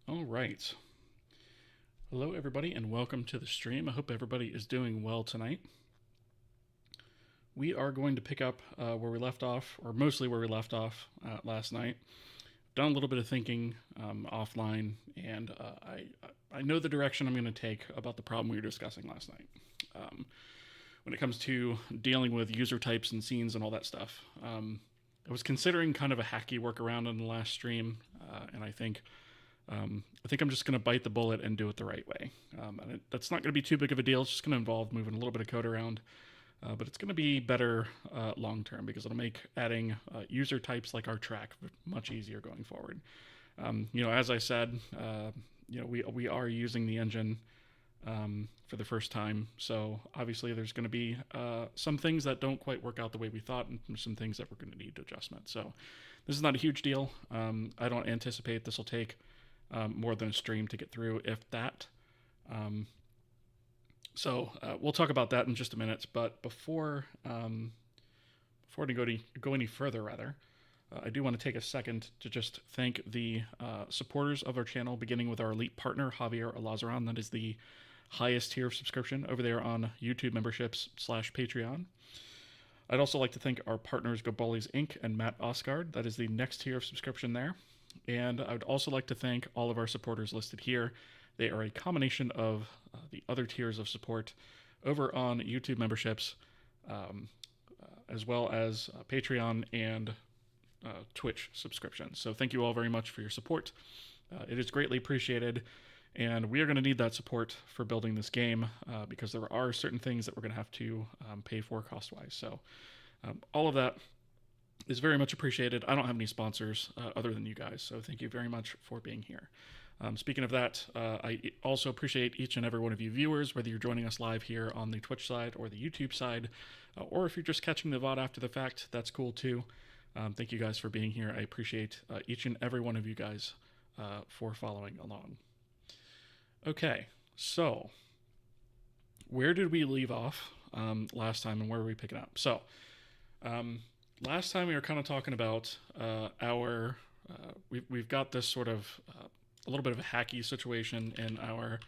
All right. Hello, everybody, and welcome to the stream. I hope everybody is doing well tonight. We are going to pick up where we left off, or mostly where we left off last night. Done a little bit of thinking offline, and I know the direction I'm going to take about the problem we were discussing last night. When it comes to dealing with user types and scenes and all that stuff, I was considering kind of a hacky workaround in the last stream, and I think I'm just going to bite the bullet and do it the right way. That's not going to be too big of a deal. It's just going to involve moving a little bit of code around, but it's going to be better long term because it'll make adding user types like our track much easier going forward. As I said, we are using the engine for the first time, so obviously there's going to be some things that don't quite work out the way we thought, and some things that we're going to need adjustment. So this is not a huge deal. I don't anticipate this will take more than a stream to get through, if that. So we'll talk about that in just a minute. But before we go any further, I do want to take a second to just thank the supporters of our channel, beginning with our elite partner, Javier Alazaran. That is the highest tier of subscription over there on YouTube memberships /Patreon. I'd also like to thank our partners, Gobolis Inc. and Matt Osgard. That is the next tier of subscription there. And I would also like to thank all of our supporters listed here. They are a combination of the other tiers of support over on YouTube memberships, as well as Patreon and Twitch subscriptions. So thank you all very much for your support. It is greatly appreciated, and we are going to need that support for building this game because there are certain things that we're going to have to pay for cost-wise. So all of that is very much appreciated. I don't have any sponsors other than you guys, so thank you very much for being here. Speaking of that, I also appreciate each and every one of you viewers, whether you're joining us live here on the Twitch side or the YouTube side, or if you're just catching the VOD after the fact, that's cool too. Thank you guys for being here. I appreciate each and every one of you guys for following along. Okay, so where did we leave off last time, and where are we picking up? So last time we were kind of talking about we've got this sort of a little bit of a hacky situation in our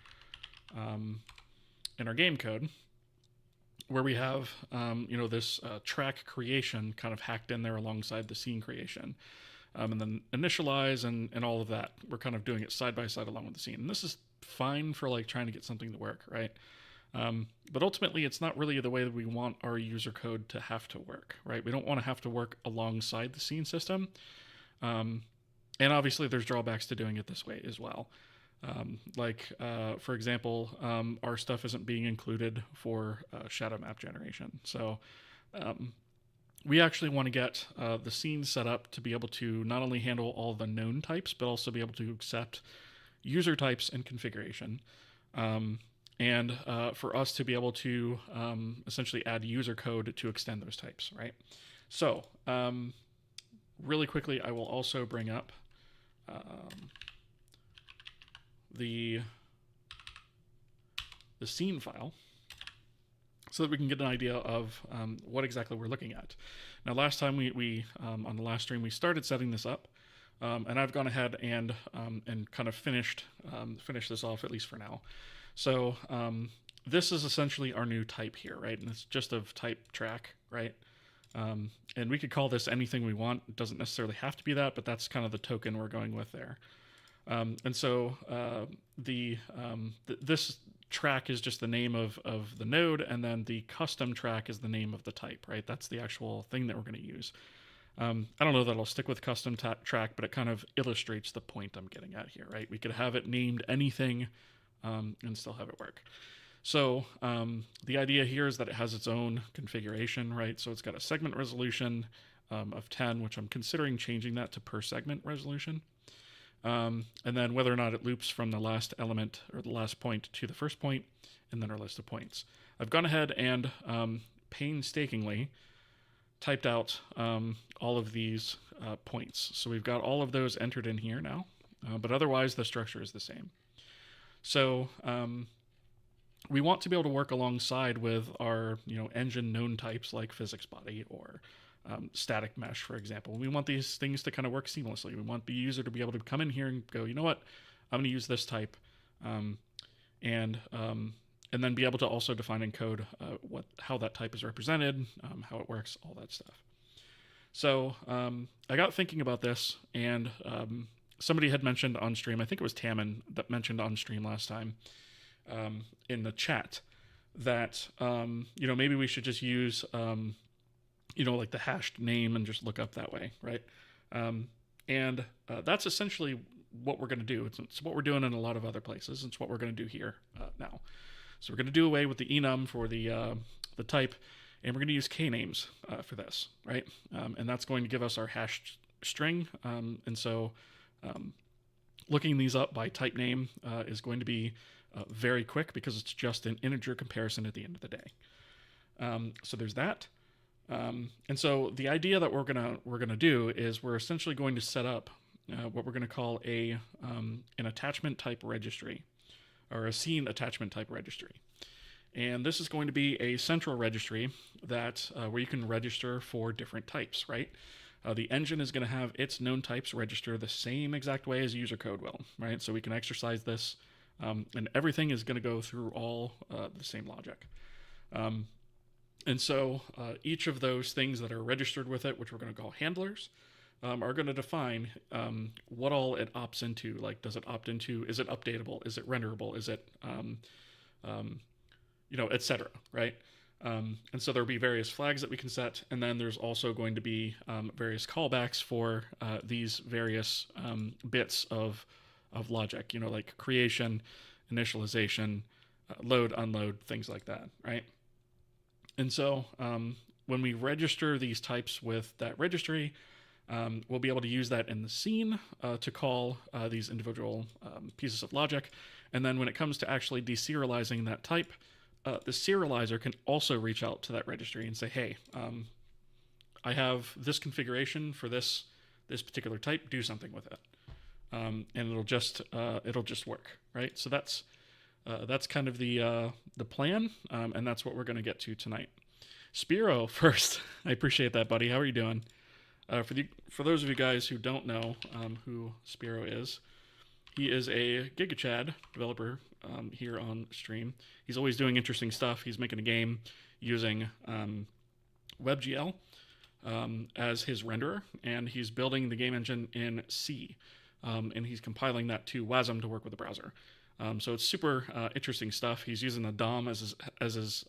game code, where we have this track creation kind of hacked in there alongside the scene creation, and then initialize and all of that. We're kind of doing it side by side along with the scene, and this is fine for like trying to get something to work, right? But ultimately, it's not really the way that we want our user code to have to work, right? We don't want to have to work alongside the scene system. And obviously, there's drawbacks to doing it this way as well. For example, our stuff isn't being included for shadow map generation. So we actually want to get the scene set up to be able to not only handle all the known types, but also be able to accept user types and configuration. And for us to be able to essentially add user code to extend those types, right? So really quickly, I will also bring up the scene file so that we can get an idea of what exactly we're looking at. Now, last time we on the last stream, we started setting this up, and I've gone ahead and kind of finished this off, at least for now. So this is essentially our new type here, right? And it's just of type track, right? And we could call this anything we want. It doesn't necessarily have to be that, but that's kind of the token we're going with there. And so this track is just the name of the node, and then the custom track is the name of the type, right? That's the actual thing that we're going to use. I don't know that I'll stick with custom track, but it kind of illustrates the point I'm getting at here, right? We could have it named anything and still have it work. So the idea here is that it has its own configuration, right? So it's got a segment resolution of 10, which I'm considering changing that to per segment resolution. And then whether or not it loops from the last element or the last point to the first point, and then our list of points. I've gone ahead and painstakingly typed out all of these points. So we've got all of those entered in here now, but otherwise the structure is the same. So we want to be able to work alongside with our engine known types like physics body or static mesh, for example. We want these things to kind of work seamlessly. We want the user to be able to come in here and go, you know what, I'm going to use this type, um, and um, and then be able to also define in code how that type is represented, how it works, all that stuff. So I got thinking about this, and somebody had mentioned on stream, I think it was Taman that mentioned on stream last time in the chat that maybe we should just use like the hashed name and just look up that way, right? And that's essentially what we're going to do. It's what we're doing in a lot of other places. It's what we're going to do here now. So we're going to do away with the enum for the type, and we're going to use k-names for this, right? And that's going to give us our hashed string. And so looking these up by type name is going to be very quick because it's just an integer comparison at the end of the day. So there's that. And so the idea that we're gonna do is we're essentially going to set up what we're going to call an attachment type registry, or a scene attachment type registry. And this is going to be a central registry that where you can register for different types, right? The engine is going to have its known types register the same exact way as user code will, right? So we can exercise this, and everything is going to go through all the same logic. And so each of those things that are registered with it, which we're going to call handlers, are going to define what all it opts into. Like, does it opt into, is it updatable? Is it renderable? Is it, et cetera, right? And so there'll be various flags that we can set. And then there's also going to be various callbacks for these various bits of logic, like creation, initialization, load, unload, things like that, right? And so when we register these types with that registry, we'll be able to use that in the scene to call these individual pieces of logic. And then when it comes to actually deserializing that type, the serializer can also reach out to that registry and say, hey, I have this configuration for this particular type, do something with it. And it'll just work, right? So that's kind of the plan, and that's what we're going to get to tonight. Spiro first. I appreciate that, buddy. How are you doing? For those of you guys who don't know who Spiro is, he is a GigaChad developer here on stream. He's always doing interesting stuff. He's making a game using WebGL as his renderer, and he's building the game engine in C, and he's compiling that to WASM to work with the browser. So it's super interesting stuff. He's using the DOM as his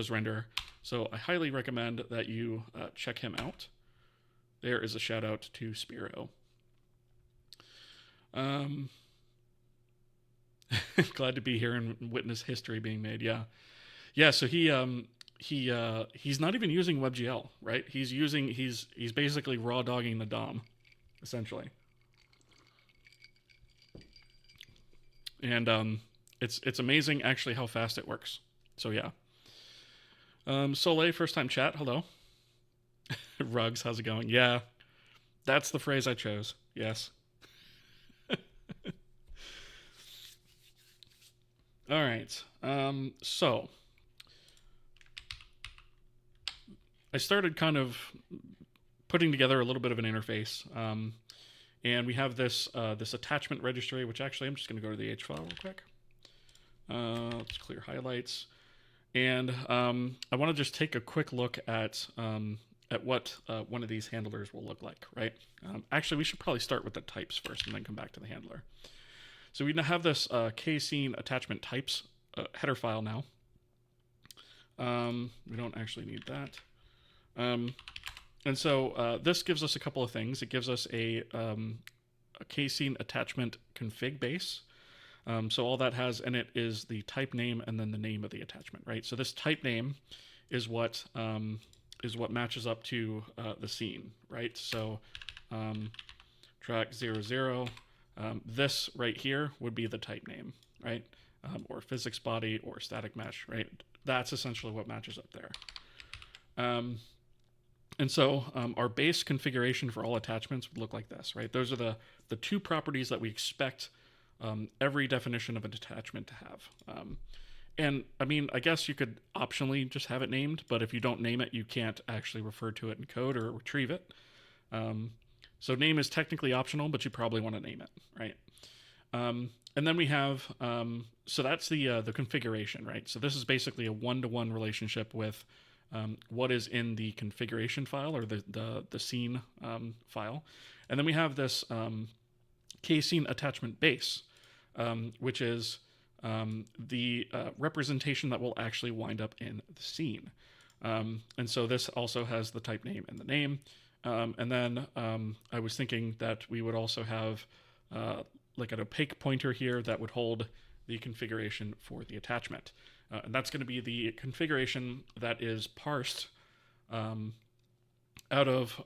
render. So I highly recommend that you check him out. There is a shout out to Spiro. Glad to be here and witness history being made. Yeah. So he's not even using WebGL, right? He's basically raw dogging the DOM, essentially. And it's amazing actually how fast it works. So yeah. Soleil, first time chat. Hello. Rugs, how's it going? Yeah, that's the phrase I chose. Yes. All right. So I started kind of putting together a little bit of an interface. And we have this attachment registry, which actually I'm just going to go to the H file real quick. Let's clear highlights. And I want to just take a quick look at what one of these handlers will look like, right? Actually, we should probably start with the types first and then come back to the handler. So we now have this kscene attachment types header file now. We don't actually need that. And so this gives us a couple of things. It gives us a kscene attachment config base. So all that has in it is the type name and then the name of the attachment, right? So this type name is what matches up to the scene, right? So track 00, this right here would be the type name, right? Or physics body or static mesh, right? That's essentially what matches up there. And so our base configuration for all attachments would look like this, right? Those are the two properties that we expect every definition of an attachment to have. And I mean, I guess you could optionally just have it named, but if you don't name it, you can't actually refer to it in code or retrieve it. So name is technically optional, but you probably want to name it, right? And then we have, so that's the configuration, right? So this is basically a one-to-one relationship with what is in the configuration file or the scene file. And then we have this K-scene attachment base, which is the representation that will actually wind up in the scene. And so this also has the type name and the name. And then I was thinking that we would also have like an opaque pointer here that would hold the configuration for the attachment. And that's going to be the configuration that is parsed out of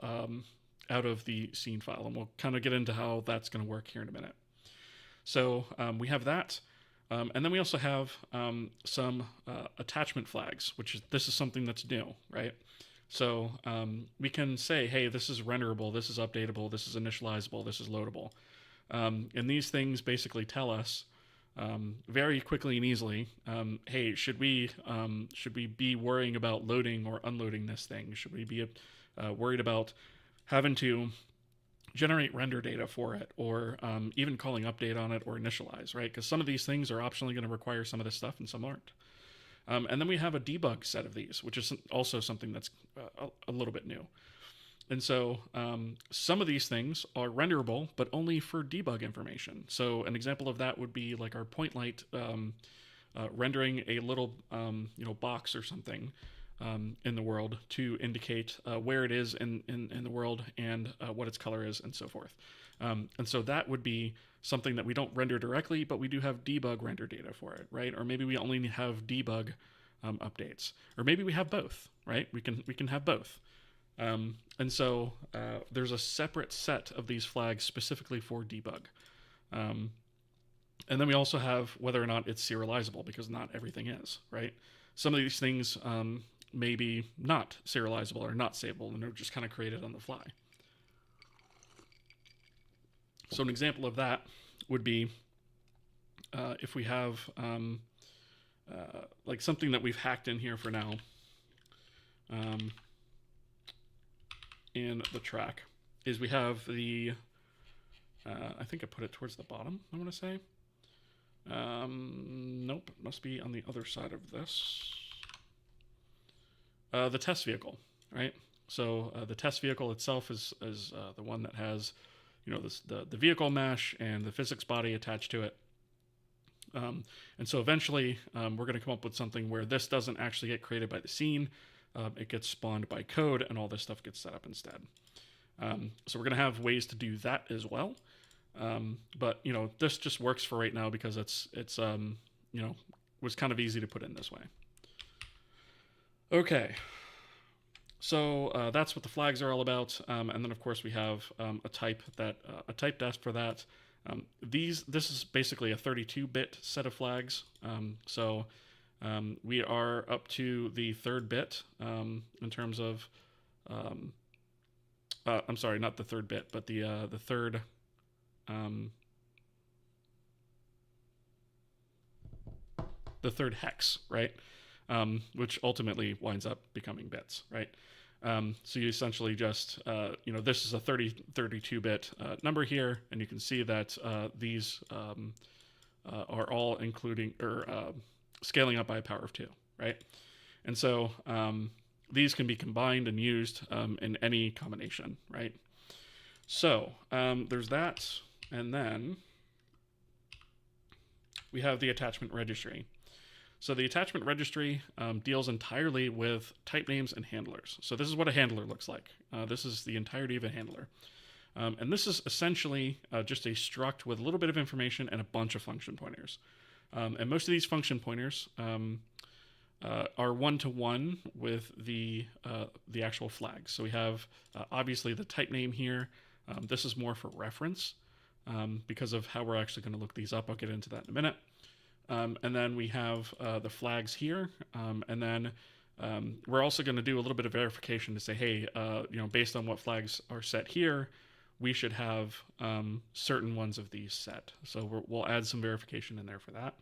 the scene file. And we'll kind of get into how that's going to work here in a minute. So we have that. And then we also have some attachment flags, this is something that's new, right? So we can say, hey, this is renderable, this is updatable, this is initializable, this is loadable. And these things basically tell us very quickly and easily, hey, should we be worrying about loading or unloading this thing? Should we be worried about having to generate render data for it, or even calling update on it or initialize, right? Because some of these things are optionally going to require some of this stuff and some aren't. And then we have a debug set of these, which is also something that's a little bit new. And so some of these things are renderable, but only for debug information. So an example of that would be like our point light rendering a little box or something in the world to indicate where it is in the world and what its color is and so forth. And so that would be something that we don't render directly, but we do have debug render data for it, right? Or maybe we only have debug updates, or maybe we have both, right? We can have both. And so there's a separate set of these flags specifically for debug. And then we also have whether or not it's serializable, because not everything is, right? Some of these things may be not serializable or not savable, and they're just kind of created on the fly. So an example of that would be if we have like something that we've hacked in here for now in the track, is we have the, I think I put it towards the bottom, I want to say. Nope, it must be on the other side of this. The test vehicle, right? So the test vehicle itself is the one that has, the vehicle mesh and the physics body attached to it. And so eventually we're going to come up with something where this doesn't actually get created by the scene. It gets spawned by code, and all this stuff gets set up instead. So we're going to have ways to do that as well. But this just works for right now because it's was kind of easy to put in this way. Okay, so that's what the flags are all about, and then of course we have a type def for that. This is basically a 32-bit set of flags. So we are up to the third bit in terms of. I'm sorry, not the third bit, but the third. The third hex, right? Which ultimately winds up becoming bits, right? So you essentially just, this is a 32-bit number here, and you can see that these are all including, or scaling up by a power of 2, right? And so these can be combined and used in any combination, right? So there's that, and then we have the attachment registry. So the attachment registry deals entirely with type names and handlers. So this is what a handler looks like. This is the entirety of a handler. And this is essentially just a struct with a little bit of information and a bunch of function pointers. And most of these function pointers are one-to-one with the actual flags. So we have obviously the type name here. This is more for reference because of how we're actually going to look these up. I'll get into that in a minute. And then we have the flags here, and then we're also going to do a little bit of verification to say, hey, based on what flags are set here, we should have certain ones of these set. So we'll add some verification in there for that.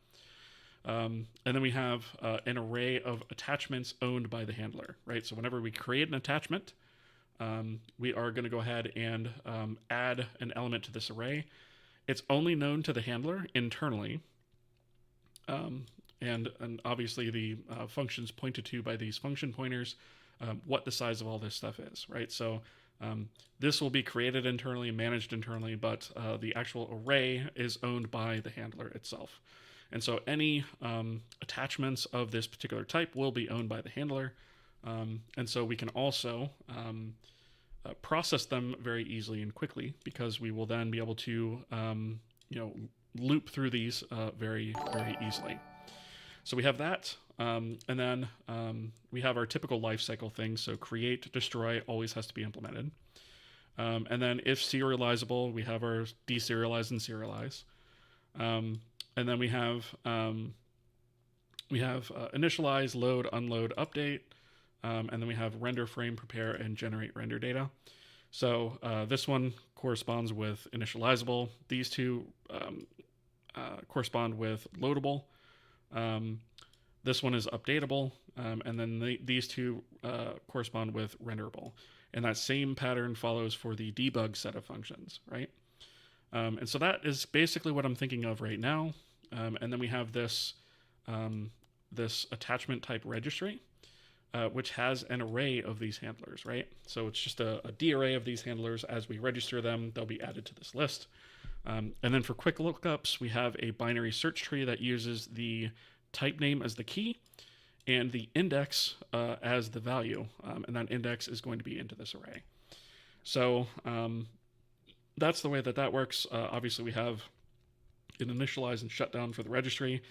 And then we have an array of attachments owned by the handler, right? So whenever we create an attachment, we are going to go ahead and add an element to this array. It's only known to the handler internally, and obviously the functions pointed to by these function pointers, what the size of all this stuff is, right? So this will be created internally and managed internally, but the actual array is owned by the handler itself. And so any attachments of this particular type will be owned by the handler. And so we can also process them very easily and quickly, because we will then be able to loop through these very, very easily. So we have that, and then we have our typical lifecycle things. So create, destroy always has to be implemented. And then if serializable, we have our deserialize and serialize. And then we have initialize, load, unload, update, and then we have render, frame, prepare, and generate render data. So this one corresponds with initializable. These two correspond with loadable. This one is updatable, and then these two correspond with renderable. And that same pattern follows for the debug set of functions, right? And so that is basically what I'm thinking of right now. And then we have this this attachment type registry, which has an array of these handlers, right? So it's just a D array of these handlers. As we register them, they'll be added to this list. And then for quick lookups, we have a binary search tree that uses the type name as the key and the index as the value. And that index is going to be into this array. So that's the way that works. Obviously, we have an initialize and shutdown for the registry,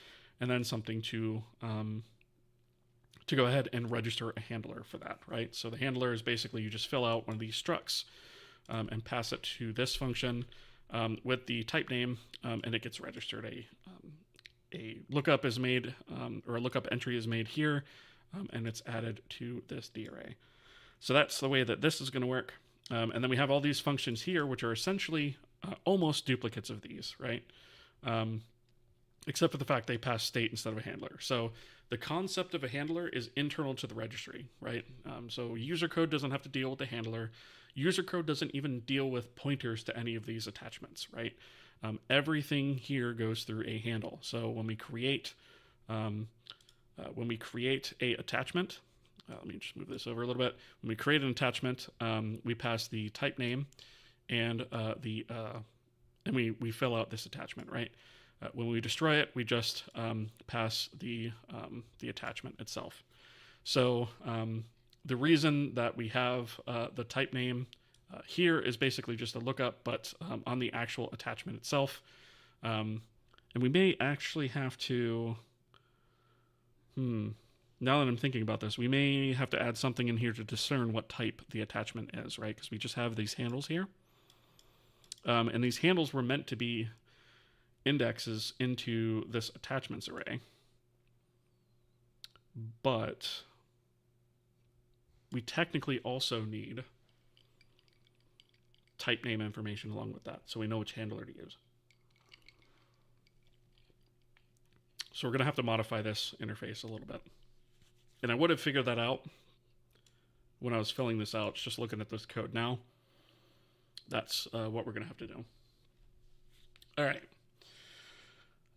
and then something to go ahead and register a handler for that, right? So the handler is basically you just fill out one of these structs and pass it to this function with the type name, and it gets registered. A lookup is made, or a lookup entry is made here, and it's added to this D array. So that's the way that this is going to work. And then we have all these functions here, which are essentially almost duplicates of these, right? Except for the fact they pass state instead of a handler. So the concept of a handler is internal to the registry, right? So user code doesn't have to deal with the handler. User code doesn't even deal with pointers to any of these attachments, right? Everything here goes through a handle. So when we create a attachment, let me just move this over a little bit. When we create an attachment, we pass the type name and we fill out this attachment, right? When we destroy it, we just pass the attachment itself. So the reason that we have the type name here is basically just a lookup, but on the actual attachment itself. And we may actually have to, now that I'm thinking about this, we may have to add something in here to discern what type the attachment is, right? Because we just have these handles here. And these handles were meant to be indexes into this attachments array. But we technically also need type name information along with that, so we know which handler to use. So we're going to have to modify this interface a little bit. And I would have figured that out when I was filling this out, just looking at this code now. That's what we're going to have to do. All right.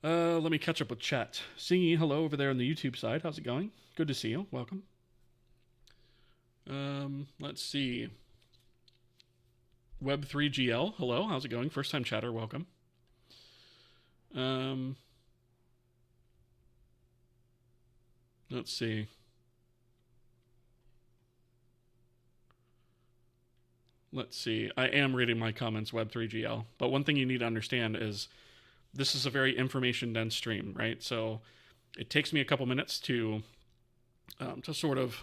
Let me catch up with chat. Singy, hello over there on the YouTube side. How's it going? Good to see you. Welcome. Let's see. Web3GL, hello. How's it going? First time chatter. Welcome. Let's see. I am reading my comments, Web3GL. But one thing you need to understand is this is a very information-dense stream, right? So it takes me a couple minutes to sort of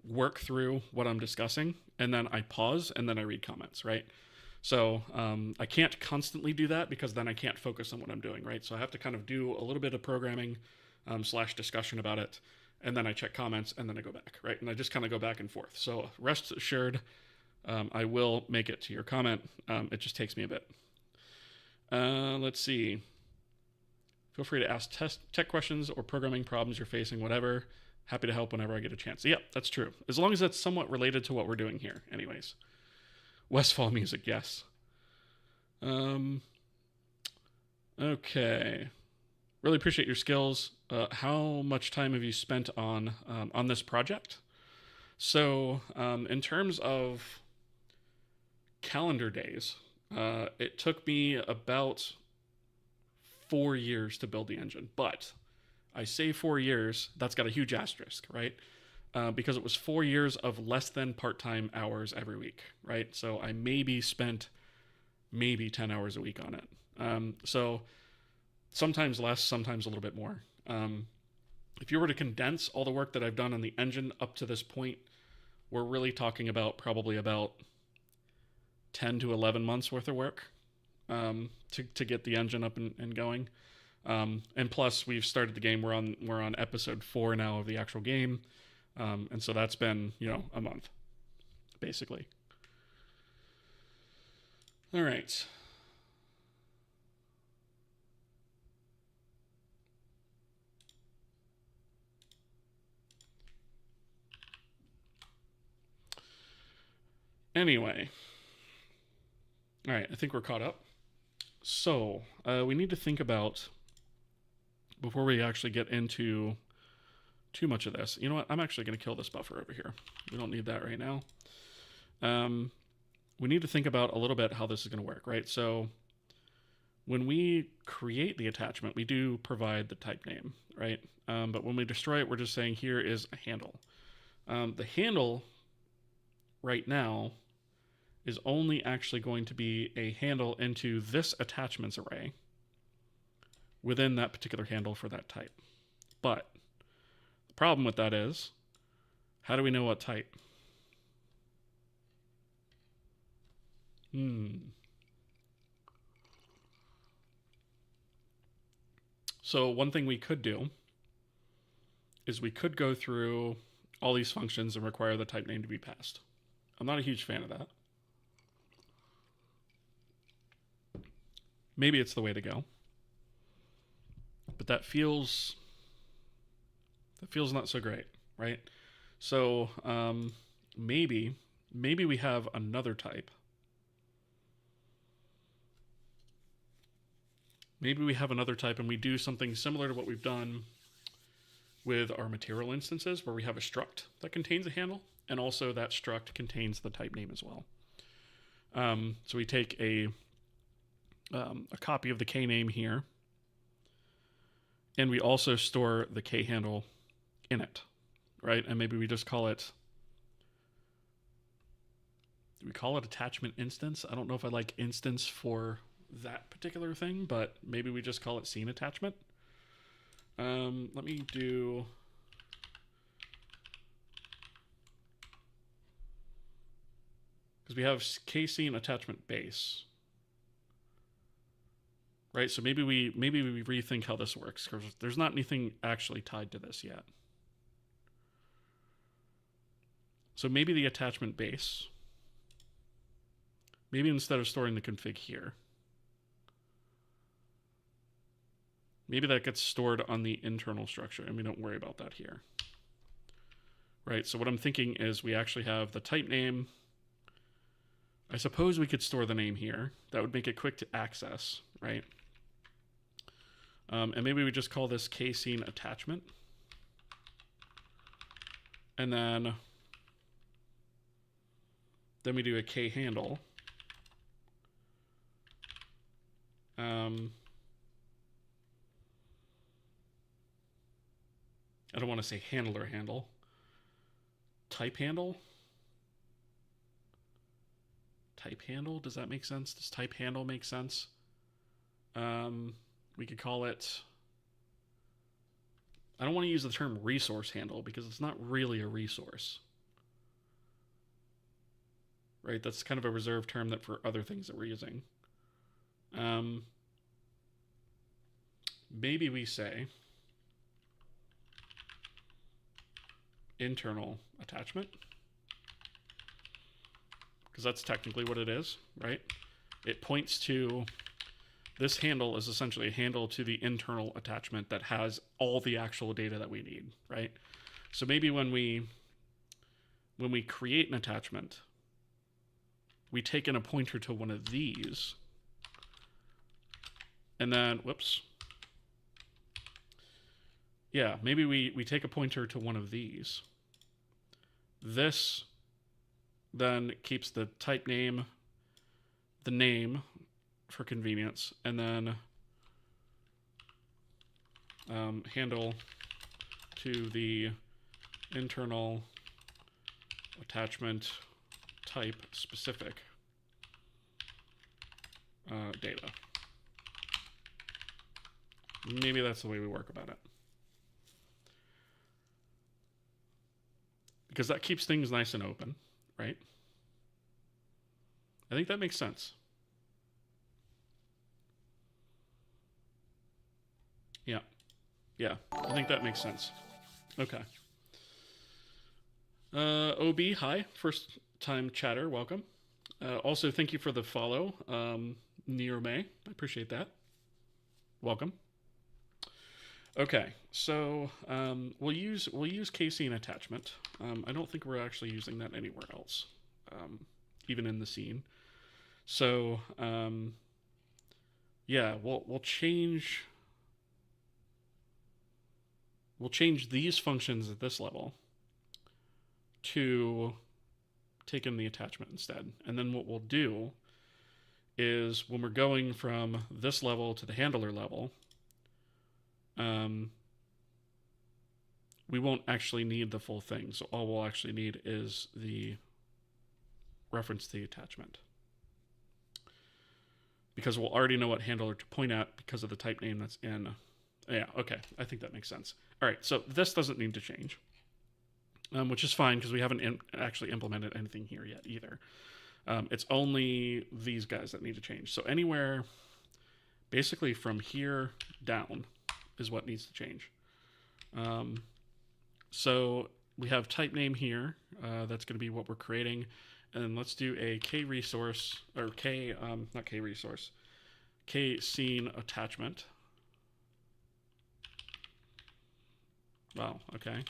work through what I'm discussing, and then I pause, and then I read comments, right? So I can't constantly do that because then I can't focus on what I'm doing, right? So I have to kind of do a little bit of programming / discussion about it, and then I check comments, and then I go back, right? And I just kind of go back and forth. So rest assured, I will make it to your comment. It just takes me a bit. Let's see. Feel free to ask tech questions or programming problems you're facing, whatever. Happy to help whenever I get a chance. Yeah, that's true. As long as that's somewhat related to what we're doing here. Anyways. Westfall music, yes. Okay. Really appreciate your skills. How much time have you spent on this project? So, in terms of calendar days, it took me about 4 years to build the engine. But I say 4 years, that's got a huge asterisk, right? Because it was 4 years of less than part time hours every week, right? So I maybe spent maybe 10 hours a week on it. So sometimes less, sometimes a little bit more. If you were to condense all the work that I've done on the engine up to this point, we're really talking about probably about 10 to 11 months worth of work to get the engine up and going. And plus, we've started the game. We're on episode 4 now of the actual game, and so that's been a month, basically. All right. Anyway, all right. I think we're caught up. So we need to think about, before we actually get into too much of this. You know what? I'm actually going to kill this buffer over here. We don't need that right now. We need to think about a little bit how this is going to work, right? So when we create the attachment, we do provide the type name, right? But when we destroy it, we're just saying here is a handle. The handle right now is only actually going to be a handle into this attachments array within that particular handle for that type. But the problem with that is, how do we know what type? So one thing we could do is we could go through all these functions and require the type name to be passed. I'm not a huge fan of that. Maybe it's the way to go. But that feels not so great, right? So maybe we have another type. Maybe we have another type and we do something similar to what we've done with our material instances, where we have a struct that contains a handle, and also that struct contains the type name as well. So we take a copy of the K name here, and we also store the K handle in it, right? And maybe we just call it, do we call it attachment instance? I don't know if I like instance for that particular thing, but maybe we just call it scene attachment. Let me do, because we have K scene attachment base, right? So maybe we rethink how this works, because there's not anything actually tied to this yet. So maybe the attachment base, maybe instead of storing the config here, maybe that gets stored on the internal structure and we don't worry about that here. Right, so what I'm thinking is we actually have the type name. I suppose we could store the name here. That would make it quick to access, right? And maybe we just call this K scene attachment. And then we do a K handle. I don't want to say handler handle. Type handle? Type handle? Does that make sense? Does type handle make sense? We could call it, I don't want to use the term resource handle because it's not really a resource. Right? That's kind of a reserved term that for other things that we're using. Maybe we say internal attachment, because that's technically what it is, right? It points to, this handle is essentially a handle to the internal attachment that has all the actual data that we need, right? So maybe when we create an attachment, we take in a pointer to one of these, And then, whoops. Yeah, maybe we take a pointer to one of these. This then keeps the type name, the name for convenience, and then handle to the internal attachment type specific data. Maybe that's the way we work about it. Because that keeps things nice and open, right? I think that makes sense. Yeah. Yeah, I think that makes sense. Okay. OB, hi. First time chatter, welcome. Also, thank you for the follow, Nero May. I appreciate that. Welcome. Okay, so we'll use casein attachment. I don't think we're actually using that anywhere else, even in the scene. So yeah, we'll change these functions at this level to take in the attachment instead. And then what we'll do is when we're going from this level to the handler level, we won't actually need the full thing. So all we'll actually need is the reference to the attachment. Because we'll already know what handler to point at because of the type name that's in. Yeah, okay. I think that makes sense. All right, so this doesn't need to change, which is fine because we haven't actually implemented anything here yet either. It's only these guys that need to change. So anywhere basically from here down is what needs to change. So we have type name here. That's going to be what we're creating. And let's do a K resource, or not K resource, K scene attachment. Wow, okay.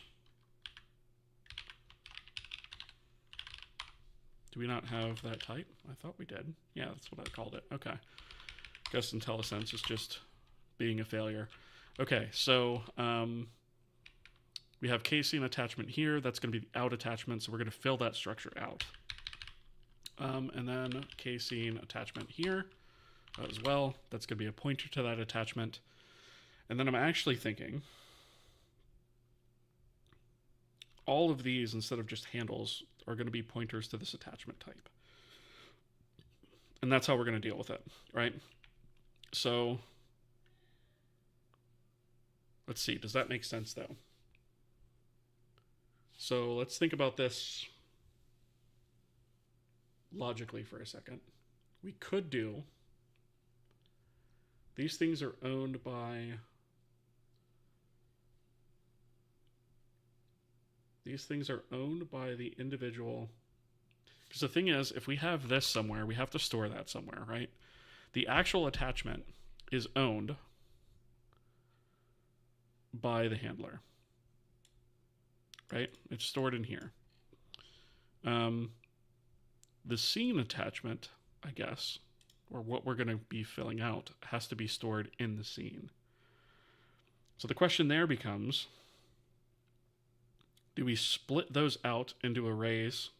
Do we not have that type? I thought we did. Yeah, that's what I called it. Okay. Guess IntelliSense is just being a failure. Okay, so we have K-scene attachment here. That's going to be the out attachment, so we're going to fill that structure out. And then K-scene attachment here as well. That's going to be a pointer to that attachment. And then I'm actually thinking all of these, instead of just handles, are going to be pointers to this attachment type. And that's how we're going to deal with it, right? So let's see, does that make sense though? So let's think about this logically for a second. We could do, these things are owned by, the individual. Because the thing is, if we have this somewhere, we have to store that somewhere, right? The actual attachment is owned by the handler, right? It's stored in here. The scene attachment, I guess, or what we're going to be filling out, has to be stored in the scene. So the question there becomes, do we split those out into arrays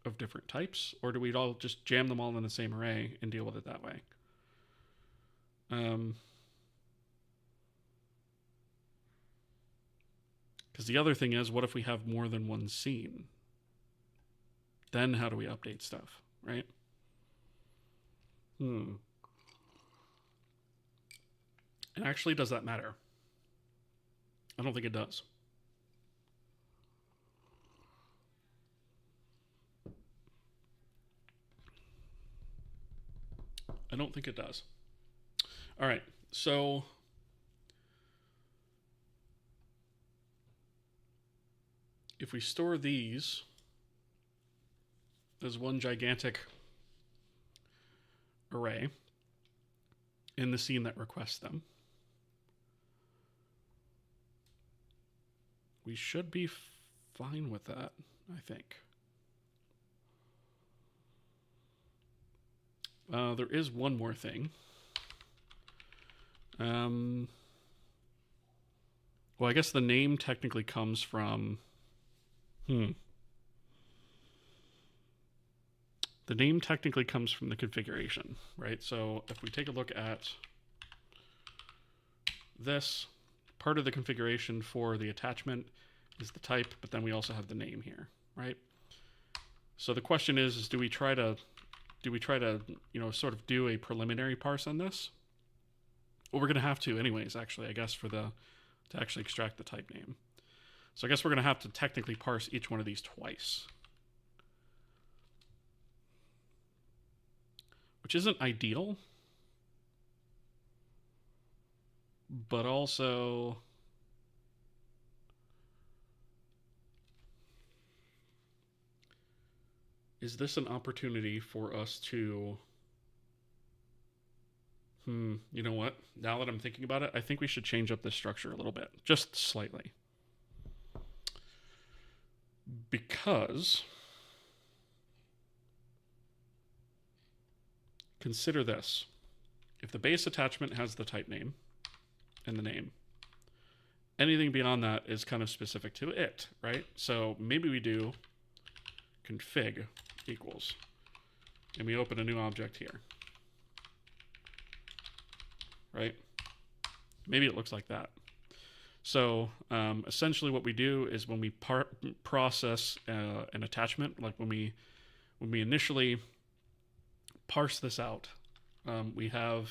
of different types, or do we all just jam them all in the same array and deal with it that way? Because the other thing is, what if we have more than one scene? Then how do we update stuff, right? And actually, does that matter? I don't think it does. I don't think it does. All right, so if we store these as one gigantic array in the scene that requests them, we should be fine with that, I think. There is one more thing. Well, I guess the name technically comes from. The name technically comes from the configuration, right? So if we take a look at this, part of the configuration for the attachment is the type, but then we also have the name here, right? So the question is do we try to sort of do a preliminary parse on this? Well, we're going to have to anyways, actually, I guess, to actually extract the type name. So I guess we're going to have to technically parse each one of these twice, which isn't ideal, but also is this an opportunity for us to you know what? Now that I'm thinking about it, I think we should change up this structure a little bit, just slightly. Because consider this. If the base attachment has the type name and the name, anything beyond that is kind of specific to it, right? So maybe we do config equals, and we open a new object here, right? Maybe it looks like that. So essentially what we do is when we process an attachment, like when we initially parse this out, we have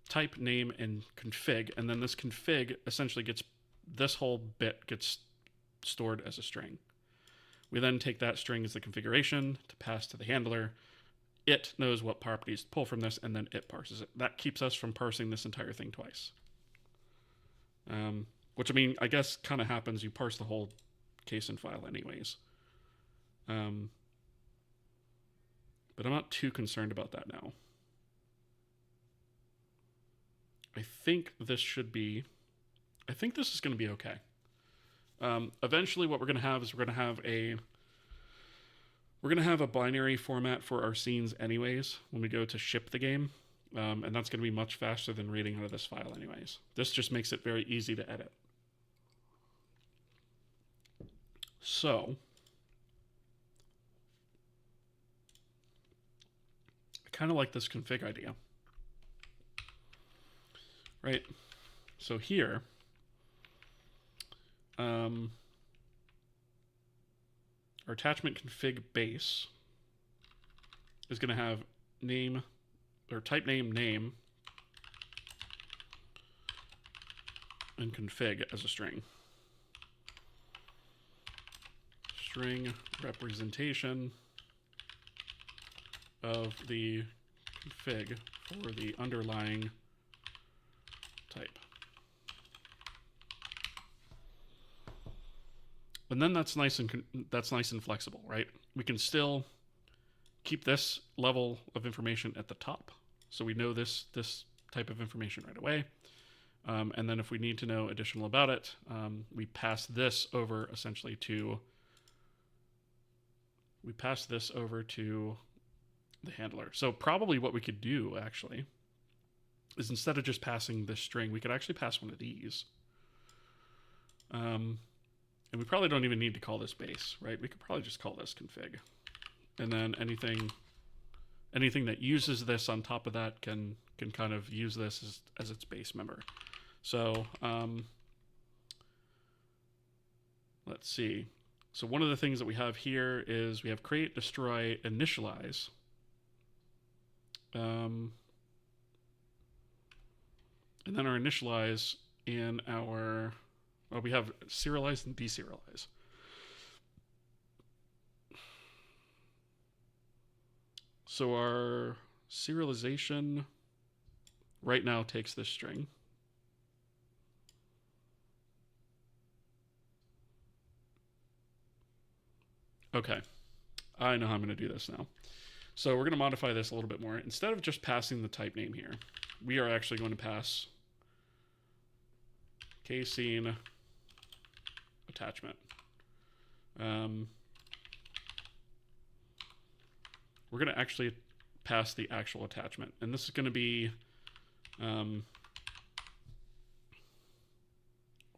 type, name, and config, and then this config essentially this whole bit gets stored as a string. We then take that string as the configuration to pass to the handler. It knows what properties to pull from this, and then it parses it. That keeps us from parsing this entire thing twice. Which, I mean, I guess kind of happens. You parse the whole case and file anyways. But I'm not too concerned about that now. I think this is going to be okay. Eventually what we're going to have is we're going to have a binary format for our scenes anyways when we go to ship the game. And that's going to be much faster than reading out of this file anyways. This just makes it very easy to edit. So I kind of like this config idea. Right? So here, our attachment config base is going to have name or type name, and config as a string. String representation of the config for the underlying type. And then that's nice and flexible, right? We can still keep this level of information at the top, so we know this type of information right away. And then if we need to know additional about it, we pass this over essentially to the handler. So probably what we could do actually is instead of just passing this string, we could actually pass one of these. And we probably don't even need to call this base, right? We could probably just call this config. And then anything that uses this on top of that can kind of use this as its base member. So let's see. So one of the things that we have here is we have create, destroy, initialize. And then our initialize in our, well, we have serialize and deserialize. So our serialization right now takes this string. Okay, I know how I'm going to do this now. So we're going to modify this a little bit more. Instead of just passing the type name here, we are actually going to pass K-scene attachment. We're going to actually pass the actual attachment. And this is going to be We'll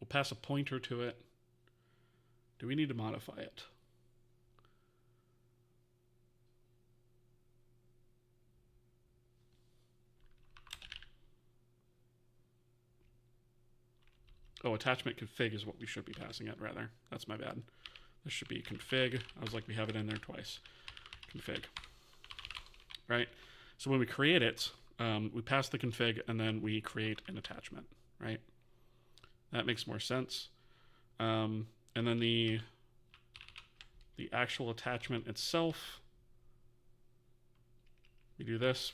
pass a pointer to it. Do we need to modify it? Oh, attachment config is what we should be passing it, rather. That's my bad. This should be config. I was like, we have it in there twice. Config. Right? So when we create it, we pass the config, and then we create an attachment, right? That makes more sense. And then the actual attachment itself, we do this,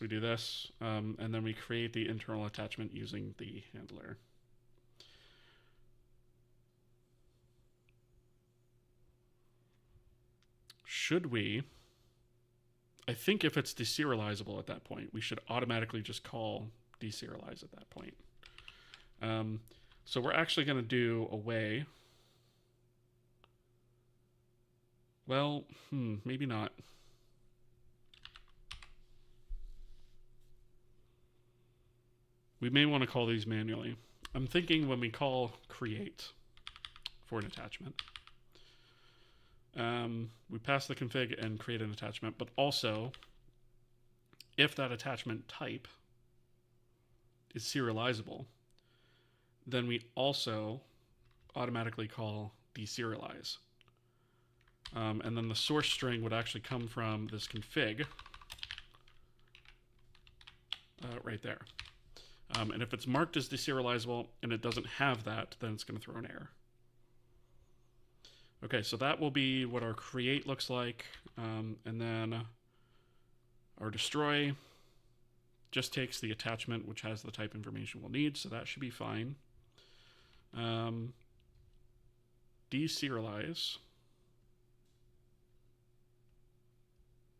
and then we create the internal attachment using the handler. Should we? I think if it's deserializable at that point, we should automatically just call deserialize at that point. So we're actually going to do away. Well, maybe not. We may want to call these manually. I'm thinking when we call create for an attachment, we pass the config and create an attachment, but also if that attachment type is serializable, then we also automatically call deserialize. And then the source string would actually come from this config right there. And if it's marked as deserializable and it doesn't have that, then it's going to throw an error. Okay, so that will be what our create looks like. And then our destroy just takes the attachment, which has the type information we'll need, so that should be fine. Deserialize.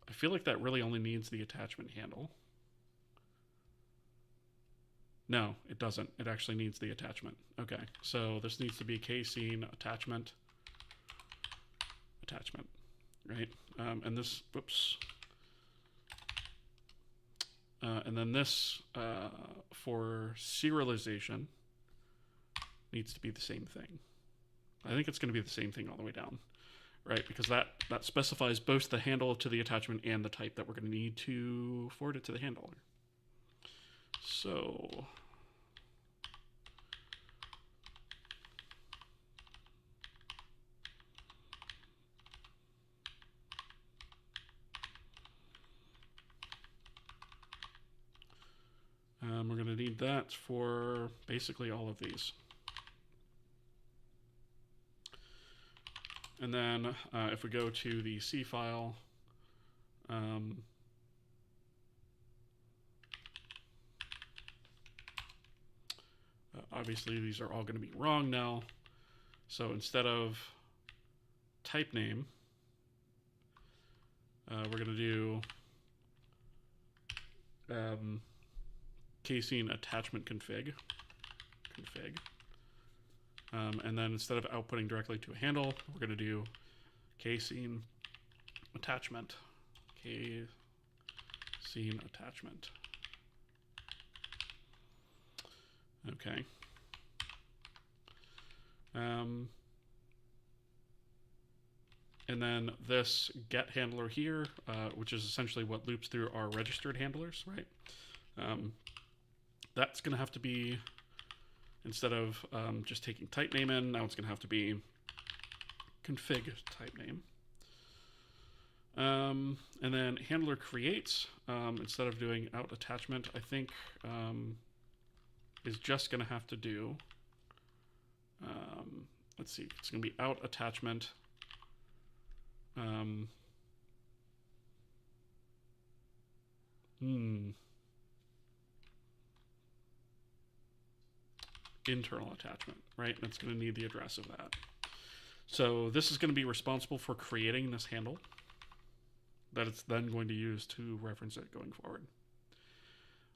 I feel like that really only needs the attachment handle. No, it doesn't. It actually needs the attachment. Okay, so this needs to be k-scene attachment, right? And this, whoops. And then this, for serialization, needs to be the same thing. I think it's going to be the same thing all the way down, right? Because that specifies both the handle to the attachment and the type that we're going to need to forward it to the handler. So we're going to need that for basically all of these. And then if we go to the C file, obviously these are all going to be wrong now. So instead of type name, we're going to do k-scene attachment config. And then instead of outputting directly to a handle, we're going to do k-scene attachment. K-scene attachment. Okay. And then this get handler here, which is essentially what loops through our registered handlers, right? That's going to have to be, instead of just taking type name in, now it's going to have to be config type name. And then handler creates, instead of doing out attachment, I think is just going to have to do, let's see, it's going to be out attachment. Internal attachment, right? And it's going to need the address of that. So this is going to be responsible for creating this handle that it's then going to use to reference it going forward.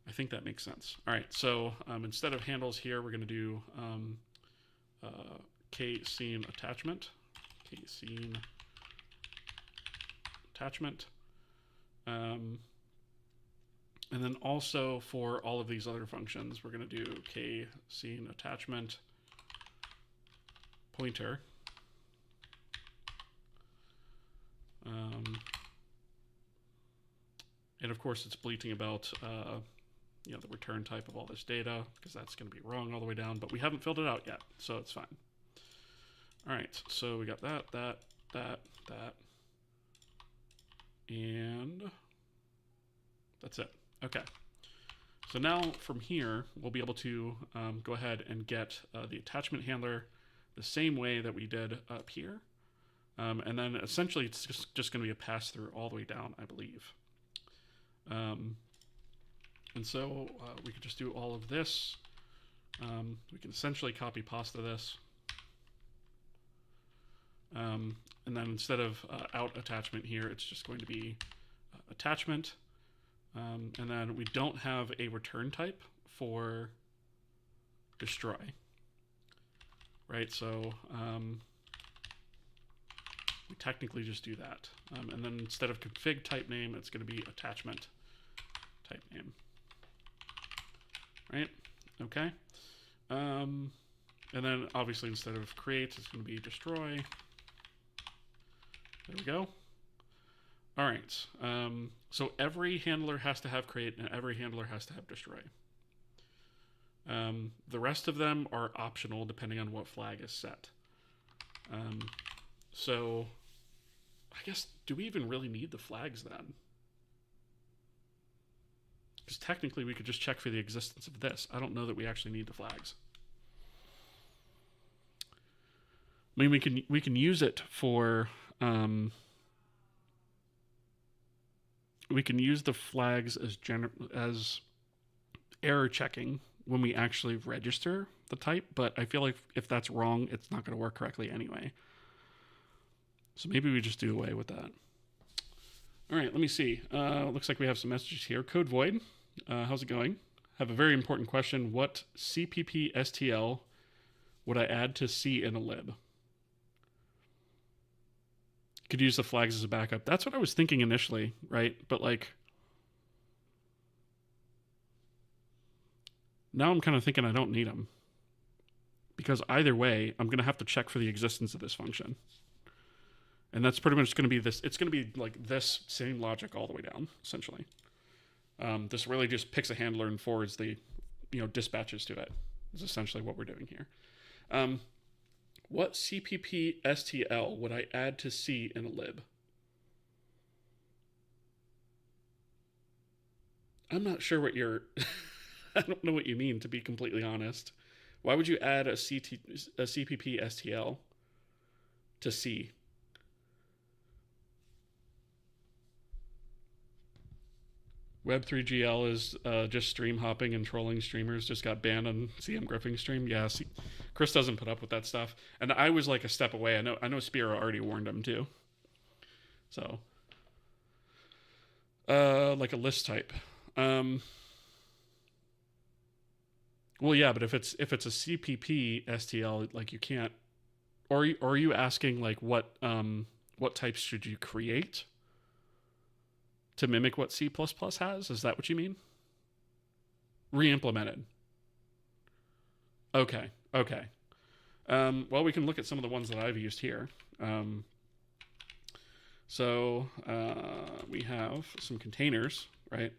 I think that makes sense. All right, so instead of handles here, we're going to do k-scene attachment. K-scene attachment. And then also for all of these other functions, we're going to do k scene attachment pointer. And of course, it's bleating about the return type of all this data, because that's going to be wrong all the way down. But we haven't filled it out yet, so it's fine. All right, so we got that, and that's it. Okay. So now from here, we'll be able to go ahead and get the attachment handler the same way that we did up here. And then essentially it's just going to be a pass through all the way down, I believe. And so we could just do all of this. We can essentially copy pasta this. And then instead of out attachment here, it's just going to be attachment. And then we don't have a return type for destroy. Right, so we technically just do that. And then instead of config type name, it's going to be attachment type name. Right, okay. And then obviously instead of create, it's going to be destroy. There we go. All right, so every handler has to have create and every handler has to have destroy. The rest of them are optional depending on what flag is set. So I guess, do we even really need the flags then? Because technically we could just check for the existence of this. I don't know that we actually need the flags. I mean, we can use it for we can use the flags as error checking when we actually register the type, but I feel like if that's wrong, it's not going to work correctly anyway. So maybe we just do away with that. All right, let me see. Looks like we have some messages here. Code Void, how's it going? Have a very important question. What CPP STL would I add to C in a lib? Could use the flags as a backup. That's what I was thinking initially, right? But like, now I'm kind of thinking I don't need them. Because either way, I'm going to have to check for the existence of this function. And that's pretty much going to be this. It's going to be like this same logic all the way down, essentially. This really just picks a handler and forwards the, dispatches to it. Is essentially what we're doing here. What CPP STL would I add to C in a lib? I'm not sure what you're... I don't know what you mean, to be completely honest. Why would you add a CPP STL to C? Web3GL is just stream hopping and trolling streamers. Just got banned on CM Griffing stream. Yeah, Chris doesn't put up with that stuff. And I was like a step away. I know Spiro already warned him too. So, like a list type. Well, yeah, but if it's a CPP STL, like you can't. Or are you asking like what types should you create to mimic what C++ has? Is that what you mean? Re-implemented. Okay. Well, we can look at some of the ones that I've used here. So we have some containers, right?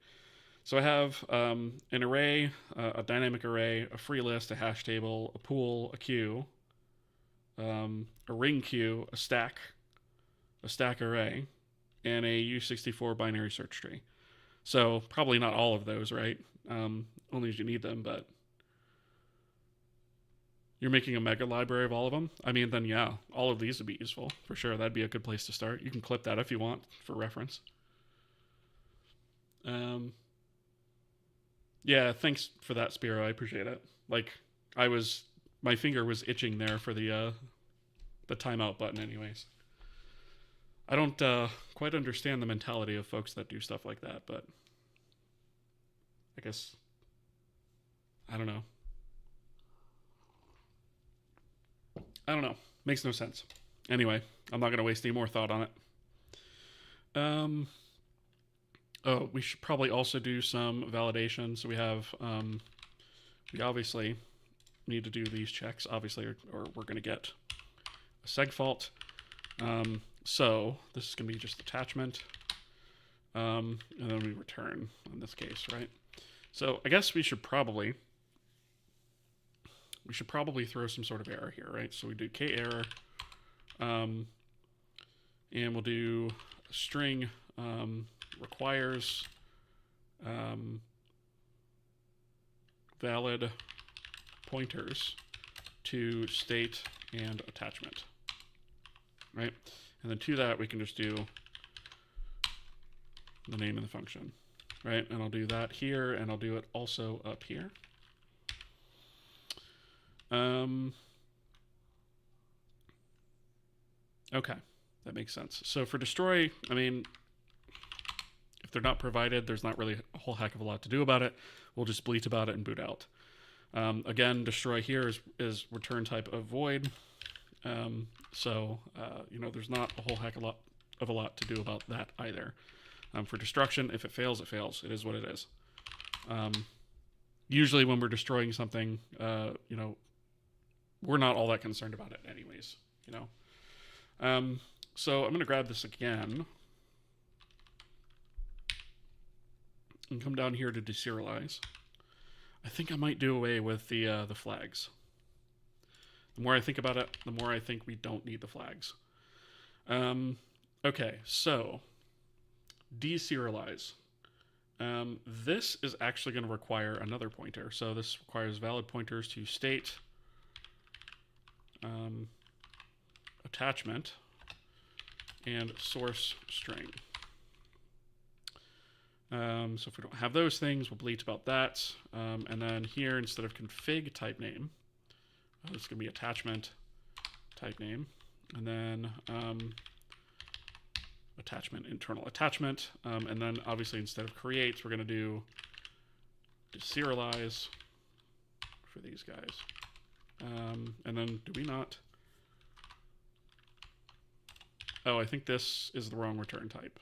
So I have an array, a dynamic array, a free list, a hash table, a pool, a queue, a ring queue, a stack array, and a U64 binary search tree. So probably not all of those, right? Only as you need them, but you're making a mega library of all of them. I mean, then yeah, all of these would be useful for sure. That'd be a good place to start. You can clip that if you want for reference. Yeah, thanks for that, Spiro. I appreciate it. Like, my finger was itching there for the timeout button anyways. I don't quite understand the mentality of folks that do stuff like that, but I guess, I don't know. Makes no sense. Anyway, I'm not going to waste any more thought on it. Oh, we should probably also do some validation. So we have, we obviously need to do these checks, obviously, or we're going to get a seg fault. So this is going to be just attachment, and then we return in this case, right? So I guess we should probably throw some sort of error here, right? So we do k error, and we'll do a string requires valid pointers to state and attachment, right? And then to that we can just do the name of the function, right? And I'll do that here, and I'll do it also up here. Okay, that makes sense. So for destroy, I mean, if they're not provided, there's not really a whole heck of a lot to do about it. We'll just bleat about it and boot out. Again, destroy here is return type of void. So you know, there's not a whole heck of a lot to do about that either. For destruction, if it fails, it fails. It is what it is. Usually when we're destroying something, you know, we're not all that concerned about it anyways, you know. So I'm going to grab this again and come down here to deserialize. I think I might do away with the flags. The more I think about it, the more I think we don't need the flags. Okay, so deserialize. This is actually going to require another pointer. So this requires valid pointers to state, attachment, and source string. So if we don't have those things, we'll bleat about that. And then here, instead of config type name, it's going to be attachment type name. And then attachment, internal attachment. And then obviously instead of create, we're going to do deserialize for these guys. And then do we not? Oh, I think this is the wrong return type.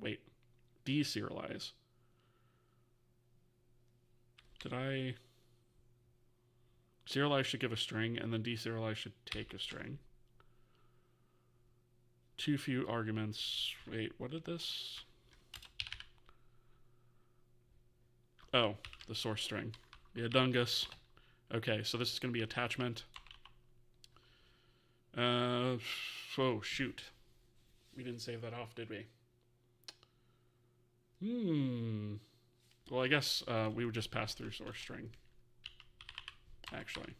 Wait, deserialize. Did I? Serialize should give a string, and then deserialize should take a string. Too few arguments. Wait, what did this? Oh, the source string. Yeah, dungus. Okay, so this is going to be attachment. Oh, shoot. We didn't save that off, did we? Well, I guess we would just pass through source string. Actually,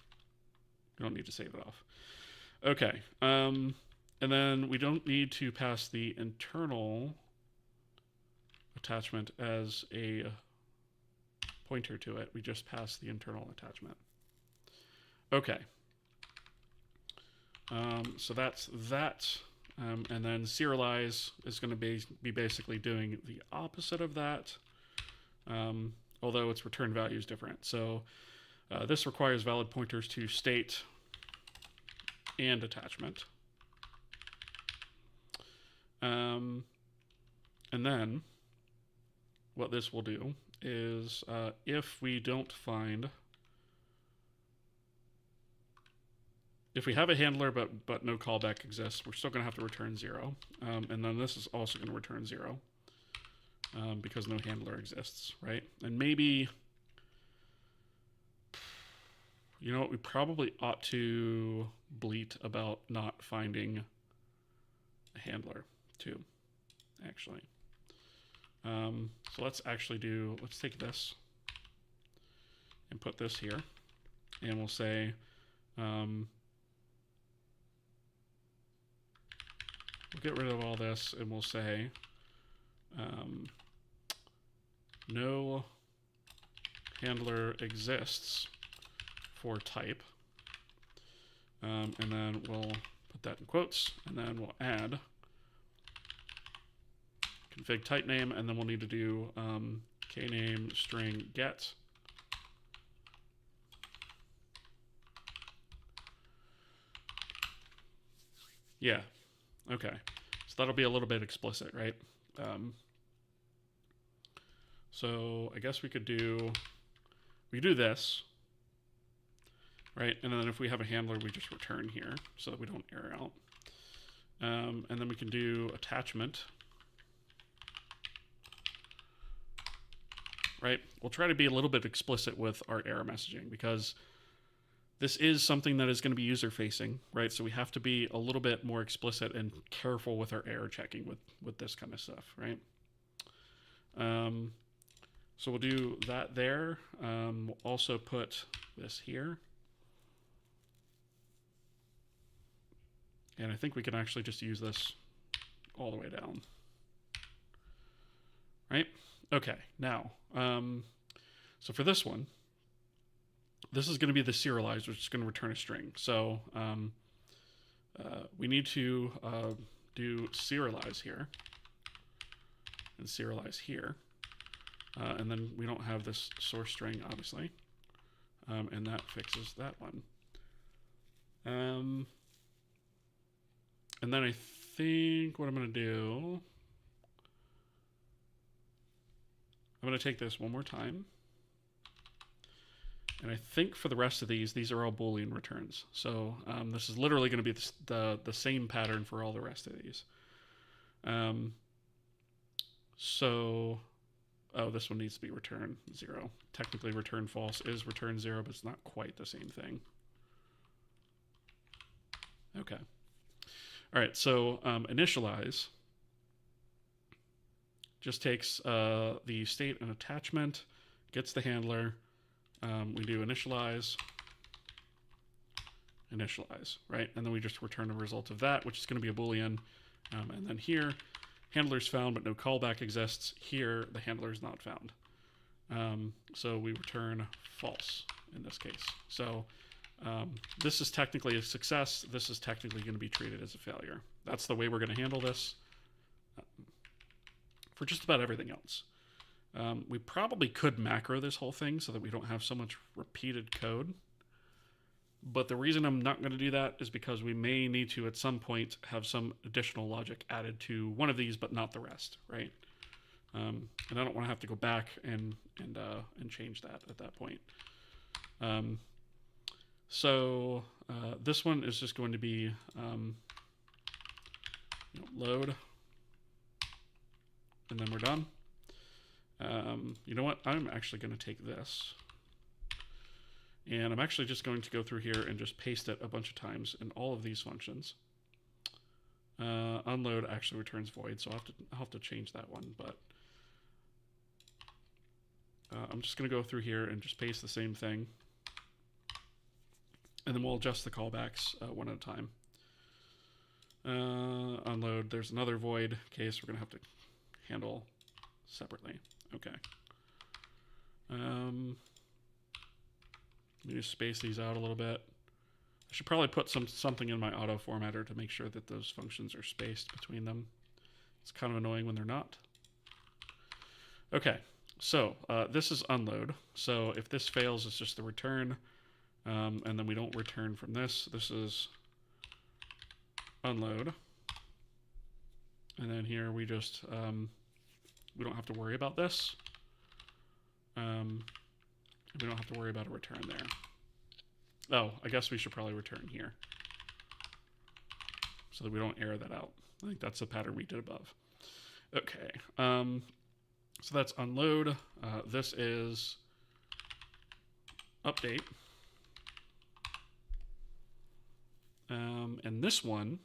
we don't need to save it off. Okay, and then we don't need to pass the internal attachment as a pointer to it. We just pass the internal attachment. Okay. So that's that. And then serialize is going to be basically doing the opposite of that, although its return value is different. So this requires valid pointers to state and attachment. And then what this will do is if we don't find... If we have a handler but no callback exists, we're still going to have to return 0. And then this is also going to return 0 because no handler exists, right? And maybe, you know what, we probably ought to bleat about not finding a handler too, actually. So let's take this and put this here, and we'll say, we'll get rid of all this, and we'll say no handler exists for type, and then we'll put that in quotes, and then we'll add config type name, and then we'll need to do kname string get. Yeah. Okay, so that'll be a little bit explicit, right? So I guess we could do this, right? And then if we have a handler, we just return here so that we don't error out. And then we can do attachment, right? We'll try to be a little bit explicit with our error messaging because this is something that is going to be user facing, right? So we have to be a little bit more explicit and careful with our error checking with this kind of stuff, right? So we'll do that there. We'll also put this here. And I think we can actually just use this all the way down. Right? Okay, now, so for this one, this is going to be the serialized, which is going to return a string. So we need to do serialize here and serialize here. And then we don't have this source string, obviously. And that fixes that one. And then I think what I'm going to do, I'm going to take this one more time. And I think for the rest of these are all Boolean returns. So this is literally going to be the same pattern for all the rest of these. Oh, this one needs to be return 0. Technically return false is return 0, but it's not quite the same thing. Okay. All right, so initialize just takes the state and attachment, gets the handler. We do initialize, right? And then we just return a result of that, which is going to be a Boolean. And then here, handler's found, but no callback exists. Here, the handler is not found. So we return false in this case. So this is technically a success. This is technically going to be treated as a failure. That's the way we're going to handle this for just about everything else. We probably could macro this whole thing so that we don't have so much repeated code. But the reason I'm not going to do that is because we may need to, at some point, have some additional logic added to one of these, but not the rest, right? And I don't want to have to go back and change that at that point. So this one is just going to be load, and then we're done. You know what? I'm actually going to take this, and I'm actually just going to go through here and just paste it a bunch of times in all of these functions. Unload actually returns void, so I'll have to change that one, but I'm just going to go through here and just paste the same thing, and then we'll adjust the callbacks one at a time. Unload, there's another void case we're going to have to handle separately. Okay. Let me just space these out a little bit. I should probably put something in my auto formatter to make sure that those functions are spaced between them. It's kind of annoying when they're not. Okay, so this is unload. So if this fails, it's just the return, and then we don't return from this. This is unload. And then here we just, we don't have to worry about this. We don't have to worry about a return there. Oh, I guess we should probably return here so that we don't error that out. I think that's the pattern we did above. Okay, so that's unload. This is update. And this one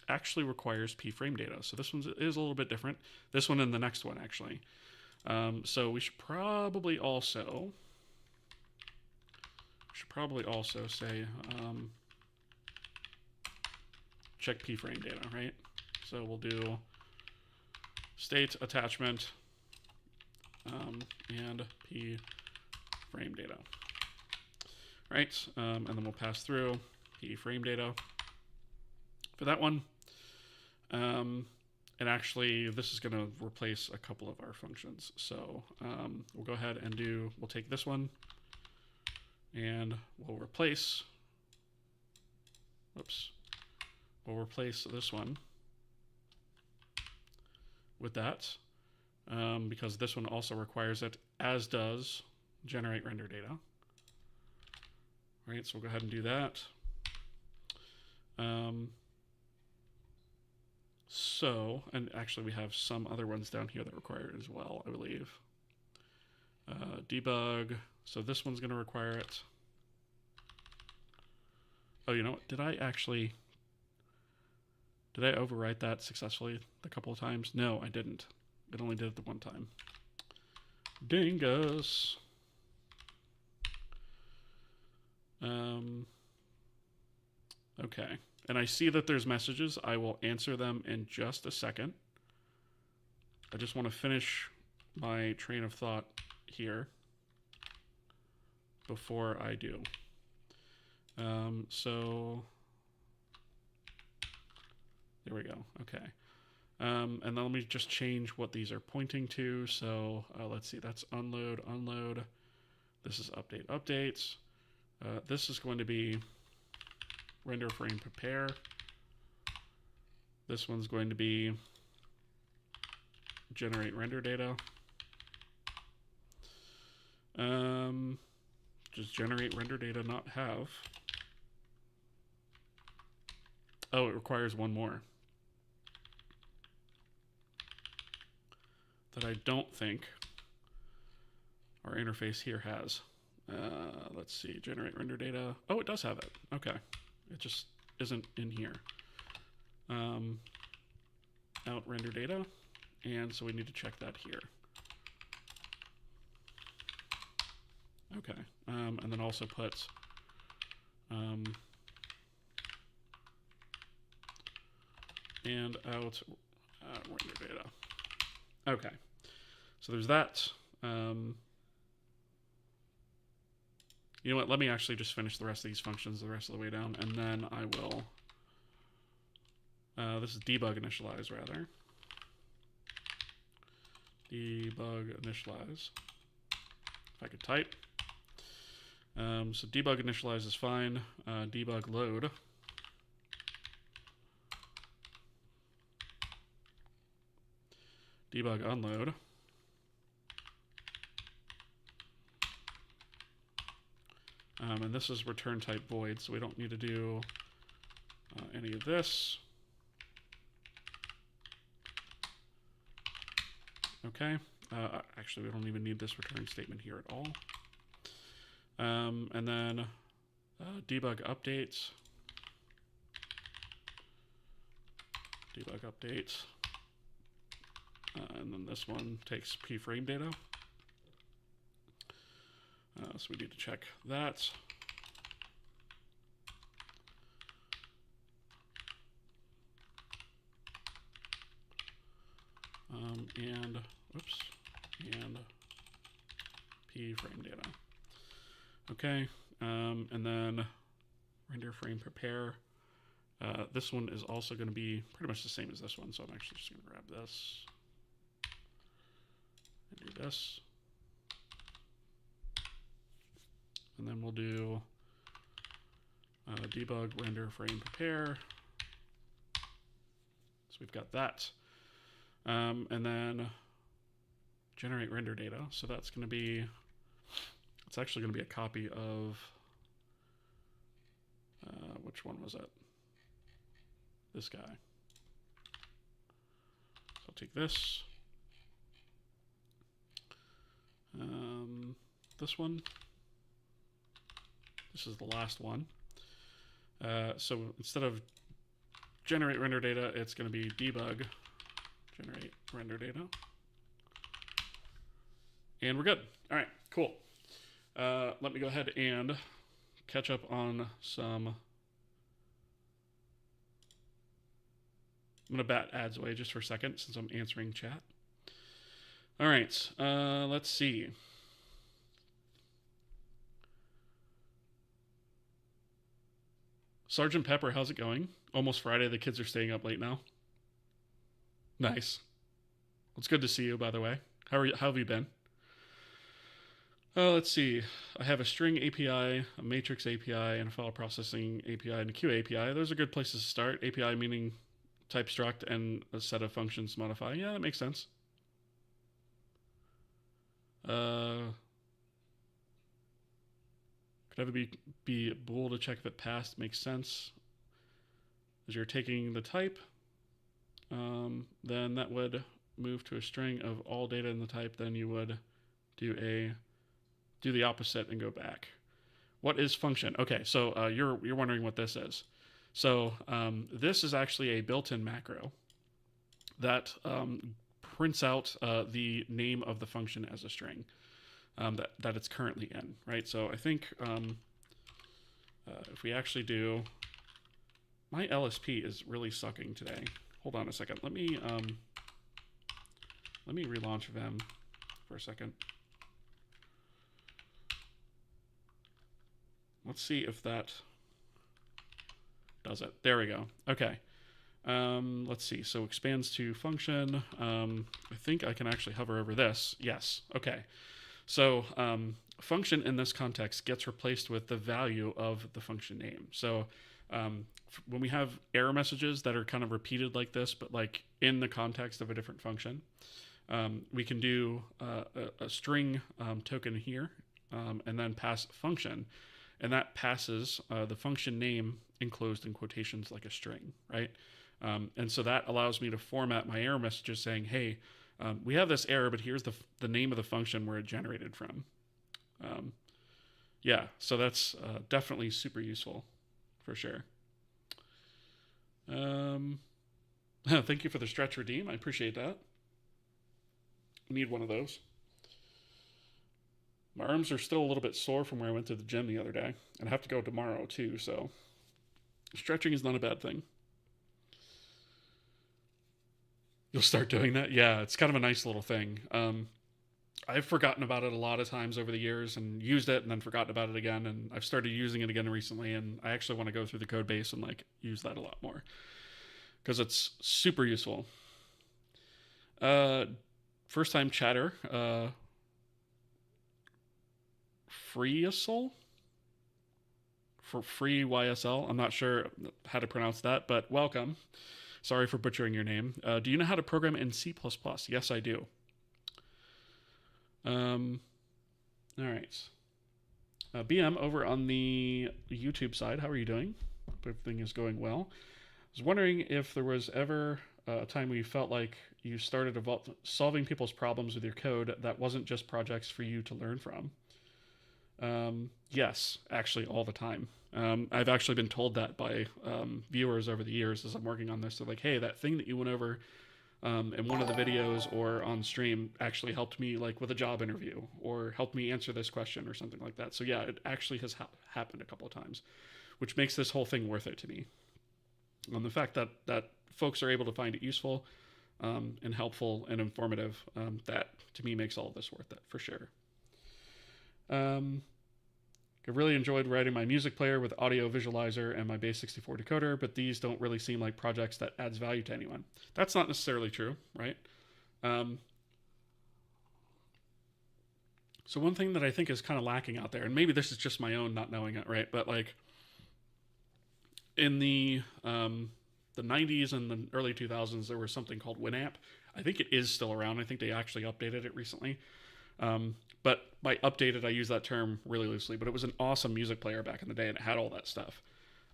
actually requires p-frame data. So this one is a little bit different. This one and the next one, actually. So we should probably also say check p-frame data, right? So we'll do state attachment and p-frame data, right? And then we'll pass through p-frame data for that one. And actually, this is going to replace a couple of our functions. So we'll go ahead and we'll take this one and we'll replace this one with that. because this one also requires it, as does generate render data. All right, so we'll go ahead and do that. And actually we have some other ones down here that require it as well, I believe. Debug, so this one's going to require it. Oh, you know what? Did I overwrite that successfully a couple of times? No, I didn't. It only did it the one time. Dingus. Okay. And I see that there's messages. I will answer them in just a second. I just want to finish my train of thought here before I do. So there we go. Okay. And then let me just change what these are pointing to. So let's see. That's unload, unload. This is update, updates. This is going to be render frame prepare. This one's going to be generate render data. Just generate render data, not have. Oh, it requires one more that I don't think our interface here has. Let's see, generate render data. Oh, it does have it. Okay. It just isn't in here. Out render data. And so we need to check that here. Okay. And then also put and out render data. Okay. So there's that. You know what? Let me actually just finish the rest of these functions the rest of the way down, and then I will. This is debug initialize, rather. Debug initialize. If I could type. So debug initialize is fine. Debug load. Debug unload. And this is return type void, so we don't need to do any of this. Okay. Actually, we don't even need this return statement here at all. And then debug updates. Debug updates. And then this one takes p-frame data. So we need to check that. And p-frame data. Okay, and then render frame prepare. This one is also going to be pretty much the same as this one, so I'm actually just going to grab this and do this. And then we'll do debug render frame prepare. So we've got that. And then generate render data. So that's going to be, it's actually going to be a copy of, which one was it? This guy. So I'll take this. This one. This is the last one. So instead of generate render data, it's going to be debug generate render data. And we're good. All right, cool. Let me go ahead and catch up on some. I'm going to bat ads away just for a second since I'm answering chat. All right, let's see. Sergeant Pepper, how's it going? Almost Friday. The kids are staying up late now. Nice. Well, it's good to see you, by the way. How have you been? Let's see. I have a string API, a matrix API, and a file processing API, and a queue API. Those are good places to start. API meaning type struct and a set of functions to modify. Yeah, that makes sense. Uh, could ever be bool to check if it passed. Makes sense. As you're taking the type, then that would move to a string of all data in the type. Then you would do the opposite and go back. What is function? Okay, so you're wondering what this is. So this is actually a built-in macro that prints out the name of the function as a string that it's currently in, right? So I think if we actually do, my LSP is really sucking today. Hold on a second. Let me relaunch Vim for a second. Let's see if that does it. There we go. Okay. Let's see. So expands to function. I think I can actually hover over this. Yes. Okay. So function in this context gets replaced with the value of the function name. So when we have error messages that are kind of repeated like this, but like in the context of a different function, we can do a string token here and then pass function. And that passes the function name enclosed in quotations like a string, right? And so that allows me to format my error messages saying, hey, we have this error, but here's the name of the function where it generated from. Yeah, so that's definitely super useful for sure. Thank you for the stretch redeem. I appreciate that. Need one of those. My arms are still a little bit sore from where I went to the gym the other day. And I have to go tomorrow too, so stretching is not a bad thing. You'll start doing that? Yeah, it's kind of a nice little thing. I've forgotten about it a lot of times over the years and used it and then forgotten about it again. And I've started using it again recently. And I actually want to go through the code base and like use that a lot more because it's super useful. First time chatter, FreeYSL? For free YSL. I'm not sure how to pronounce that, but welcome. Sorry for butchering your name. Do you know how to program in C++? Yes, I do. All right. BM, over on the YouTube side, how are you doing? Hope everything is going well. I was wondering if there was ever a time where you felt like you started solving people's problems with your code that wasn't just projects for you to learn from. Yes, actually all the time. I've actually been told that by viewers over the years as I'm working on this. They're like, hey, that thing that you went over in one of the videos or on stream actually helped me like with a job interview or helped me answer this question or something like that. So yeah, it actually has happened a couple of times, which makes this whole thing worth it to me. The fact that folks are able to find it useful and helpful and informative, that to me makes all of this worth it for sure. I really enjoyed writing my music player with audio visualizer and my base64 decoder, but these don't really seem like projects that adds value to anyone. That's not necessarily true, right? So one thing that I think is kind of lacking out there, and maybe this is just my own not knowing it, right? But like in the 90s and the early 2000s, there was something called Winamp. I think it is still around. I think they actually updated it recently. But by updated, I use that term really loosely, but it was an awesome music player back in the day and it had all that stuff.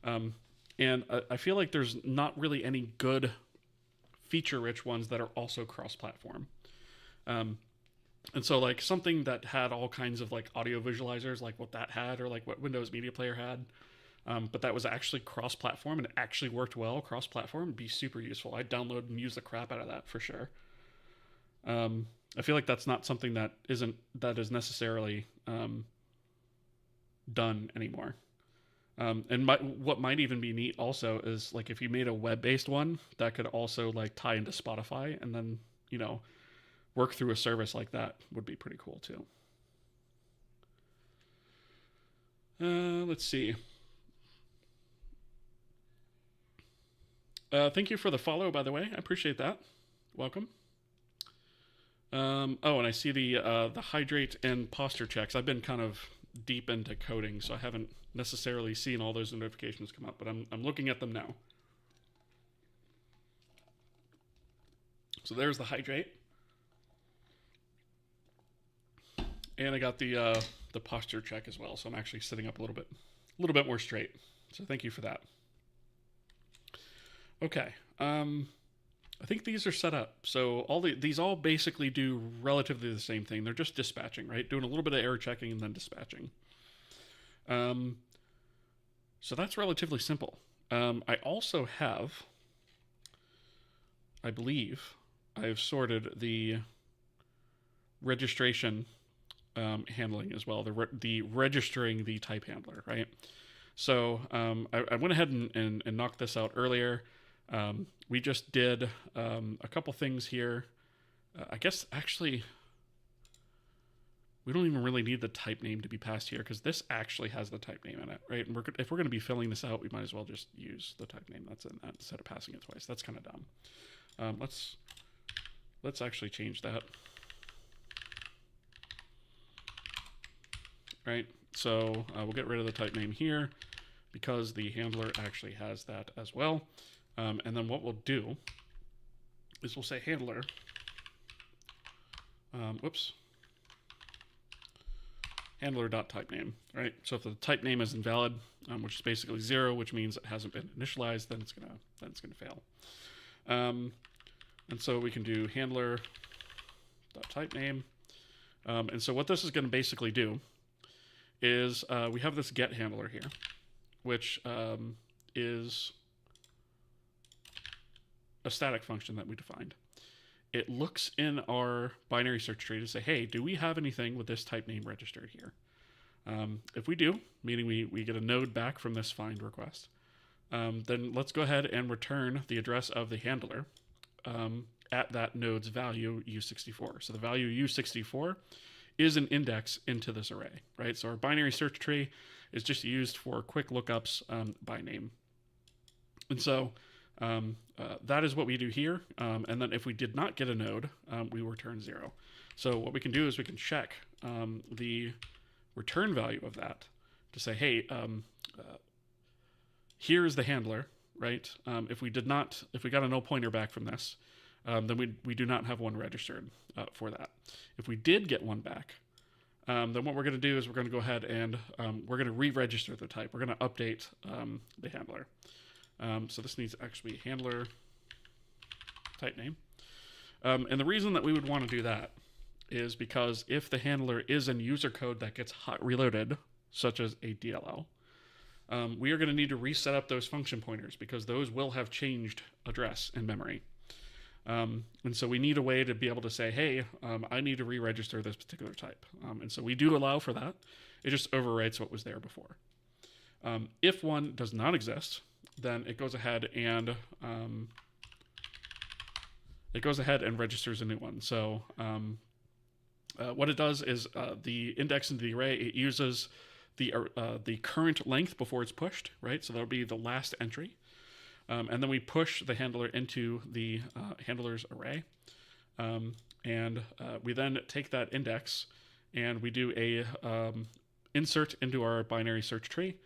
And I feel like there's not really any good feature-rich ones that are also cross-platform. And so like something that had all kinds of like audio visualizers, like what that had, or like what Windows Media Player had, but that was actually cross-platform and it actually worked well cross-platform, would be super useful. I'd download and use the crap out of that for sure. I feel like that's not something that is necessarily done anymore. And what might even be neat also is like if you made a web-based one that could also like tie into Spotify and then, you know, work through a service like that would be pretty cool too. Let's see. Thank you for the follow, by the way. I appreciate that. Welcome. Oh, and I see the hydrate and posture checks. I've been kind of deep into coding, so I haven't necessarily seen all those notifications come up, but I'm looking at them now. So there's the hydrate. And I got the posture check as well, so I'm actually sitting up a little bit more straight. So thank you for that. Okay. I think these are set up. So these all basically do relatively the same thing. They're just dispatching, right? Doing a little bit of error checking and then dispatching. So that's relatively simple. I also have, I believe, I've sorted the registration handling as well. The registering the type handler, right? So I went ahead and knocked this out earlier. We just did a couple things here. I guess actually we don't even really need the type name to be passed here because this actually has the type name in it, right? And if we're going to be filling this out, we might as well just use the type name that's in that instead of passing it twice. That's kind of dumb. Let's actually change that. Right, so we'll get rid of the type name here because the handler actually has that as well. And then what we'll do is we'll say handler, handler.typename, right? So if the type name is invalid, which is basically 0, which means it hasn't been initialized, then it's gonna fail. And so we can do handler.typename. And so what this is going to basically do is we have this get handler here, which is a static function that we defined. It looks in our binary search tree to say, hey, do we have anything with this type name registered here? If we do, meaning we get a node back from this find request, then let's go ahead and return the address of the handler at that node's value U64. So the value U64 is an index into this array, right? So our binary search tree is just used for quick lookups by name. And so that is what we do here. And then if we did not get a node, we return 0. So what we can do is we can check the return value of that to say, hey, here's the handler, right? If we got a null pointer back from this, then we do not have one registered for that. If we did get one back, then what we're going to do is we're going to go ahead and we're going to re-register the type. We're going to update the handler. So this needs actually handler type name. And the reason that we would want to do that is because if the handler is in user code that gets hot reloaded, such as a DLL, we are going to need to reset up those function pointers because those will have changed address in memory. And so we need a way to be able to say, hey, I need to re-register this particular type. And so we do allow for that. It just overwrites what was there before. If one does not exist, then it goes ahead and registers a new one. So what it does is the index into the array, it uses the current length before it's pushed, right? So that'll be the last entry. And then we push the handler into the handler's array. And we then take that index and we do a insert into our binary search tree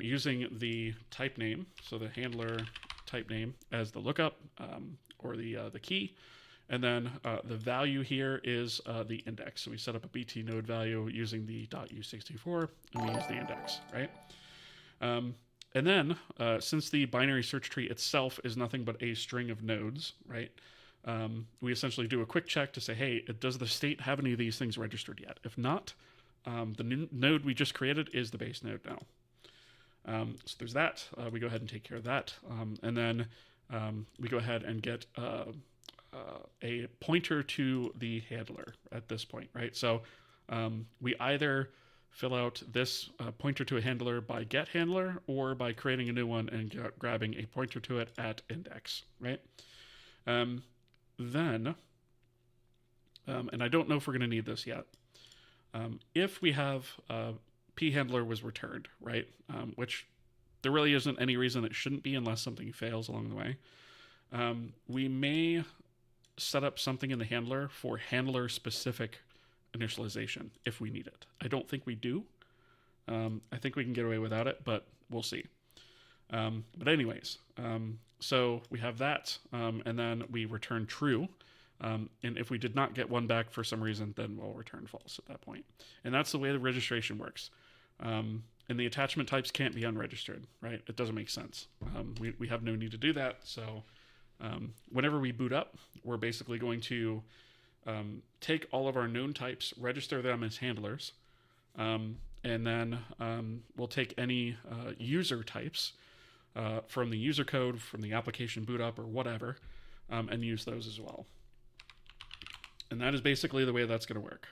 using the type name, so the handler type name as the lookup or the key. And then the value here is the index. So we set up a BT node value using the .u64 and we use the index, right? And then, since the binary search tree itself is nothing but a string of nodes, right, we essentially do a quick check to say, hey, does the state have any of these things registered yet? If not, the new node we just created is the base node now. So there's that. We go ahead and take care of that. And then we go ahead and get a pointer to the handler at this point, right? So we either fill out this pointer to a handler by get handler or by creating a new one and grabbing a pointer to it at index, right? Then, and I don't know if we're going to need this yet, if we have p handler was returned, right, which there really isn't any reason it shouldn't be unless something fails along the way, we may set up something in the handler for handler specific initialization if we need it. I don't think we do. I think we can get away without it, but we'll see. But anyways, so we have that, and then we return true And if we did not get one back for some reason, then we'll return false at that point. And that's the way the registration works. And the attachment types can't be unregistered, right? It doesn't make sense. We have no need to do that. So whenever we boot up, we're basically going to take all of our known types, register them as handlers, and then we'll take any user types from the user code, from the application boot up or whatever, and use those as well. And that is basically the way that's going to work.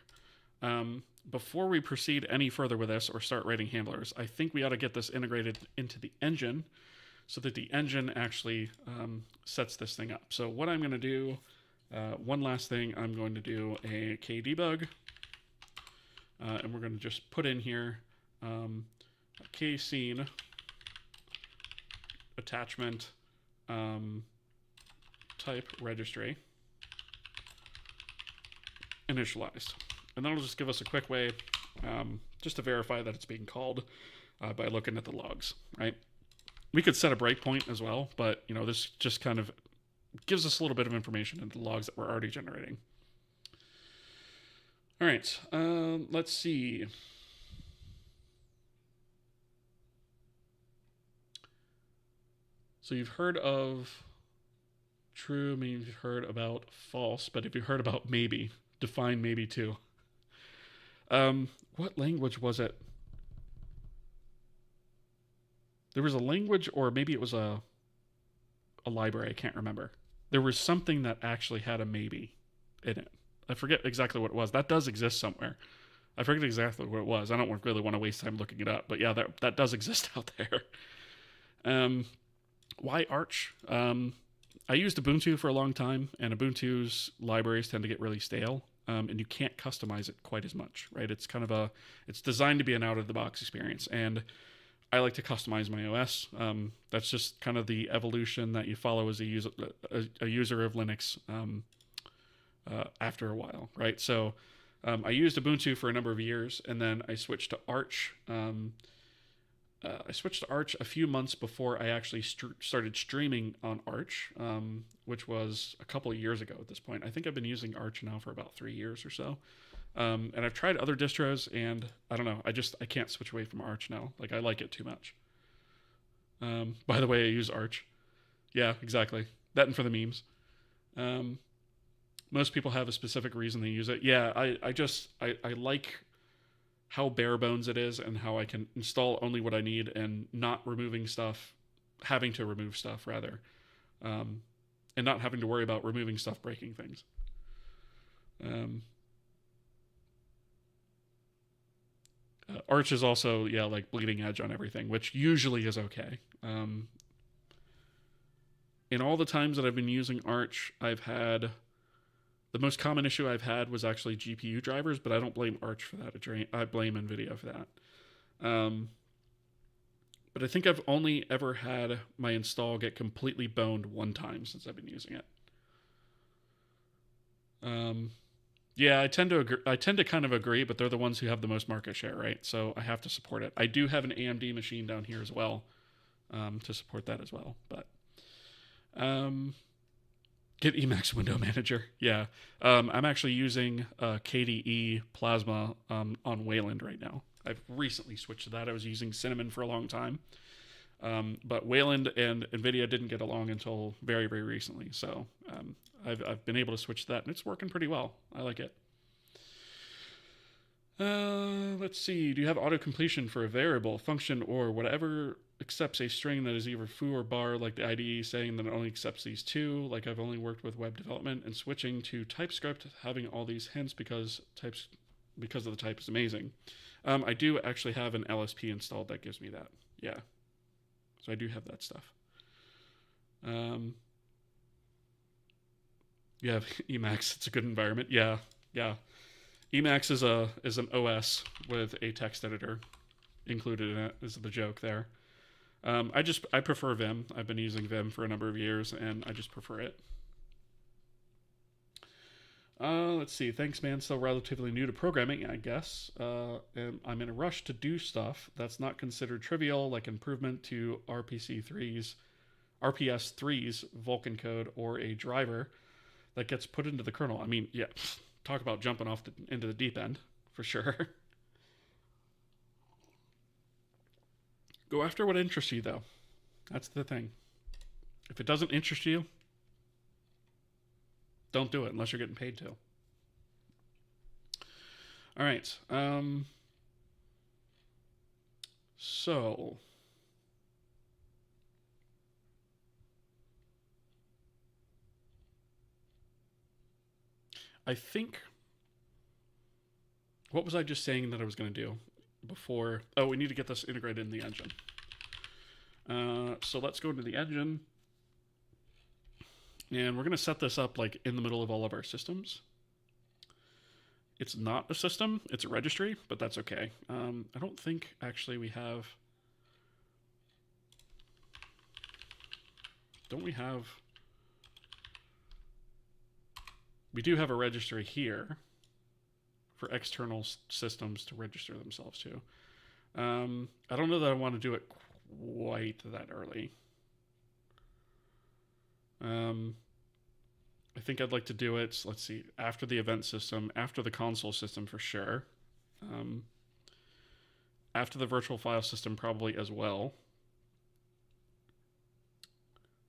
Before we proceed any further with this or start writing handlers, I think we ought to get this integrated into the engine so that the engine actually sets this thing up. So what I'm going to do, one last thing, I'm going to do a kdebug, and we're going to just put in here kscene attachment type registry initialized. And that'll just give us a quick way just to verify that it's being called by looking at the logs, right? We could set a breakpoint as well, but this just kind of gives us a little bit of information into the logs that we're already generating. All right, let's see. So you've heard of true, means you've heard about false, but if you heard about maybe, define maybe too. What language was it? There was a language, or maybe it was a library, I can't remember. There was something that actually had a maybe in it. I forget exactly what it was. That does exist somewhere. I forget exactly what it was. I don't really want to waste time looking it up, but yeah, that does exist out there. Why Arch? I used Ubuntu for a long time, and Ubuntu's libraries tend to get really stale, and you can't customize it quite as much, right? It's it's designed to be an out-of-the-box experience, and I like to customize my OS. That's just kind of the evolution that you follow as a user of Linux after a while, right? So I used Ubuntu for a number of years, and then I switched to Arch. I switched to Arch a few months before I actually started streaming on Arch, which was a couple of years ago at this point. I think I've been using Arch now for about 3 years or so. And I've tried other distros, and I don't know. I can't switch away from Arch now. Like, I like it too much. By the way, I use Arch. Yeah, exactly. That and for the memes. Most people have a specific reason they use it. Yeah, I like how bare bones it is and how I can install only what I need and not having to remove stuff rather. And not having to worry about removing stuff breaking things. Arch is also, like bleeding edge on everything, which usually is okay. In all the times that I've been using Arch, the most common issue I've had was actually GPU drivers, but I don't blame Arch for that. I blame NVIDIA for that. But I think I've only ever had my install get completely boned one time since I've been using it. Yeah, I tend to kind of agree, but they're the ones who have the most market share, right? So I have to support it. I do have an AMD machine down here as well to support that as well. But get Emacs Window Manager. Yeah, I'm actually using KDE Plasma on Wayland right now. I've recently switched to that. I was using Cinnamon for a long time. But Wayland and NVIDIA didn't get along until very, very recently. So I've been able to switch to that, and it's working pretty well. I like it. Let's see. Do you have auto-completion for a variable, function, or whatever accepts a string that is either foo or bar, like the IDE saying that it only accepts these two? Like I've only worked with web development, and switching to TypeScript, having all these hints because of the type is amazing. I do actually have an LSP installed that gives me that. Yeah. So I do have that stuff. You have Emacs. It's a good environment. Yeah. Emacs is an OS with a text editor included in it. Is the joke there? I prefer Vim. I've been using Vim for a number of years, and I just prefer it. Let's see. Thanks, man. Still relatively new to programming, I guess. And I'm in a rush to do stuff that's not considered trivial, like improvement to RPS 3's Vulkan code or a driver that gets put into the kernel. I mean, yeah, talk about jumping off into the deep end, for sure. Go after what interests you, though. That's the thing. If it doesn't interest you, don't do it unless you're getting paid to. All right. So I think, what was I just saying that I was going to do before? Oh, we need to get this integrated in the engine. So let's go into the engine, and we're going to set this up like in the middle of all of our systems. It's not a system, it's a registry, but that's okay. I don't think actually we have... Don't we have... We do have a registry here for external systems to register themselves to. I don't know that I want to do it quite that early. I think I'd like to do it, let's see, after the event system, after the console system for sure. After the virtual file system probably as well.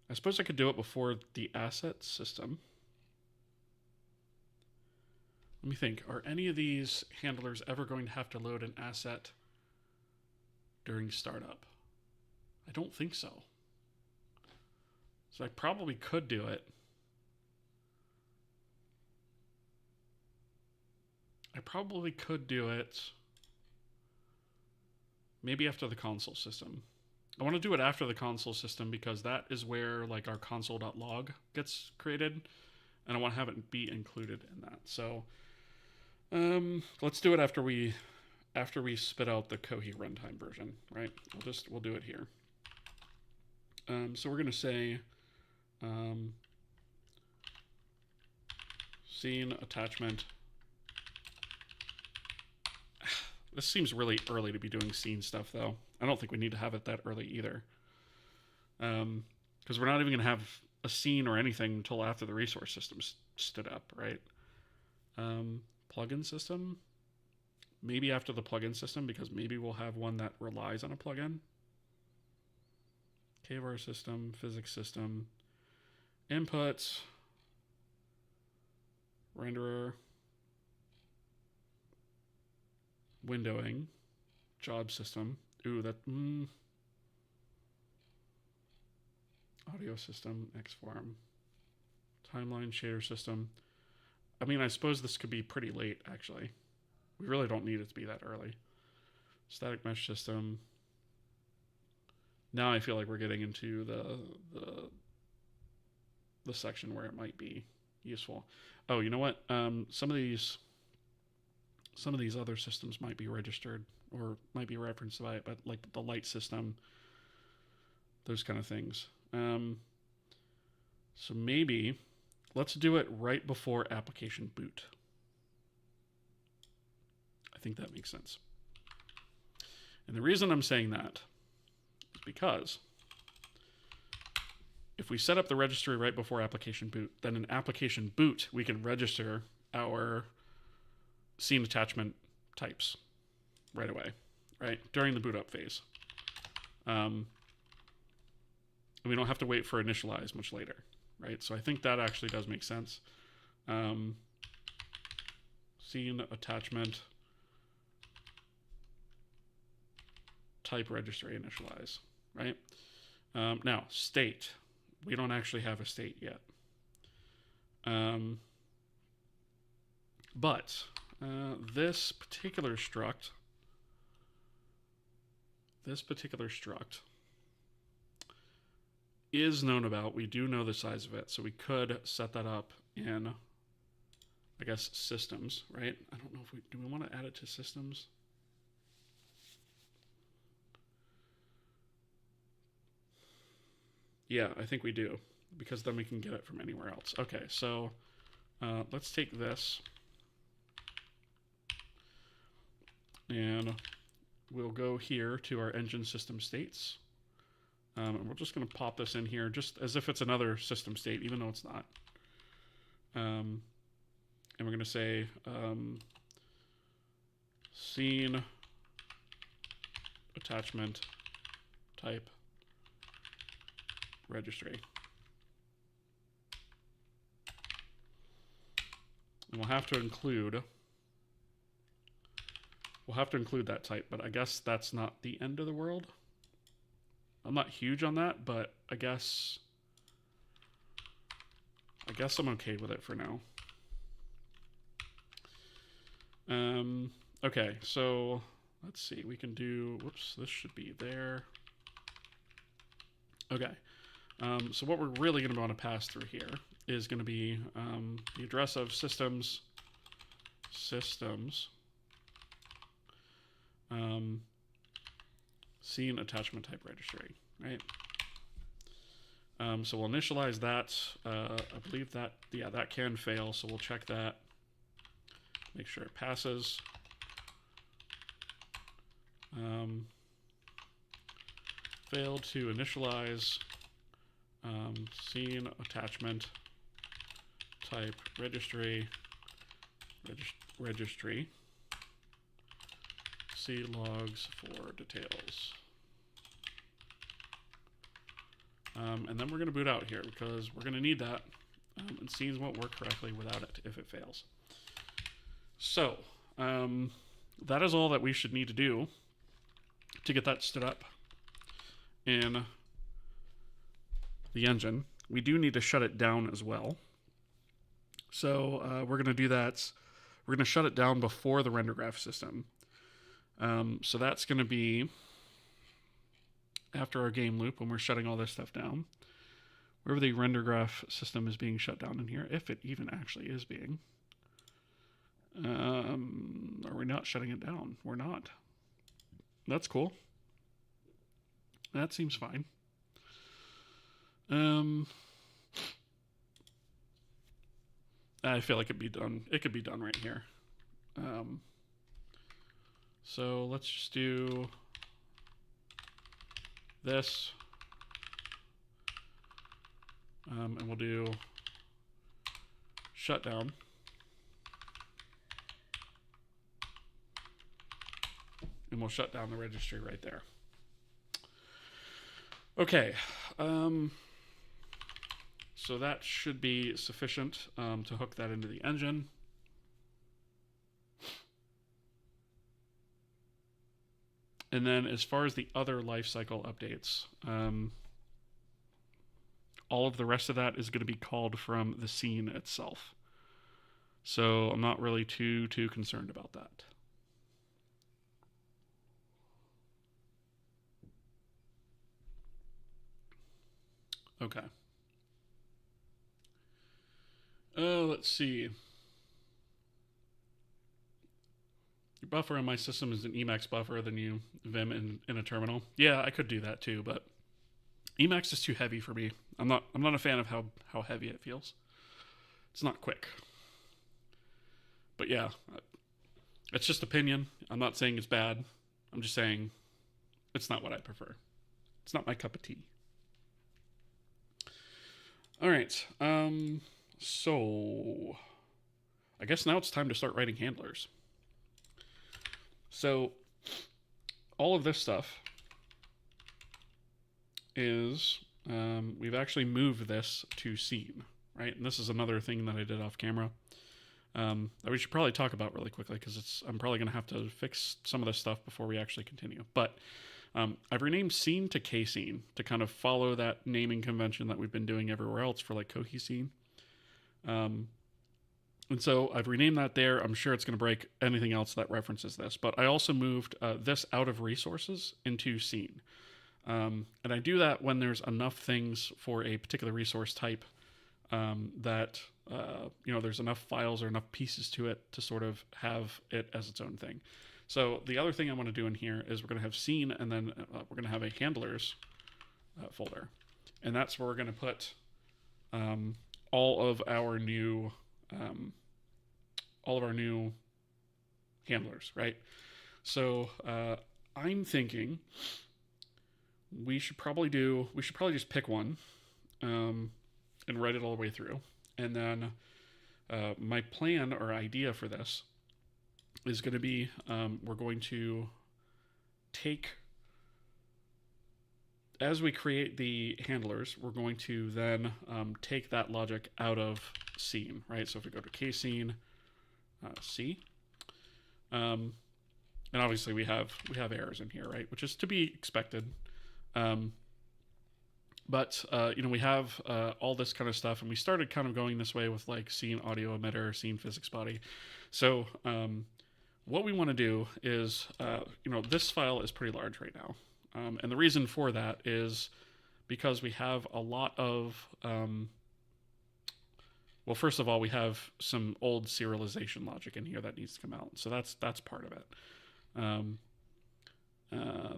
I suppose I could do it before the asset system. Let me think, are any of these handlers ever going to have to load an asset during startup? I don't think so. So I probably could do it. Maybe after the console system. I want to do it after the console system because that is where like our console.log gets created, and I want to have it be included in that. So let's do it after we spit out the Kohi runtime version, right? We'll do it here. So we're going to say scene attachment. This seems really early to be doing scene stuff, though. I don't think we need to have it that early either. Because we're not even going to have a scene or anything until after the resource system stood up, right? Plugin system? Maybe after the plugin system, because maybe we'll have one that relies on a plugin. KVAR system, physics system, inputs, renderer, windowing, job system. Ooh, that audio system, Xform, timeline shader system. I mean, I suppose this could be pretty late, actually. We really don't need it to be that early. Static mesh system. Now I feel like we're getting into the section where it might be useful. Oh, you know what? Some of these other systems might be registered or might be referenced by it, but like the light system, those kind of things. So maybe let's do it right before application boot. I think that makes sense. And the reason I'm saying that is because if we set up the registry right before application boot, then in application boot, we can register our scene attachment types right away, right? During the boot up phase. And we don't have to wait for initialize much later, right? So I think that actually does make sense. Scene attachment type registry initialize, right? Now, state. We don't actually have a state yet. But this particular struct is known about. We do know the size of it, so we could set that up in, I guess, systems, right? I don't know if do we want to add it to systems? Yeah, I think we do, because then we can get it from anywhere else. Okay, so let's take this, and we'll go here to our engine system states. And we're just going to pop this in here just as if it's another system state, even though it's not. And we're going to say scene attachment type registry. And we'll have to include that type, but I guess that's not the end of the world. I'm not huge on that, but I guess I'm okay with it for now. Okay, so let's see. We can do, whoops, this should be there. Okay, so what we're really going to want to pass through here is going to be the address of systems, scene attachment type registry, right? So we'll initialize that. I believe that, yeah, that can fail, so we'll check that. Make sure it passes. Failed to initialize scene attachment type registry. See logs for details. And then we're going to boot out here because we're going to need that, and scenes won't work correctly without it if it fails. So that is all that we should need to do to get that stood up in the engine. We do need to shut it down as well. So we're going to do that. We're going to shut it down before the render graph system. So that's going to be after our game loop when we're shutting all this stuff down. Wherever the render graph system is being shut down in here, if it even actually is being. Are we not shutting it down? We're not. That's cool. That seems fine. I feel like it'd be done. It could be done right here. So let's just do this. And we'll do shutdown. And we'll shut down the registry right there. Okay. So that should be sufficient to hook that into the engine. And then as far as the other lifecycle updates, all of the rest of that is going to be called from the scene itself. So I'm not really too concerned about that. Okay. Let's see. Your buffer on my system is an Emacs buffer, then you vim in a terminal. Yeah, I could do that too, but Emacs is too heavy for me. I'm not a fan of how heavy it feels. It's not quick. But yeah, it's just opinion. I'm not saying it's bad. I'm just saying it's not what I prefer. It's not my cup of tea. All right. So I guess now it's time to start writing handlers. So all of this stuff is, we've actually moved this to scene, right? And this is another thing that I did off camera that we should probably talk about really quickly because I'm probably going to have to fix some of this stuff before we actually continue. But I've renamed scene to K-scene to kind of follow that naming convention that we've been doing everywhere else for like Kohi scene. And so I've renamed that there. I'm sure it's going to break anything else that references this. But I also moved this out of resources into scene. And I do that when there's enough things for a particular resource type that, there's enough files or enough pieces to it to sort of have it as its own thing. So the other thing I want to do in here is we're going to have scene, and then we're going to have a handlers folder. And that's where we're going to put all of our new handlers, right? So I'm thinking we should probably just pick one and write it all the way through. And then My plan or idea for this is going to be we're going to take, as we create the handlers, we're going to then take that logic out of scene, right? So if we go to kscene, C, and obviously we have errors in here, right? Which is to be expected. But we have all this kind of stuff, and we started kind of going this way with like scene audio emitter, scene physics body. So what we want to do is, this file is pretty large right now, and the reason for that is because we have a lot of well, first of all, we have some old serialization logic in here that needs to come out, so that's part of it.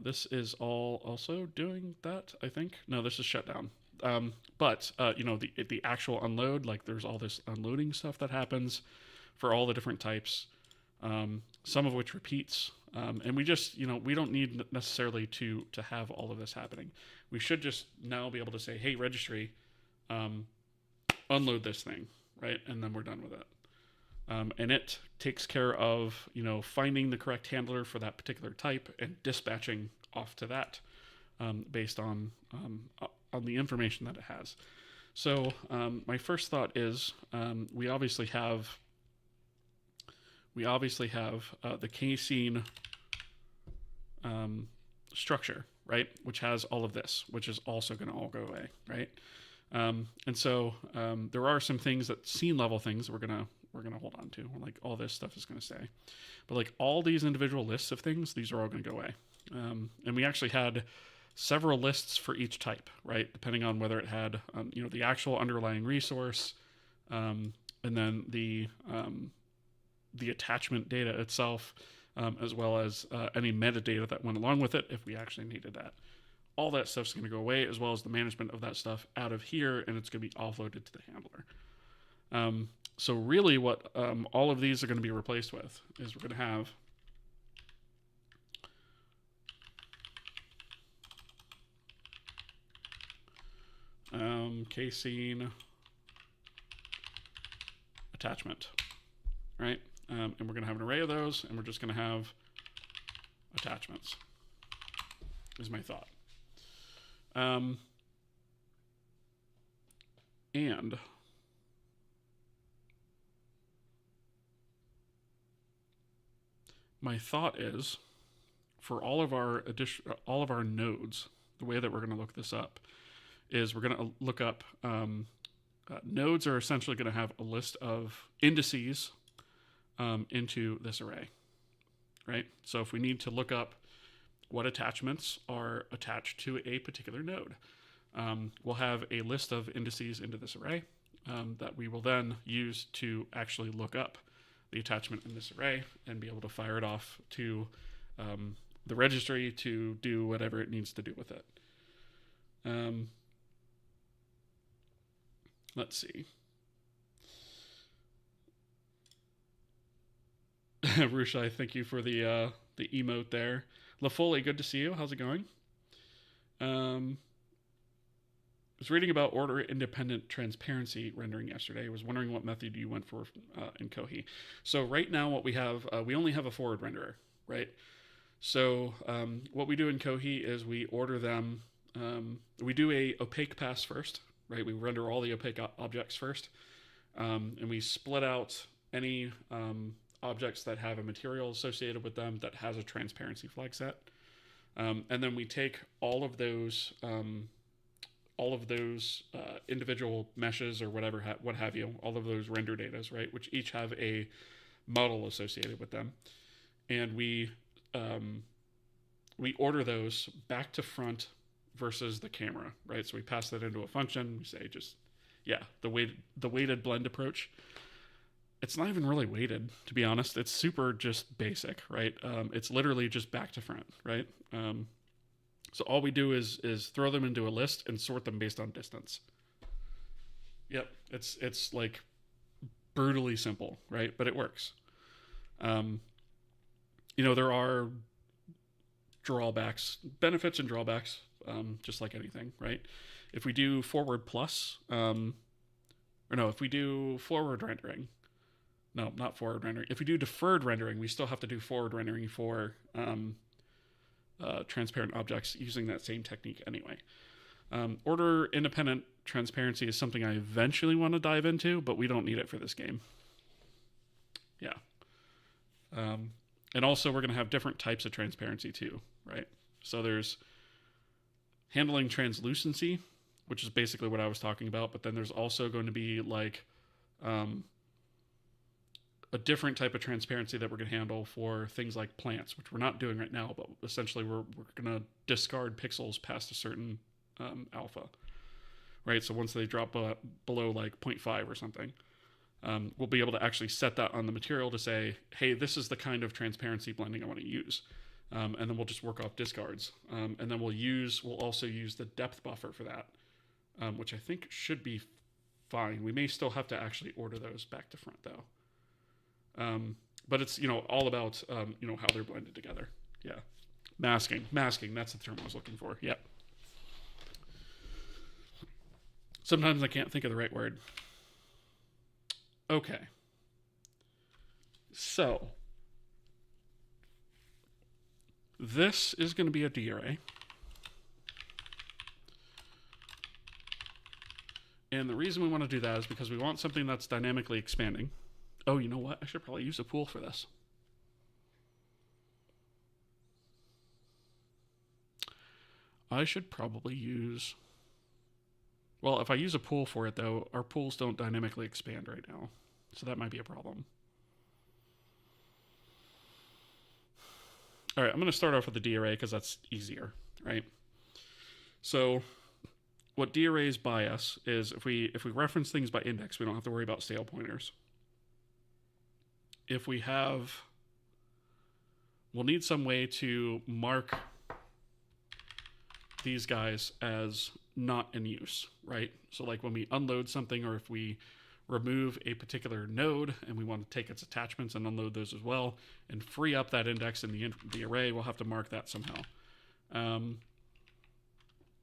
This is all also doing that, I think. No, this is shut down. But the actual unload, like there's all this unloading stuff that happens for all the different types, some of which repeats. And we just, we don't need necessarily to have all of this happening. We should just now be able to say, hey, registry, unload this thing, right? And then we're done with it. And it takes care of, finding the correct handler for that particular type and dispatching off to that based on the information that it has. So my first thought is we obviously have the kscene structure, right, which has all of this, which is also going to all go away, right? And so there are some things that scene level things we're gonna hold on to. Like all this stuff is gonna stay, but like all these individual lists of things, these are all gonna go away. And we actually had several lists for each type, right? Depending on whether it had the actual underlying resource, and then the attachment data itself, as well as any metadata that went along with it if we actually needed that. All that stuff's going to go away, as well as the management of that stuff out of here, and it's going to be offloaded to the handler. So really what all of these are going to be replaced with is we're going to have kscene attachment, right? And we're going to have an array of those, and we're just going to have attachments, is my thought. And my thought is for all of our nodes, the way that we're going to look this up is we're going to look up nodes are essentially going to have a list of indices into this array, right? So if we need to look up what attachments are attached to a particular node, we'll have a list of indices into this array that we will then use to actually look up the attachment in this array and be able to fire it off to the registry to do whatever it needs to do with it. Let's see. Rushai, thank you for the emote there. LaFoley, good to see you. How's it going? I was reading about order independent transparency rendering yesterday. I was wondering what method you went for in Kohi. So right now what we have, we only have a forward renderer, right? So what we do in Kohi is we order them, we do a opaque pass first, right? We render all the opaque objects first, and we split out any objects that have a material associated with them that has a transparency flag set. And then we take all of those individual meshes or whatever, what have you, all of those render datas, right, which each have a model associated with them, and we order those back to front versus the camera, right? So we pass that into a function. We say the weighted blend approach. It's not even really weighted, to be honest. It's super just basic, right? It's literally just back to front, right? So all we do is throw them into a list and sort them based on distance. Yep, it's like brutally simple, right? But it works. There are drawbacks, benefits and drawbacks, just like anything, right? If we do forward plus, if we do forward rendering, No, not forward rendering. If we do deferred rendering, we still have to do forward rendering for transparent objects using that same technique anyway. Order independent transparency is something I eventually want to dive into, but we don't need it for this game. Yeah. And also we're going to have different types of transparency too, right? So there's handling translucency, which is basically what I was talking about, but then there's also going to be like a different type of transparency that we're going to handle for things like plants, which we're not doing right now, but essentially we're going to discard pixels past a certain alpha, right? So once they drop below like 0.5 or something, we'll be able to actually set that on the material to say, hey, this is the kind of transparency blending I want to use. And then we'll just work off discards. And then we'll also use the depth buffer for that, which I think should be fine. We may still have to actually order those back to front though. But it's, all about, how they're blended together. Yeah. Masking. That's the term I was looking for. Yep. Sometimes I can't think of the right word. Okay. So this is going to be a D array. And the reason we want to do that is because we want something that's dynamically expanding. Oh, you know what? I should probably use a pool for this. I should probably use... Well, if I use a pool for it, though, our pools don't dynamically expand right now. So that might be a problem. All right, I'm going to start off with the D array because that's easier, right? So what D arrays buy us is if we reference things by index, we don't have to worry about stale pointers. If we have, we'll need some way to mark these guys as not in use, right? So like when we unload something, or if we remove a particular node and we want to take its attachments and unload those as well and free up that index in the array, we'll have to mark that somehow.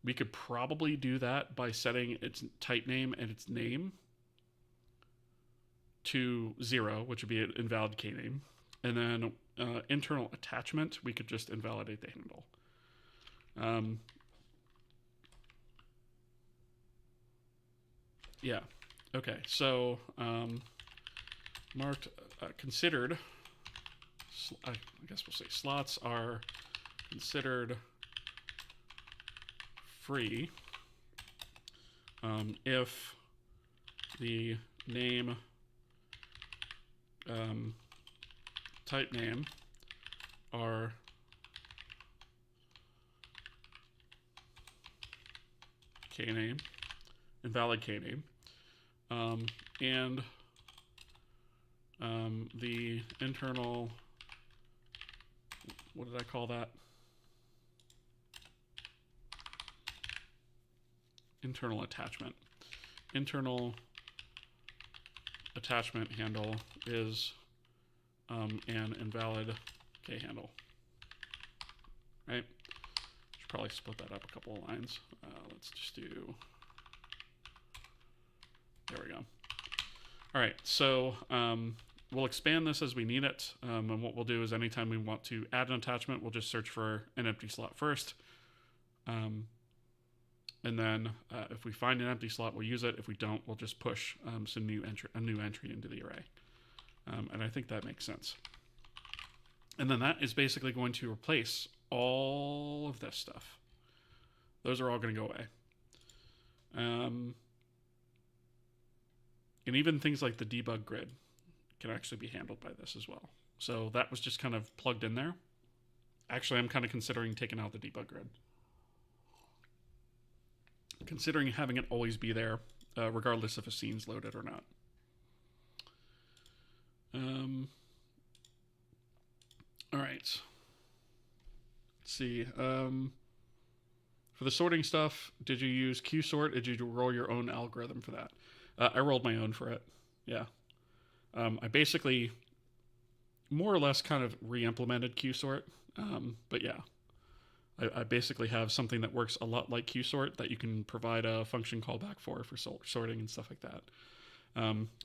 We could probably do that by setting its type name and its name to 0, which would be an invalid k name. And then internal attachment, we could just invalidate the handle. Yeah. Okay. So marked, considered, I guess we'll say slots are considered free if the name, type name are k name, invalid k name, and the internal, what did I call that? Internal attachment. Internal attachment handle is an invalid k handle, right? Should probably split that up a couple of lines. Let's just do, there we go. All right, so we'll expand this as we need it, and what we'll do is anytime we want to add an attachment, we'll just search for an empty slot first. And then if we find an empty slot, we'll use it. If we don't, we'll just push a new entry into the array. And I think that makes sense. And then that is basically going to replace all of this stuff. Those are all going to go away. And even things like the debug grid can actually be handled by this as well. So that was just kind of plugged in there. Actually, I'm kind of considering taking out the debug grid. Considering having it always be there, regardless if a scene's loaded or not. All right. Let's see. For the sorting stuff, did you use QSort? Did you roll your own algorithm for that? I rolled my own for it. Yeah. I basically more or less kind of re-implemented QSort. But yeah. I basically have something that works a lot like QSort that you can provide a function callback for sorting and stuff like that.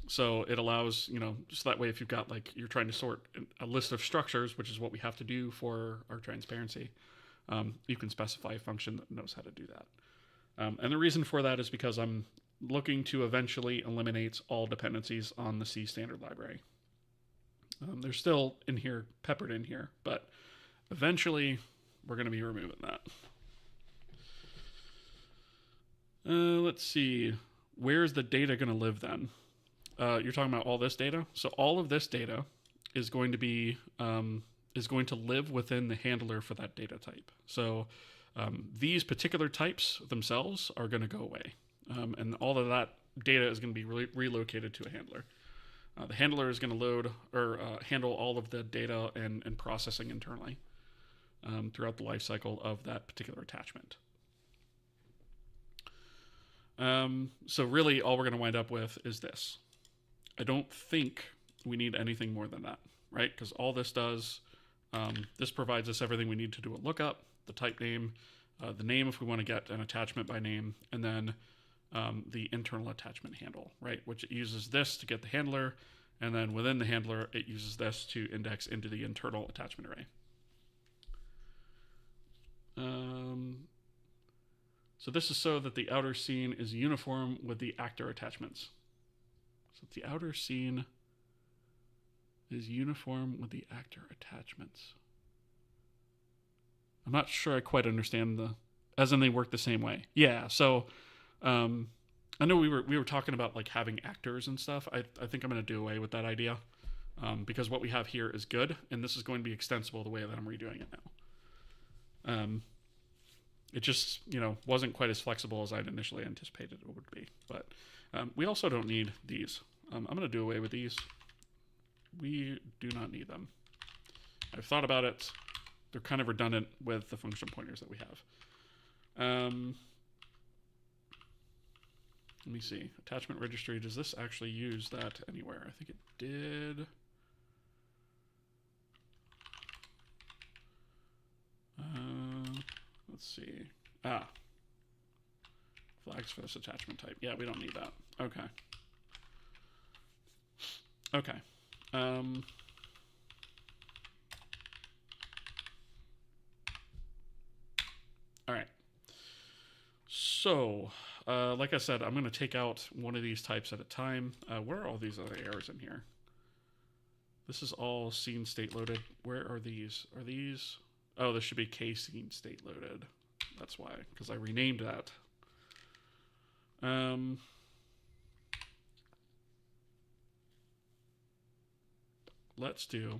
So it allows, so that way if you've got like, you're trying to sort a list of structures, which is what we have to do for our transparency, you can specify a function that knows how to do that. And the reason for that is because I'm looking to eventually eliminate all dependencies on the C standard library. They're still in here, peppered in here, but eventually we're going to be removing that. Let's see. Where's the data going to live then? You're talking about all this data? So all of this data is going to be is going to live within the handler for that data type. So these particular types themselves are going to go away. And all of that data is going to be relocated to a handler. The handler is going to load or handle all of the data and processing internally throughout the life cycle of that particular attachment. So really all we're going to wind up with is this. I don't think we need anything more than that, right? Because all this does, this provides us everything we need to do a lookup, the type name, the name if we want to get an attachment by name, and then the internal attachment handle, right? Which it uses this to get the handler, and then within the handler, it uses this to index into the internal attachment array. So this is so that the outer scene is uniform with the actor attachments. So the outer scene is uniform with the actor attachments. I'm not sure I quite understand as in they work the same way. Yeah, so I know we were talking about like having actors and stuff. I think I'm going to do away with that idea because what we have here is good, and this is going to be extensible the way that I'm redoing it now. It just, wasn't quite as flexible as I'd initially anticipated it would be. But we also don't need these. I'm going to do away with these. We do not need them. I've thought about it. They're kind of redundant with the function pointers that we have. Let me see. Attachment registry. Does this actually use that anywhere? I think it did. Let's see. Flags for this attachment type. Yeah, we don't need that. Okay. Okay. All right. So, like I said, I'm going to take out one of these types at a time. Where are all these other errors in here? This is all scene state loaded. Where are these? Are these... Oh, this should be K scene state loaded. That's why, because I renamed that. Let's do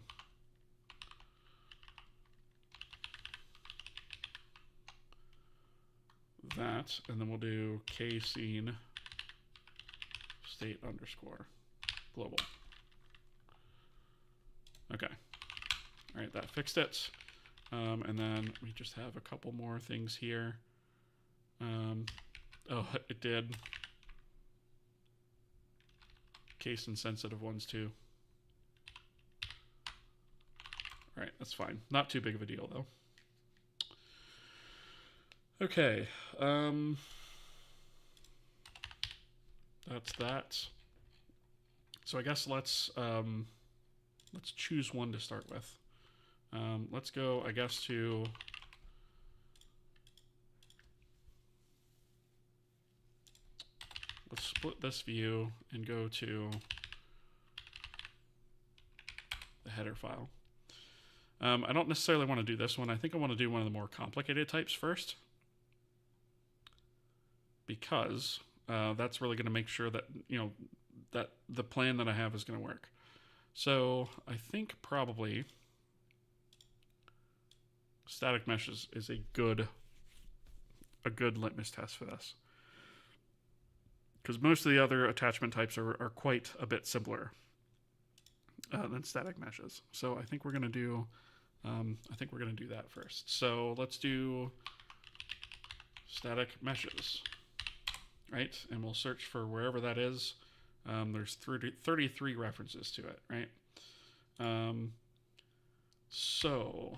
that, and then we'll do K scene state underscore global. Okay. All right, that fixed it. And then we just have a couple more things here. Oh, it did. Case insensitive ones too. All right, that's fine. Not too big of a deal though. Okay. That's that. So I guess let's choose one to start with. Let's go, I guess, to let's split this view and go to the header file. I don't necessarily want to do this one. I think I want to do one of the more complicated types first, because that's really going to make sure that, that the plan that I have is going to work. So I think probably static mesh is a good litmus test for this, because most of the other attachment types are quite a bit simpler than static meshes. So I think we're going to do that first. So let's do static meshes, right? And we'll search for wherever that is. There's 33 references to it, right? So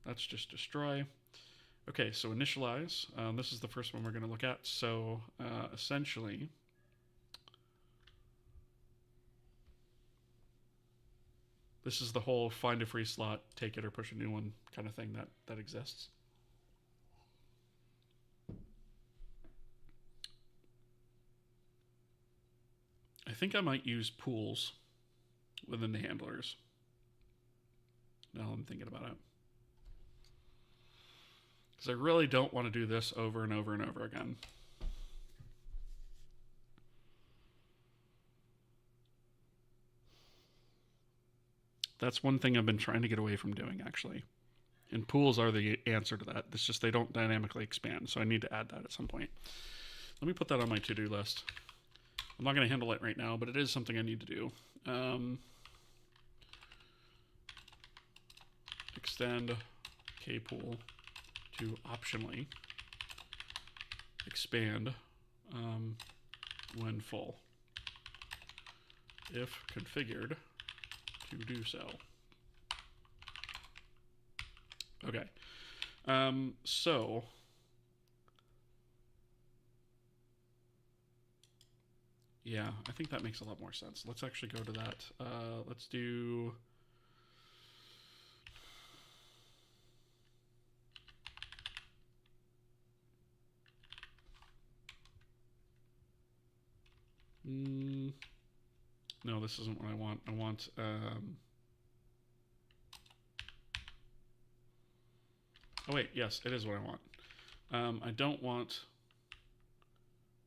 let's just destroy. Okay, so initialize. This is the first one we're going to look at. So essentially, This is the whole find a free slot, take it or push a new one kind of thing that exists. I think I might use pools within the handlers. Now I'm thinking about it. Because I really don't want to do this over and over and over again. That's one thing I've been trying to get away from doing, actually. And pools are the answer to that. It's just they don't dynamically expand, so I need to add that at some point. Let me put that on my to-do list. I'm not going to handle it right now, but it is something I need to do. Extend kpool to optionally expand when full, if configured to do so. Okay. So yeah, I think that makes a lot more sense. Let's actually go to that. Let's do no, this isn't what I want. I want oh wait, yes, it is what I want. I don't want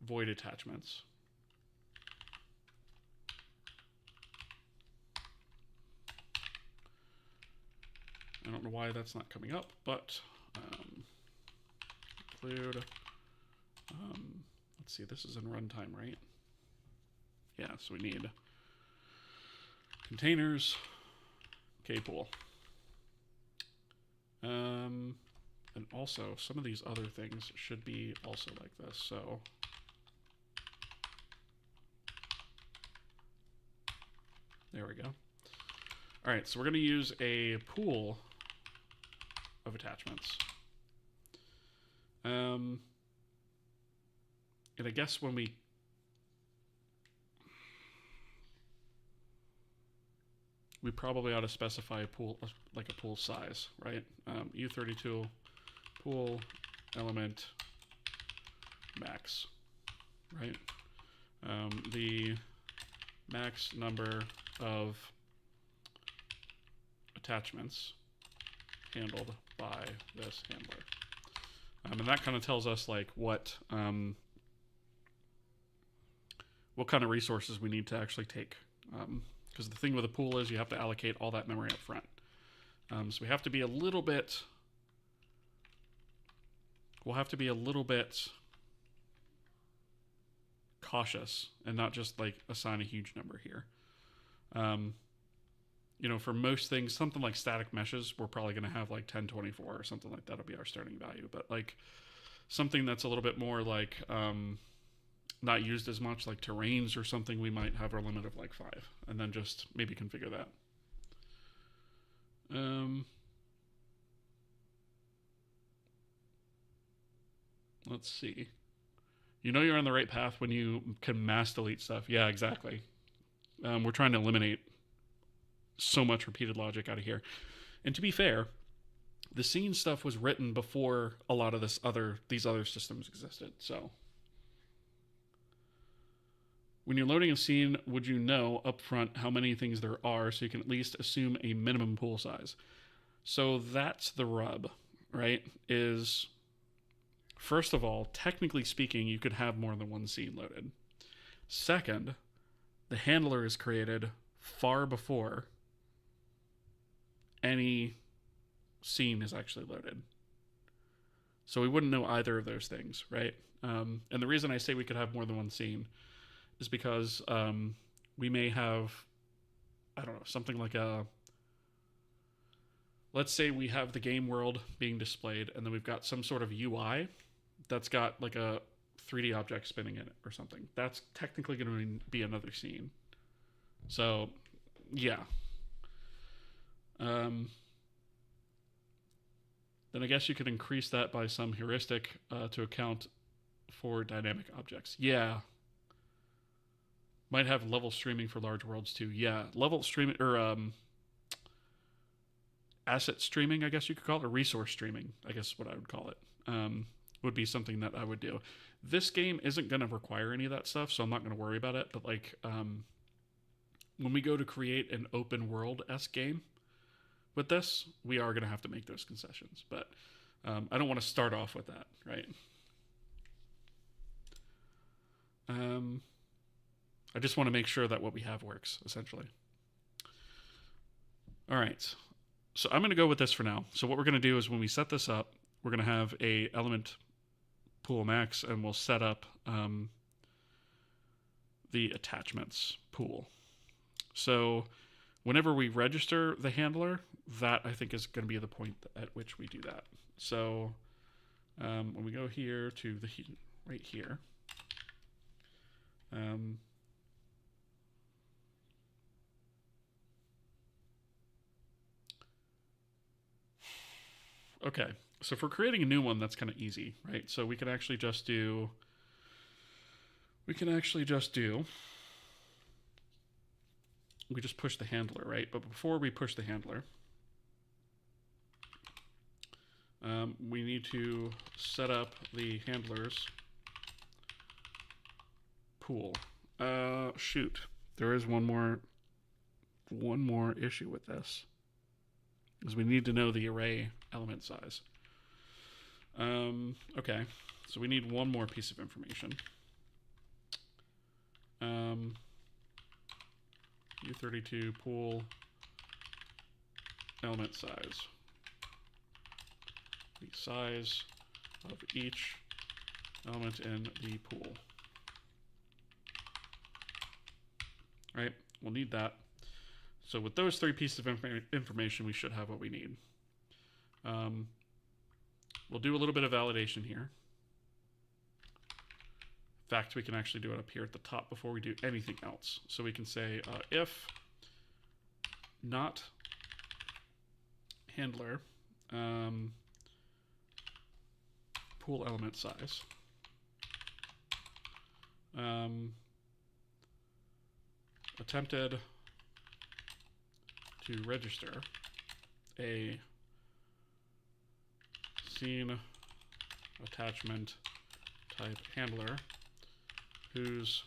void attachments. I don't know why that's not coming up, but include, let's see, this is in runtime, right? Yeah, so we need containers, kpool. And also, some of these other things should be also like this, so there we go. All right, so we're going to use a pool of attachments. And I guess when we probably ought to specify a pool, like a pool size, right? U32 pool element max, right? The max number of attachments handled by this handler. And that kind of tells us like what kind of resources we need to actually take. Because the thing with a pool is you have to allocate all that memory up front. So we have to be a little bit, we'll have to be a little bit cautious and not just like assign a huge number here. You know, for most things, something like static meshes, we're probably going to have like 1024 or something like that will be our starting value. But like something that's a little bit more like not used as much, like terrains or something, we might have our limit of like 5, and then just maybe configure that. Let's see. You know you're on the right path when you can mass delete stuff. Yeah, exactly. We're trying to eliminate so much repeated logic out of here. And to be fair, the scene stuff was written before a lot of these other systems existed. So when you're loading a scene, would you know up front how many things there are so you can at least assume a minimum pool size? So that's the rub, right? Is first of all, technically speaking, you could have more than one scene loaded. Second, the handler is created far before any scene is actually loaded. So we wouldn't know either of those things, right? And the reason I say we could have more than one scene is because we may have, I don't know, something like let's say we have the game world being displayed and then we've got some sort of UI that's got like a 3D object spinning in it or something. That's technically going to be another scene. So, yeah. Then I guess you could increase that by some heuristic to account for dynamic objects. Yeah. Might have level streaming for large worlds too. Yeah, level streaming or asset streaming, I guess you could call it, or resource streaming, I guess is what I would call it, would be something that I would do. This game isn't going to require any of that stuff, so I'm not going to worry about it. But like, when we go to create an open world-esque game with this, we are going to have to make those concessions. But I don't want to start off with that, right? I just want to make sure that what we have works, essentially. All right. So I'm going to go with this for now. So what we're going to do is when we set this up, we're going to have a element pool max, and we'll set up the attachments pool. So whenever we register the handler, that I think is going to be the point at which we do that. So when we go here to the right here, okay, so for creating a new one, that's kind of easy, right? So we can actually just do, we just push the handler, right? But before we push the handler, we need to set up the handlers pool. Shoot, there is one more issue with this, is we need to know the array element size. Okay, so we need one more piece of information. U32 pool element size. The size of each element in the pool. Right, we'll need that. So with those three pieces of information, we should have what we need. We'll do a little bit of validation here. In fact, we can actually do it up here at the top before we do anything else. So we can say if not handler pool element size attempted to register a scene attachment type handler whose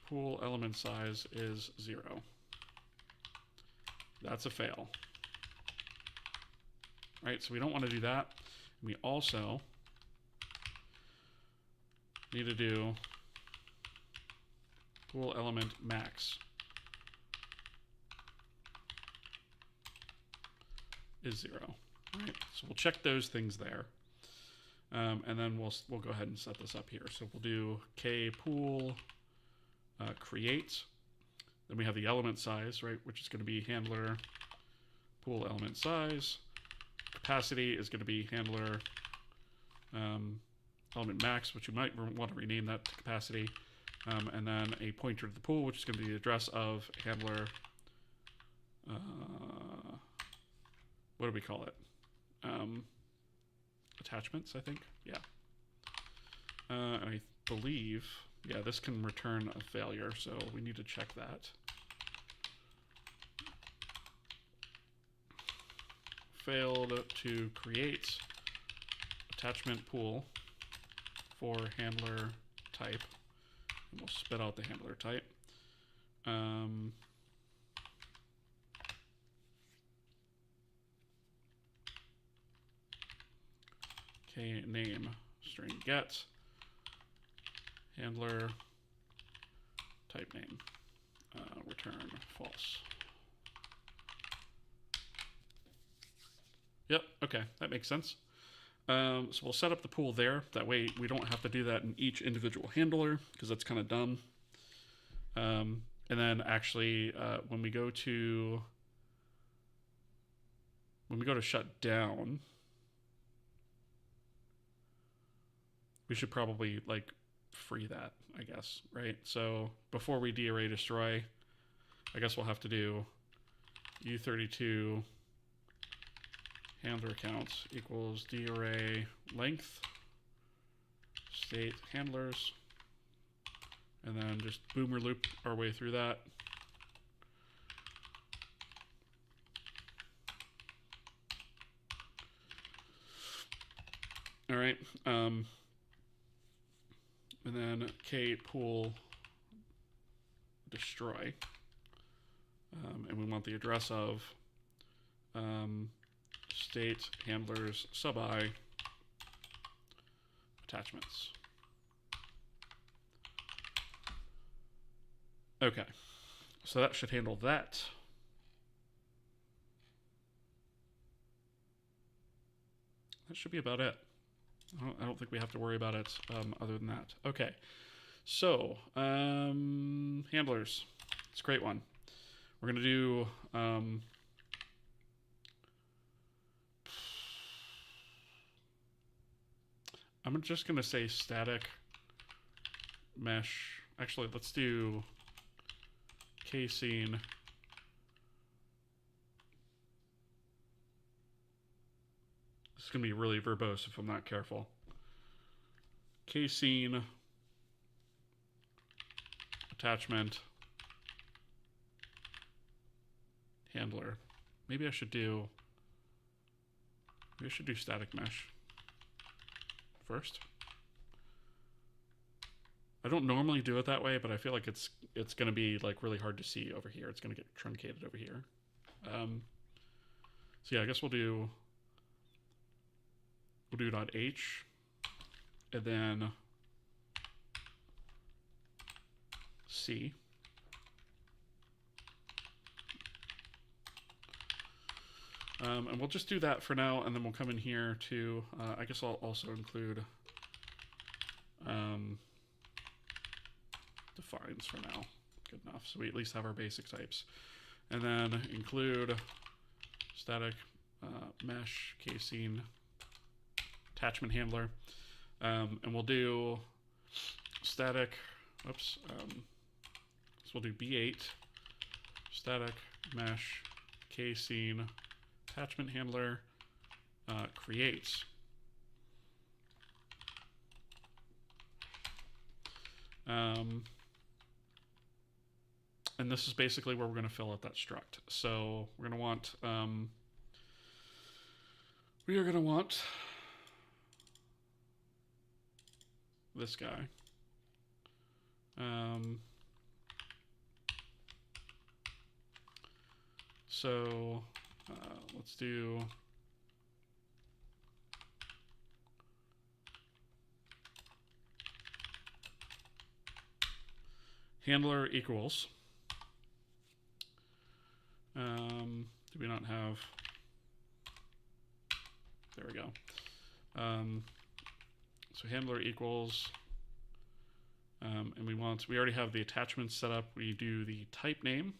pool element size is 0. That's a fail. Right, so we don't want to do that. We also need to do pool element max is 0. Right, so we'll check those things there, and then we'll go ahead and set this up here. So we'll do k pool create. Then we have the element size, right, which is going to be handler pool element size. Capacity is going to be handler element max, which you might want to rename that to capacity, and then a pointer to the pool, which is going to be the address of handler. What do we call it? Attachments, I think. Yeah. And I believe, yeah, this can return a failure, so we need to check that. Failed to create attachment pool for handler type. And we'll spit out the handler type. Okay, name string get handler type name, return false. Yep, okay, that makes sense. So we'll set up the pool there. That way we don't have to do that in each individual handler, because that's kind of dumb. And then actually, when we go to shut down, we should probably like free that, I guess, right? So before we darray destroy, I guess we'll have to do U32 handler counts equals darray length state handlers, and then just boomer loop our way through that. All right. And then K pool destroy. And we want the address of state handlers sub I attachments. Okay, so that should handle that. That should be about it. I don't think we have to worry about it other than that. Okay, so handlers. It's a great one. We're going to do I'm just going to say static mesh. Actually, let's do casing this is going to be really verbose if I'm not careful. Casing attachment handler. Maybe I should do static mesh first. I don't normally do it that way, but I feel like it's going to be like really hard to see over here. It's going to get truncated over here. So yeah, I guess we'll do .h and then C. And we'll just do that for now, and then we'll come in here to, I guess I'll also include defines for now. Good enough. So we at least have our basic types. And then include static mesh casing attachment handler. And we'll do static, so we'll do B8, static mesh casing attachment handler creates. And this is basically where we're going to fill out that struct. So we're going to want this guy. So let's do handler equals. Do we not have? There we go. So handler equals, and we already have the attachments set up. We do the type name.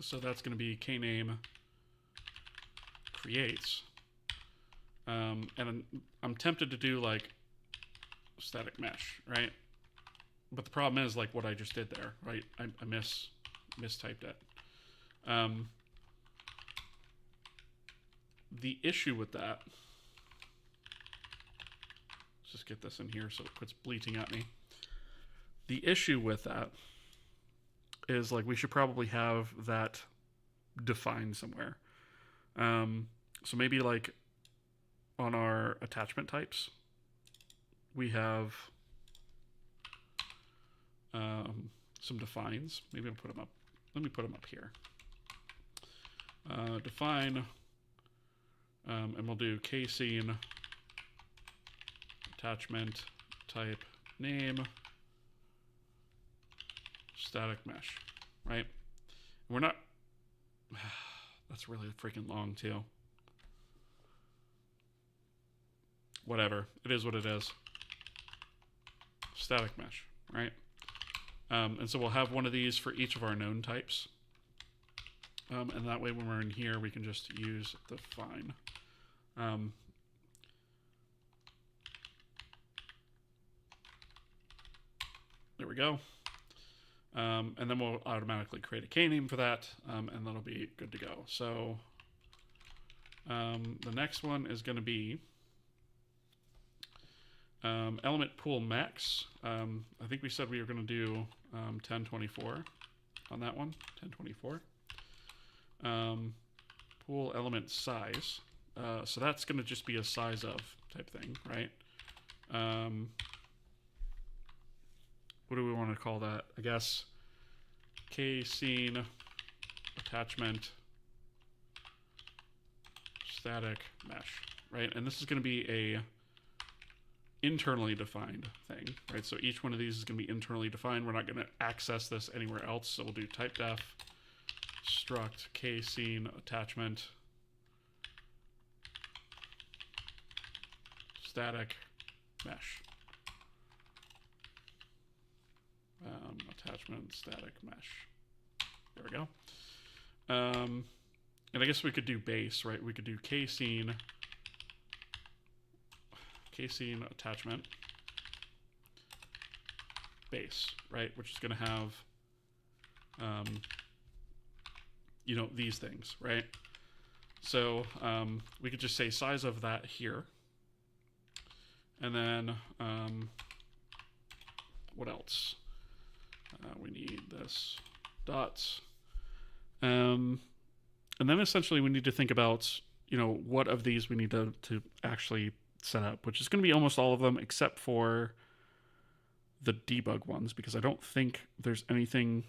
So that's going to be kname creates. And I'm tempted to do like static mesh, right? But the problem is like what I just did there, right? I mistyped it. The issue with that, let's just get this in here so it quits bleating at me. The issue with that is like we should probably have that defined somewhere. So maybe like on our attachment types, we have some defines. Maybe I'll put them up. Let me put them up here. Define, and we'll do casing attachment type name static mesh, right? We're not, that's really freaking long too. Whatever, it is what it is. Static mesh, right? And so we'll have one of these for each of our known types. And that way when we're in here, we can just use the define. There we go. And then we'll automatically create a K-name for that, and that'll be good to go. So the next one is going to be element pool max. I think we said we were going to do 1024 on that one, 1024. Pool element size. So that's going to just be a size of type thing, right? What do we want to call that? I guess K-scene attachment static mesh, right? And this is going to be a internally defined thing, right? So each one of these is going to be internally defined. We're not going to access this anywhere else. So we'll do type def struct K-scene attachment static mesh. Attachment static mesh. There we go. And I guess we could do base, right? We could do K-scene attachment base, right? Which is going to have, you know, these things, right? So we could just say size of that here. And then what else? We need this dots. And then essentially we need to think about, you know, what of these we need to actually set up, which is going to be almost all of them except for the debug ones, because I don't think there's anything,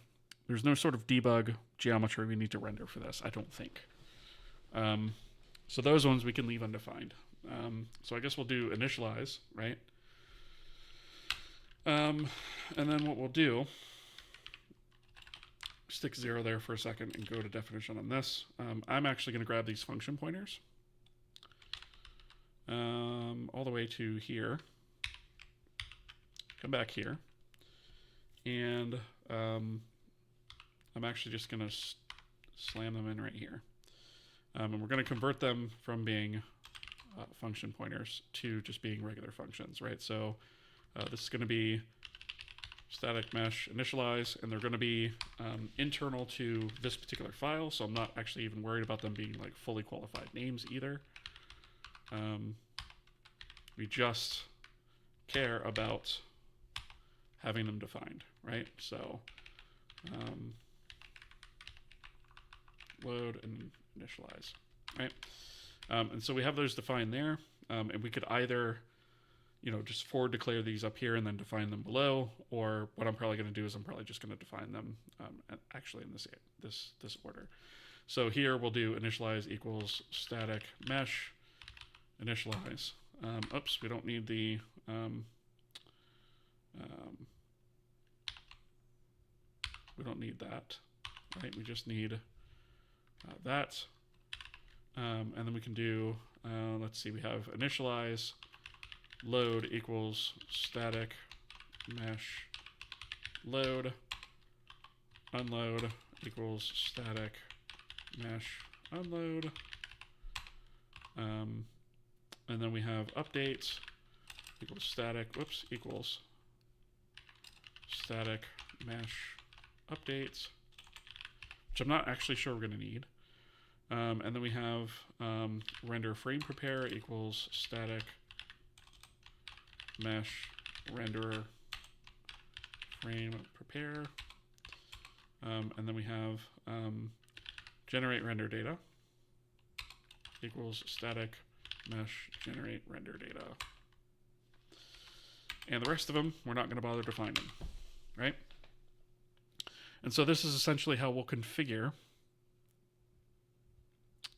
there's no sort of debug geometry we need to render for this, I don't think. So those ones we can leave undefined. So I guess we'll do initialize, right? And then what we'll do, stick 0 there for a second and go to definition on this. I'm actually going to grab these function pointers all the way to here, come back here, and I'm actually just going to slam them in right here. And we're going to convert them from being function pointers to just being regular functions, right? So this is going to be static mesh initialize, and they're going to be internal to this particular file, so I'm not actually even worried about them being like fully qualified names either. We just care about having them defined, right? So load and initialize, right? And so we have those defined there, and we could either, you know, just forward declare these up here and then define them below, or what I'm probably going to do is I'm probably just going to define them actually in this order. So here we'll do initialize equals static mesh initialize. Oops, we don't need the we don't need that, right? We just need that, and then we can do let's see, we have initialize load equals static mesh load, unload equals static mesh unload, and then we have updates equals static, whoops, equals static mesh updates, which I'm not actually sure we're going to need. And then we have render frame prepare equals static mesh renderer frame prepare, and then we have generate render data equals static mesh generate render data, and the rest of them we're not going to bother defining, right? And so this is essentially how we'll configure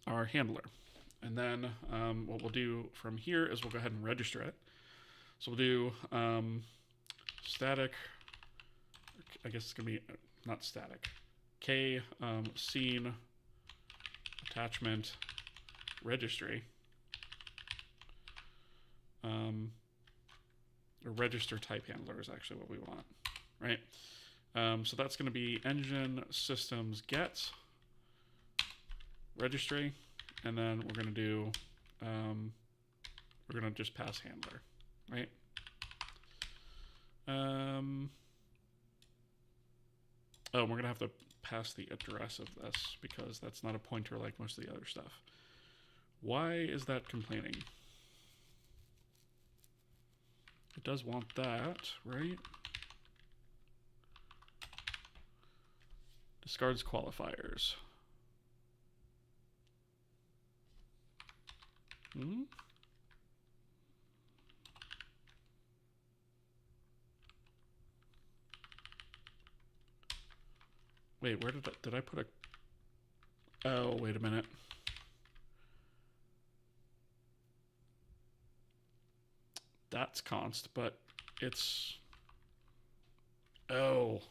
our handler. And then what we'll do from here is we'll go ahead and register it. So we'll do static, I guess it's going to be not static, K scene attachment registry, or register type handler is actually what we want, right? So that's going to be engine systems get registry, and then we're going to do, we're going to just pass handler, right? Oh, we're going to have to pass the address of this because that's not a pointer like most of the other stuff. Why is that complaining? It does want that, right? Discards qualifiers. Wait, where did I put a... Oh, wait a minute. That's const, but it's... Oh.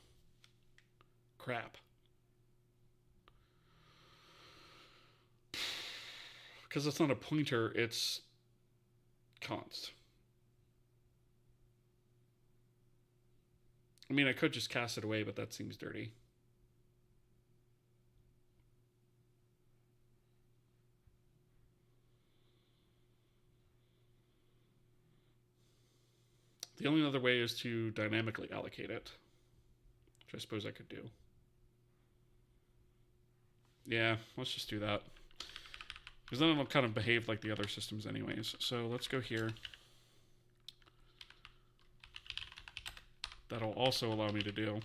Crap. Because it's not a pointer, it's const. I mean, I could just cast it away, but that seems dirty. The only other way is to dynamically allocate it, which I suppose I could do. Yeah, let's just do that. Because then it'll kind of behave like the other systems anyways. So let's go here. That'll also allow me to do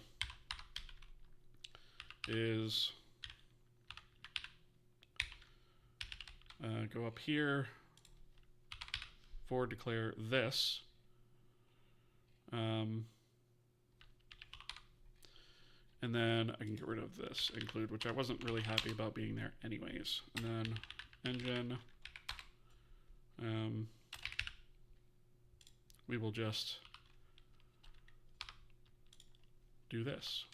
is go up here, forward declare this. And then I can get rid of this include, which I wasn't really happy about being there anyways. And then engine, we will just do this.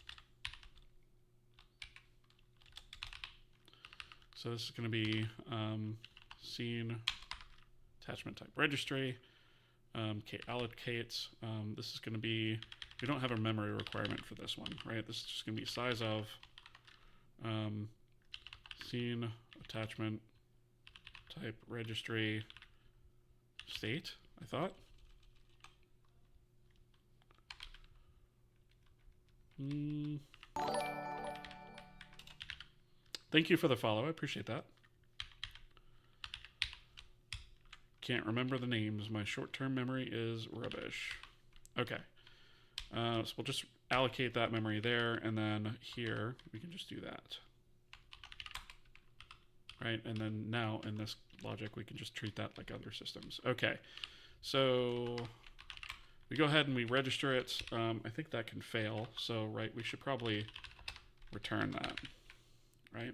So this is going to be scene attachment type registry. Allocates. This is going to be, we don't have a memory requirement for this one, right? This is just going to be size of scene attachment type registry state, I thought. Thank you for the follow. I appreciate that. Can't remember the names. My short-term memory is rubbish. Okay. So we'll just allocate that memory there, and then here we can just do that. Right, and then now in this logic we can just treat that like other systems. Okay, so we go ahead and we register it. I think that can fail, so right, we should probably return that, right?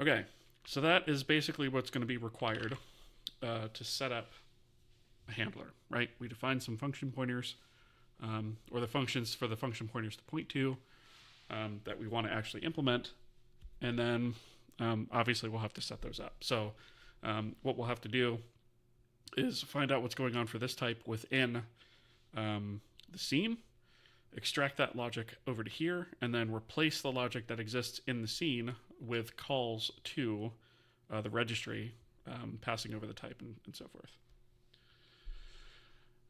Okay, so that is basically what's going to be required to set up a handler, right? We define some function pointers, or the functions for the function pointers to point to that we want to actually implement, and then obviously we'll have to set those up. So what we'll have to do is find out what's going on for this type within the scene, extract that logic over to here, and then replace the logic that exists in the scene with calls to the registry, passing over the type and so forth.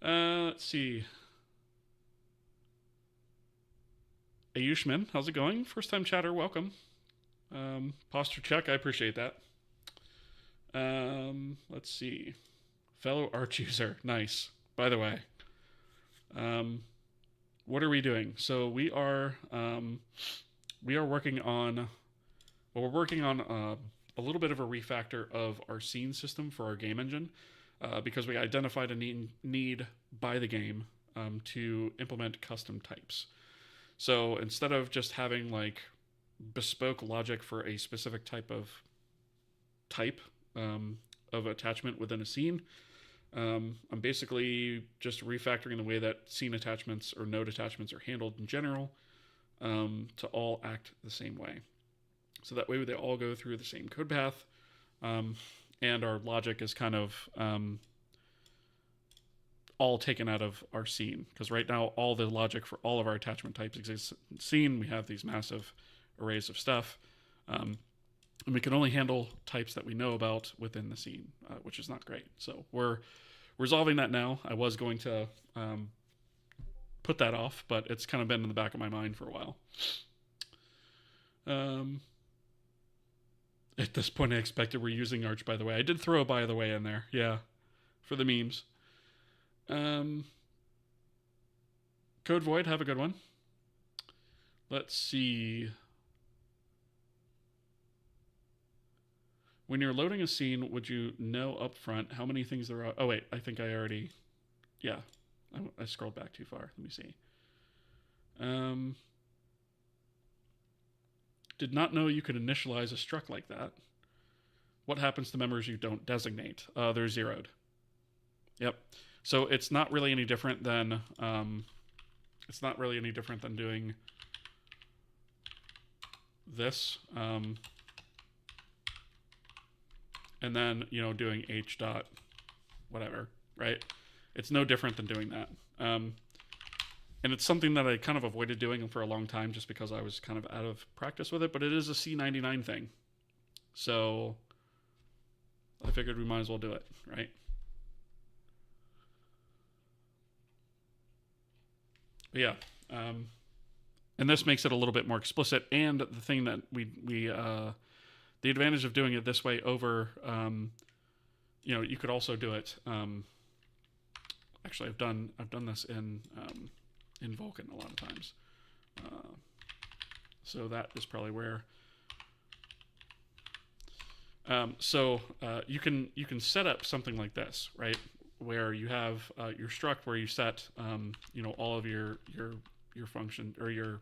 Let's see. Ayushman, how's it going? First time chatter, welcome. Posture check, I appreciate that. Let's see. Fellow Arch user, nice. By the way, what are we doing? So we are working on, well, we're working on a little bit of a refactor of our scene system for our game engine. Because we identified a need by the game to implement custom types. So instead of just having like bespoke logic for a specific type of attachment within a scene, I'm basically just refactoring the way that scene attachments or node attachments are handled in general to all act the same way. So that way they all go through the same code path. And our logic is kind of all taken out of our scene. Because right now, all the logic for all of our attachment types exists in scene. We have these massive arrays of stuff. And we can only handle types that we know about within the scene, which is not great. So we're resolving that now. I was going to put that off, but it's kind of been in the back of my mind for a while. At this point, I expected we're using Arch, by the way. I did throw a by the way in there. Yeah, for the memes. Code Void, have a good one. Let's see. When you're loading a scene, would you know up front how many things there are? Oh, wait, I think I already... Yeah, I scrolled back too far. Let me see. Did not know you could initialize a struct like that. What happens to members you don't designate? They're zeroed. Yep. So it's not really any different than doing this, and then doing h dot whatever, right? It's no different than doing that. And it's something that I kind of avoided doing for a long time just because I was kind of out of practice with it, but it is a C99 thing. So I figured we might as well do it, right? But yeah. And this makes it a little bit more explicit. And the thing that the advantage of doing it this way over, you could also do it. Actually, I've done this in Vulkan a lot of times. So that is probably where. You can set up something like this, right? Where you have your struct where you set all of your function or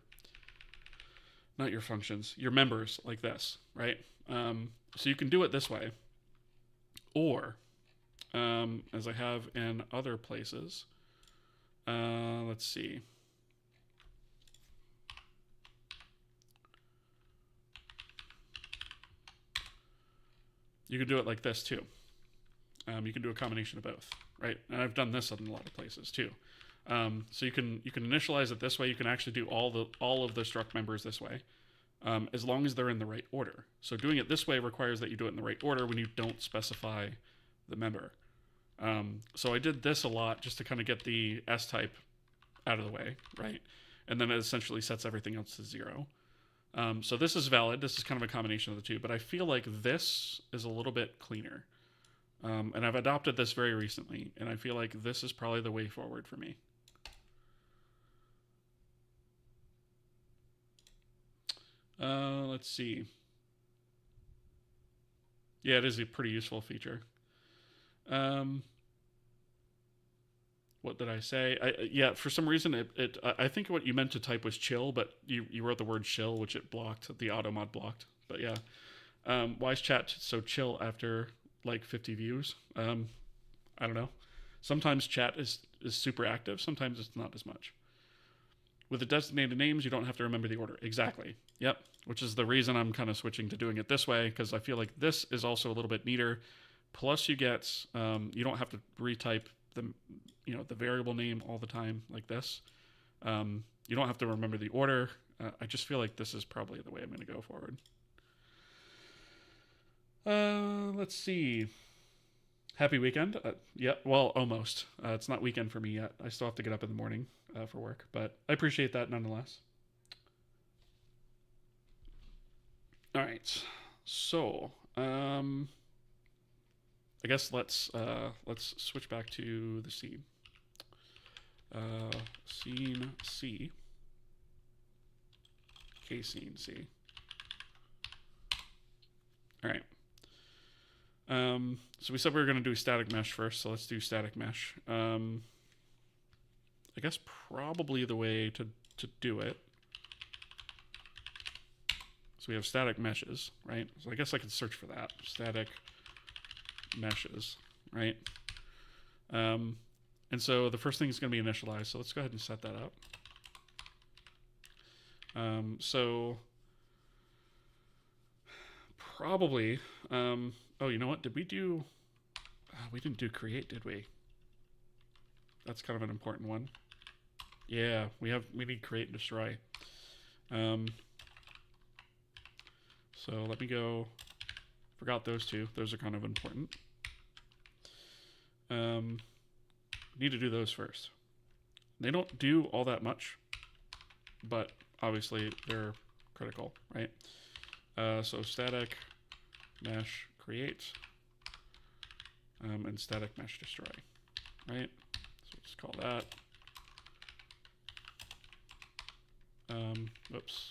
not your functions, your members like this, right? So you can do it this way, or as I have in other places. Let's see. You can do it like this too. You can do a combination of both, right? And I've done this in a lot of places too. So you can initialize it this way. You can actually do all of the struct members this way, as long as they're in the right order. So doing it this way requires that you do it in the right order when you don't specify the member. So I did this a lot just to kind of get the S type out of the way, right? And then it essentially sets everything else to 0. So this is valid. This is kind of a combination of the two, but I feel like this is a little bit cleaner. And I've adopted this very recently, and I feel like this is probably the way forward for me. Let's see. Yeah, it is a pretty useful feature. What did I say? Yeah, for some reason, I think what you meant to type was chill, but you wrote the word chill, which it blocked. The auto mod blocked. But yeah. Why is chat so chill after like 50 views? I don't know. Sometimes chat is super active. Sometimes it's not as much. With the designated names, you don't have to remember the order. Exactly. Yep. Which is the reason I'm kind of switching to doing it this way, because I feel like this is also a little bit neater. Plus, you get you don't have to retype the variable name all the time like this. You don't have to remember the order. I just feel like this is probably the way I'm going to go forward. Let's see. Happy weekend. Yeah, well, almost. It's not weekend for me yet. I still have to get up in the morning for work, but I appreciate that nonetheless. All right. So, I guess let's switch back to the scene. Scene C. K-scene C. All right. So we said we were going to do static mesh first, so let's do static mesh. I guess probably the way to do it. So we have static meshes, right? So I guess I could search for that. Static meshes, right? And so the first thing is going to be initialized. So let's go ahead and set that up. So probably, oh, you know what? Did we do, we didn't do create, did we? That's kind of an important one. Yeah, we need create and destroy. So let me go, forgot those two. Those are kind of important. Need to do those first. They don't do all that much, but obviously they're critical, right? So static mesh create and static mesh destroy, right? So let's call that. Oops.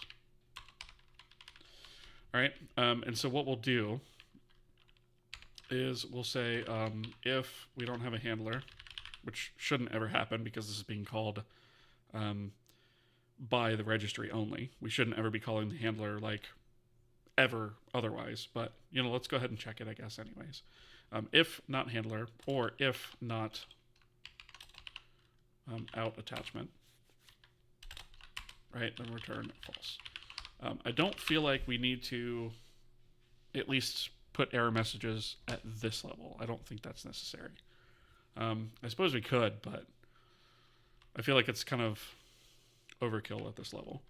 All right, and so what we'll do is we'll say if we don't have a handler, which shouldn't ever happen because this is being called by the registry only. We shouldn't ever be calling the handler like ever otherwise, but let's go ahead and check it, I guess, anyways. If not handler, or if not out attachment, right, then return false. I don't feel like we need to at least put error messages at this level. I don't think that's necessary. I suppose we could, but I feel like it's kind of overkill at this level,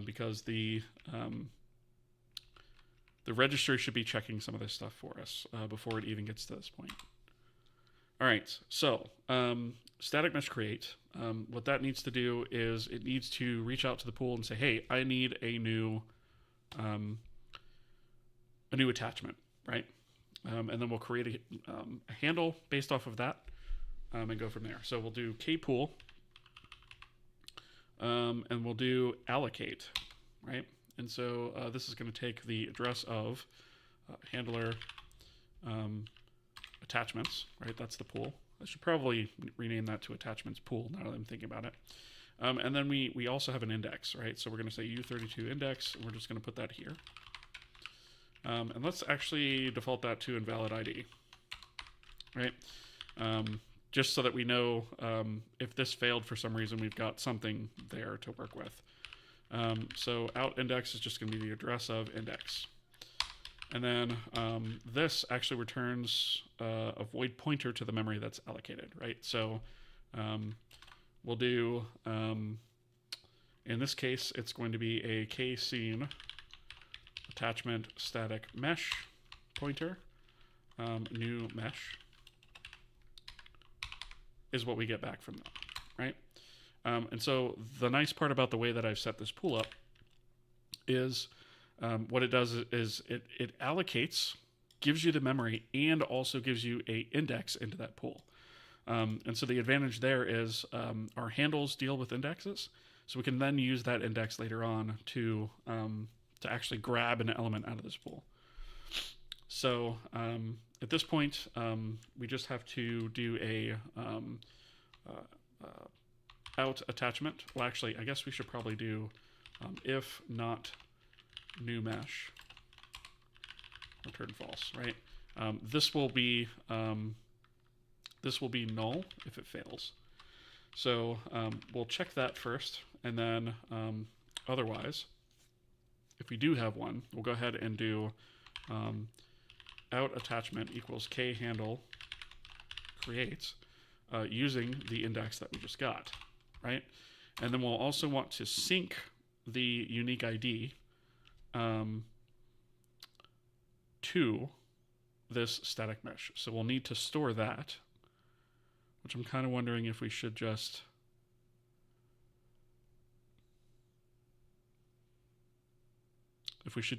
because the registry should be checking some of this stuff for us before it even gets to this point. All right, so static mesh create. What that needs to do is it needs to reach out to the pool and say, hey, I need a new attachment, right? And then we'll create a handle based off of that and go from there. So we'll do kpool, and we'll do allocate, right? And so this is going to take the address of handler attachments, right? That's the pool. I should probably rename that to attachments pool now that I'm thinking about it. And then we also have an index, right? So we're going to say U32 index, and we're just going to put that here. And let's actually default that to invalid ID, right? Just so that we know if this failed for some reason, we've got something there to work with. So out index is just going to be the address of index. And then this actually returns a void pointer to the memory that's allocated, right? So we'll do, in this case, it's going to be a kscene attachment static mesh pointer, new mesh is what we get back from that, right? And so the nice part about the way that I've set this pool up is what it does is it allocates, gives you the memory, and also gives you a index into that pool. And so the advantage there is our handles deal with indexes, so we can then use that index later on to actually grab an element out of this pool. So at this point, we just have to do a out attachment. Well, actually, I guess we should probably do if not new mesh, return false, right? This will be null if it fails. So we'll check that first, and then otherwise, if we do have one, we'll go ahead and do out attachment equals k handle creates using the index that we just got, right? And then we'll also want to sync the unique ID to this static mesh. So we'll need to store that, which I'm kind of wondering if we should just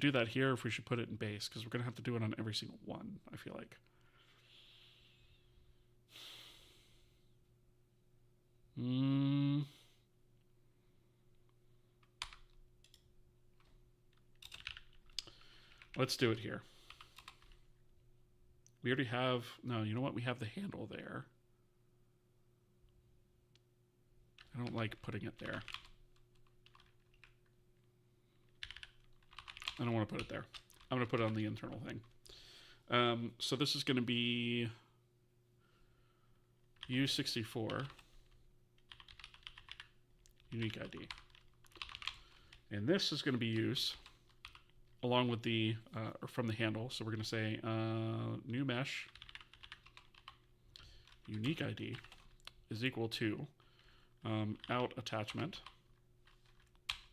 do that here, or if we should put it in base, because we're going to have to do it on every single one, I feel like. Let's do it here. We already have, no, you know what? We have the handle there. I don't like putting it there. I don't want to put it there. I'm going to put it on the internal thing. So this is going to be U64 unique ID. And this is going to be used along with the, or from the handle. So we're going to say new mesh unique ID is equal to out attachment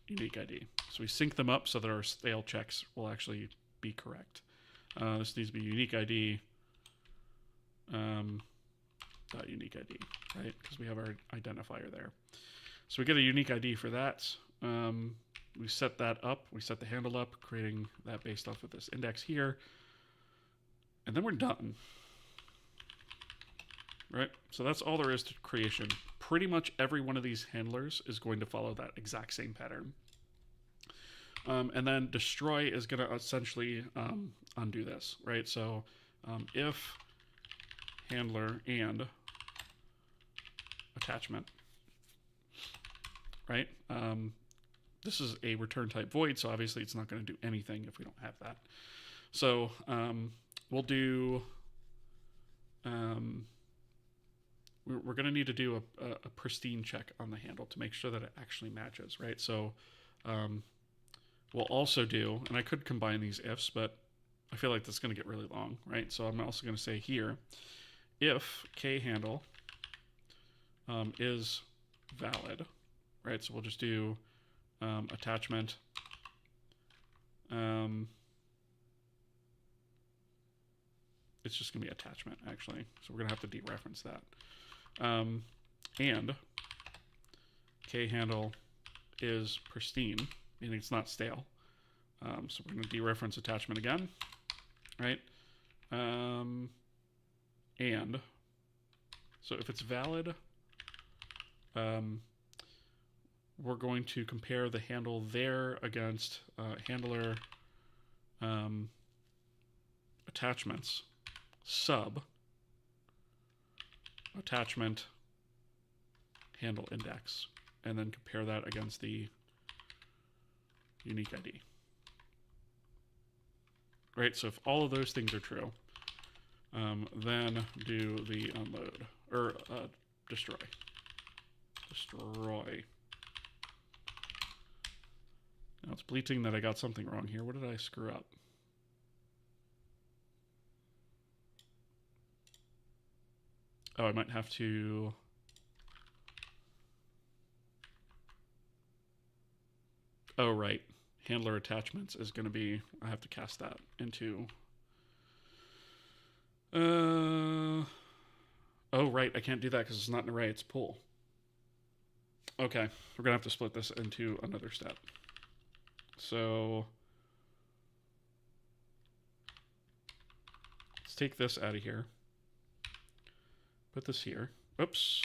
unique ID. So we sync them up so that our stale checks will actually be correct. This needs to be unique ID dot unique ID, right? Because we have our identifier there. So we get a unique ID for that. We set that up. We set the handle up, creating that based off of this index here. And then we're done. Right? So that's all there is to creation. Pretty much every one of these handlers is going to follow that exact same pattern. And then destroy is going to essentially undo this, right? So if handler and attachment, right? this is a return type void, so obviously it's not going to do anything if we don't have that. So we'll do, we're going to need to do a pristine check on the handle to make sure that it actually matches, right? So we'll also do, and I could combine these ifs, but I feel like that's going to get really long, right? So I'm also going to say here, if k handle is valid, right? So we'll just do attachment. It's just going to be attachment, actually. So we're going to have to dereference that. And k handle is pristine, meaning it's not stale. So we're going to dereference attachment again, right? And so if it's valid, we're going to compare the handle there against handler attachments sub attachment handle index, and then compare that against the unique ID. Right, so if all of those things are true, then do the unload, or destroy. Destroy. Now it's bleating that I got something wrong here. What did I screw up? Oh, I might have to... Oh, right. Handler attachments is going to be... I have to cast that into... Oh, right. I can't do that because it's not an array. It's pool. Okay. We're going to have to split this into another step. So... let's take this out of here. Put this here. Oops.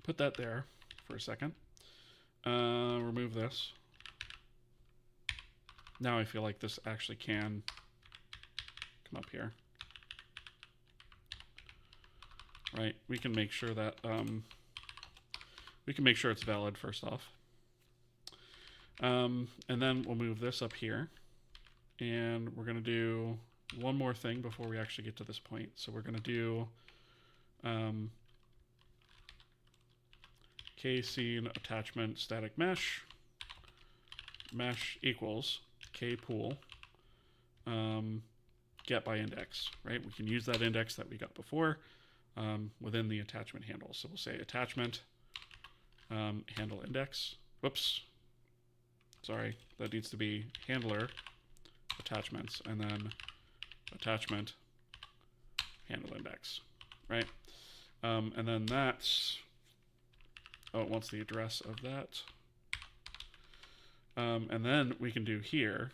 Put that there for a second. Remove this. Now I feel like this actually can come up here. Right, we can make sure that we can make sure it's valid first off. And then we'll move this up here, and we're going to do one more thing before we actually get to this point. So we're going to do k-scene attachment static mesh equals k-pool get by index, right? We can use that index that we got before within the attachment handle. So we'll say attachment handle index. Whoops. Sorry, that needs to be handler attachments and then attachment handle index, right? And then that's, oh, it wants the address of that. And then we can do here,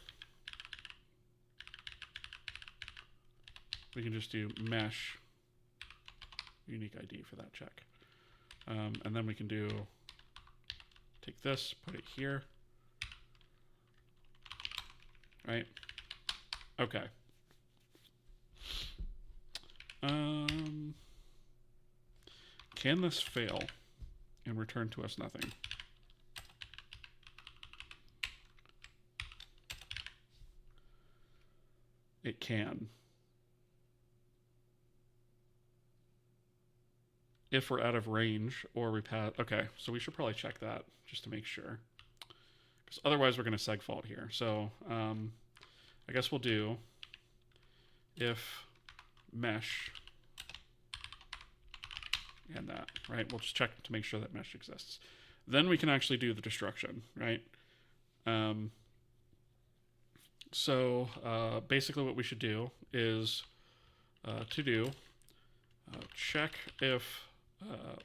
we can just do mesh unique ID for that check. And then we can do, take this, put it here, right? Okay. Can this fail and return to us nothing? It can. If we're out of range or we pass. Okay, so we should probably check that just to make sure. Because otherwise we're going to segfault here. So I guess we'll do if mesh and that, right? We'll just check to make sure that mesh exists. Then we can actually do the destruction, right? So basically what we should do is check if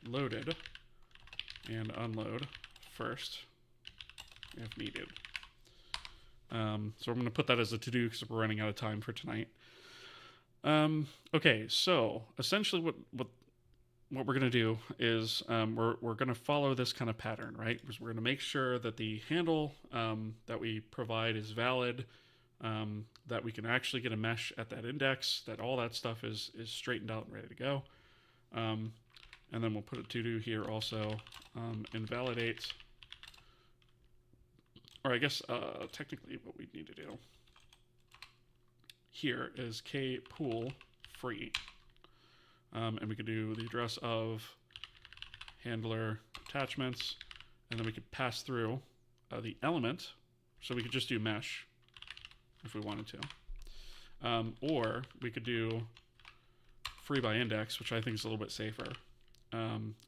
loaded and unload first if needed. So I'm going to put that as a to-do because we're running out of time for tonight. Okay, so essentially what we're going to do is we're going to follow this kind of pattern, right? Because we're going to make sure that the handle that we provide is valid, that we can actually get a mesh at that index, that all that stuff is straightened out and ready to go. And then we'll put a to-do here also, invalidate, or I guess technically what we need to do here is kpool free. And we could do the address of handler attachments, and then we could pass through the element, so we could just do mesh if we wanted to. Or we could do free by index, which I think is a little bit safer.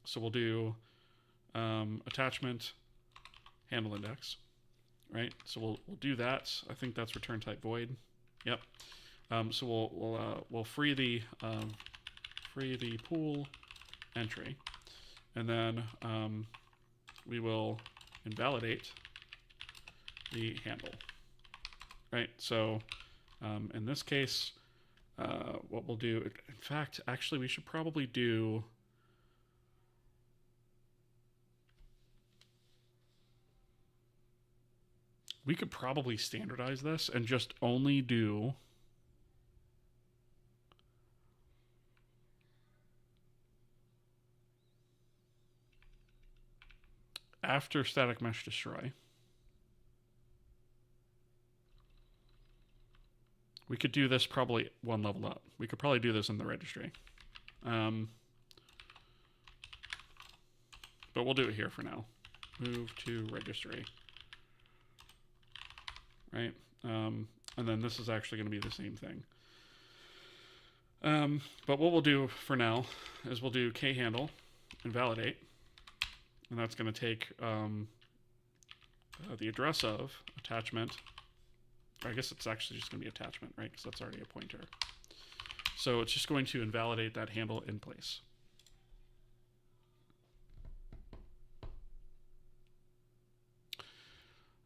So we'll do attachment handle index, right? So we'll do that. I think that's return type void. Yep. So we'll free the pool entry, and then we will invalidate the handle, right? So in this case, what we'll do, in fact, actually, we should probably do, we could probably standardize this and just only do after static mesh destroy. We could do this probably one level up. We could probably do this in the registry. But we'll do it here for now. Move to registry. Right? And then this is actually going to be the same thing. But what we'll do for now is we'll do khandle, invalidate. And that's going to take the address of attachment. I guess it's actually just going to be attachment, right? Because that's already a pointer. So it's just going to invalidate that handle in place.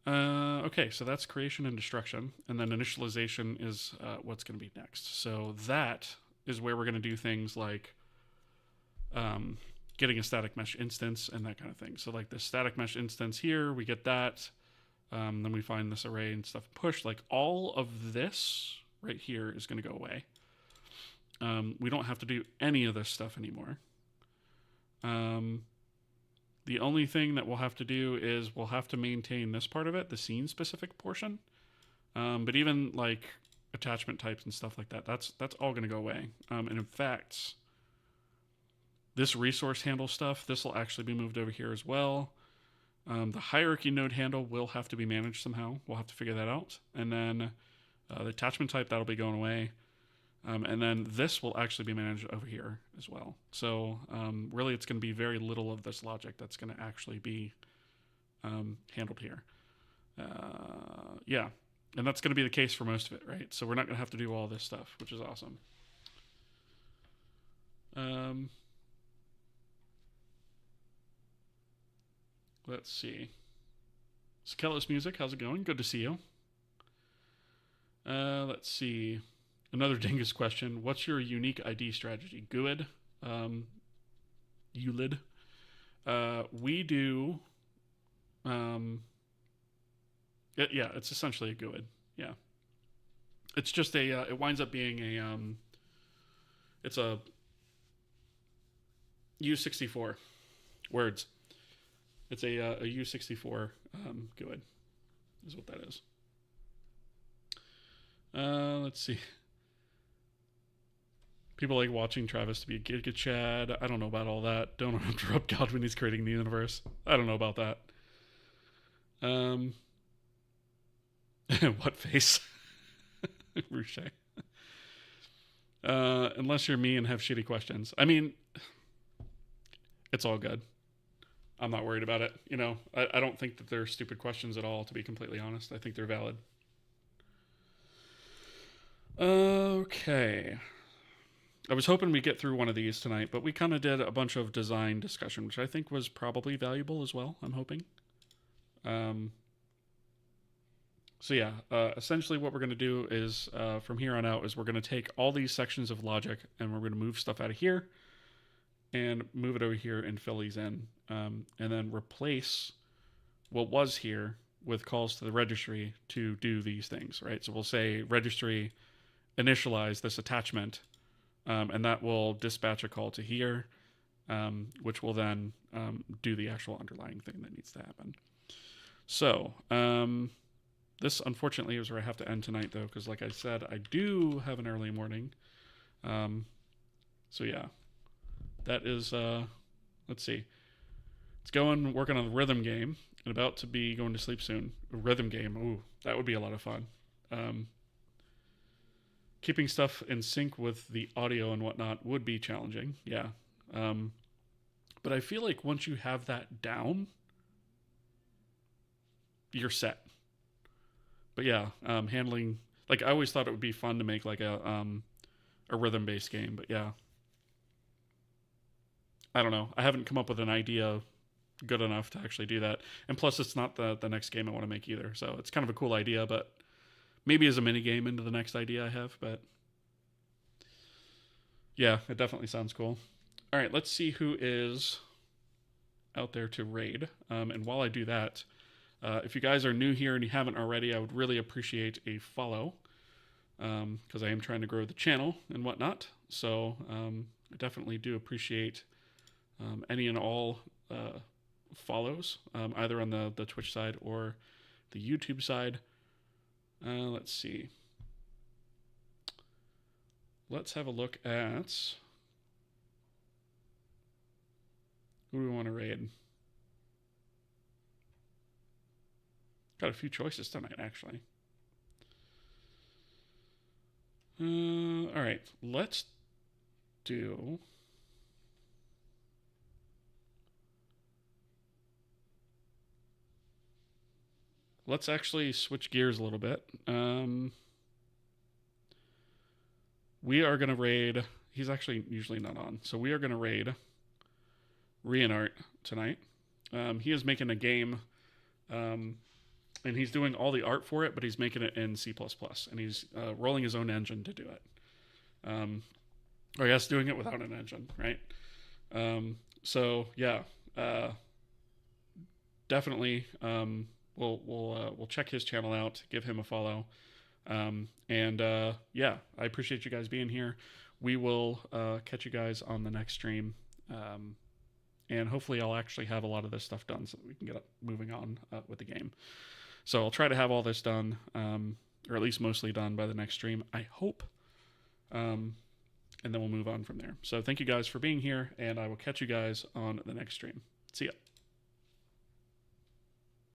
Okay, so that's creation and destruction. And then initialization is what's going to be next. So that is where we're going to do things like getting a static mesh instance and that kind of thing. So like the static mesh instance here, we get that. Then we find this array and stuff push. Like all of this right here is going to go away. We don't have to do any of this stuff anymore. The only thing that we'll have to do is we'll have to maintain this part of it, the scene specific portion. But even like attachment types and stuff like that, that's all going to go away. And in fact, this resource handle stuff, this will actually be moved over here as well. The hierarchy node handle will have to be managed somehow. We'll have to figure that out. And then the attachment type, that'll be going away. And then this will actually be managed over here as well. So really it's going to be very little of this logic that's going to actually be handled here. Yeah, and that's going to be the case for most of it, right? So we're not going to have to do all this stuff, which is awesome. Let's see. Skelos Music, how's it going? Good to see you. Let's see. Another Dingus question. What's your unique ID strategy? GUID? ULID? We do... yeah, it's essentially a GUID. Yeah. It's just a... it winds up being a... it's a... U64 words. It's a U64 GUID is what that is. Let's see. People like watching Travis to be a Giga Chad. I don't know about all that. Don't interrupt God when he's creating the universe. I don't know about that. What face? Ruche. Unless you're me and have shitty questions. I mean, it's all good. I'm not worried about it. You know, I don't think that they're stupid questions at all, to be completely honest. I think they're valid. Okay. I was hoping we'd get through one of these tonight, but we kind of did a bunch of design discussion, which I think was probably valuable as well, I'm hoping. So yeah, essentially what we're going to do is, from here on out, is we're going to take all these sections of logic, and we're going to move stuff out of here, and move it over here and fill these in, and then replace what was here with calls to the registry to do these things, right? So we'll say registry initialize this attachment, and that will dispatch a call to here, which will then do the actual underlying thing that needs to happen. So, this unfortunately is where I have to end tonight, though, because like I said, I do have an early morning. So yeah, that is, let's see. It's working on the rhythm game, and about to be going to sleep soon. A rhythm game, ooh, that would be a lot of fun. Keeping stuff in sync with the audio and whatnot would be challenging, yeah. But I feel like once you have that down, you're set. But yeah, handling, like, I always thought it would be fun to make like a rhythm based game, but yeah, I don't know. I haven't come up with an idea good enough to actually do that. And plus, it's not the next game I want to make either. So it's kind of a cool idea, but maybe as a mini game into the next idea I have. But yeah, it definitely sounds cool. All right, let's see who is out there to raid. And while I do that, if you guys are new here and you haven't already, I would really appreciate a follow, because I am trying to grow the channel and whatnot. So I definitely do appreciate any and all follows, either on the Twitch side or the YouTube side. Let's see. Let's have a look at who do we want to raid. Got a few choices tonight, actually. All right, let's do. Let's actually switch gears a little bit. We are going to raid. He's actually usually not on. So we are going to raid Reinart tonight. He is making a game, and he's doing all the art for it, but he's making it in C++. And he's rolling his own engine to do it. Or I guess doing it without an engine, right? So, yeah. Definitely. We'll check his channel out, give him a follow. Yeah, I appreciate you guys being here. We will catch you guys on the next stream. And hopefully I'll actually have a lot of this stuff done so that we can get moving on with the game. So I'll try to have all this done, or at least mostly done by the next stream, I hope. And then we'll move on from there. So thank you guys for being here, and I will catch you guys on the next stream. See ya.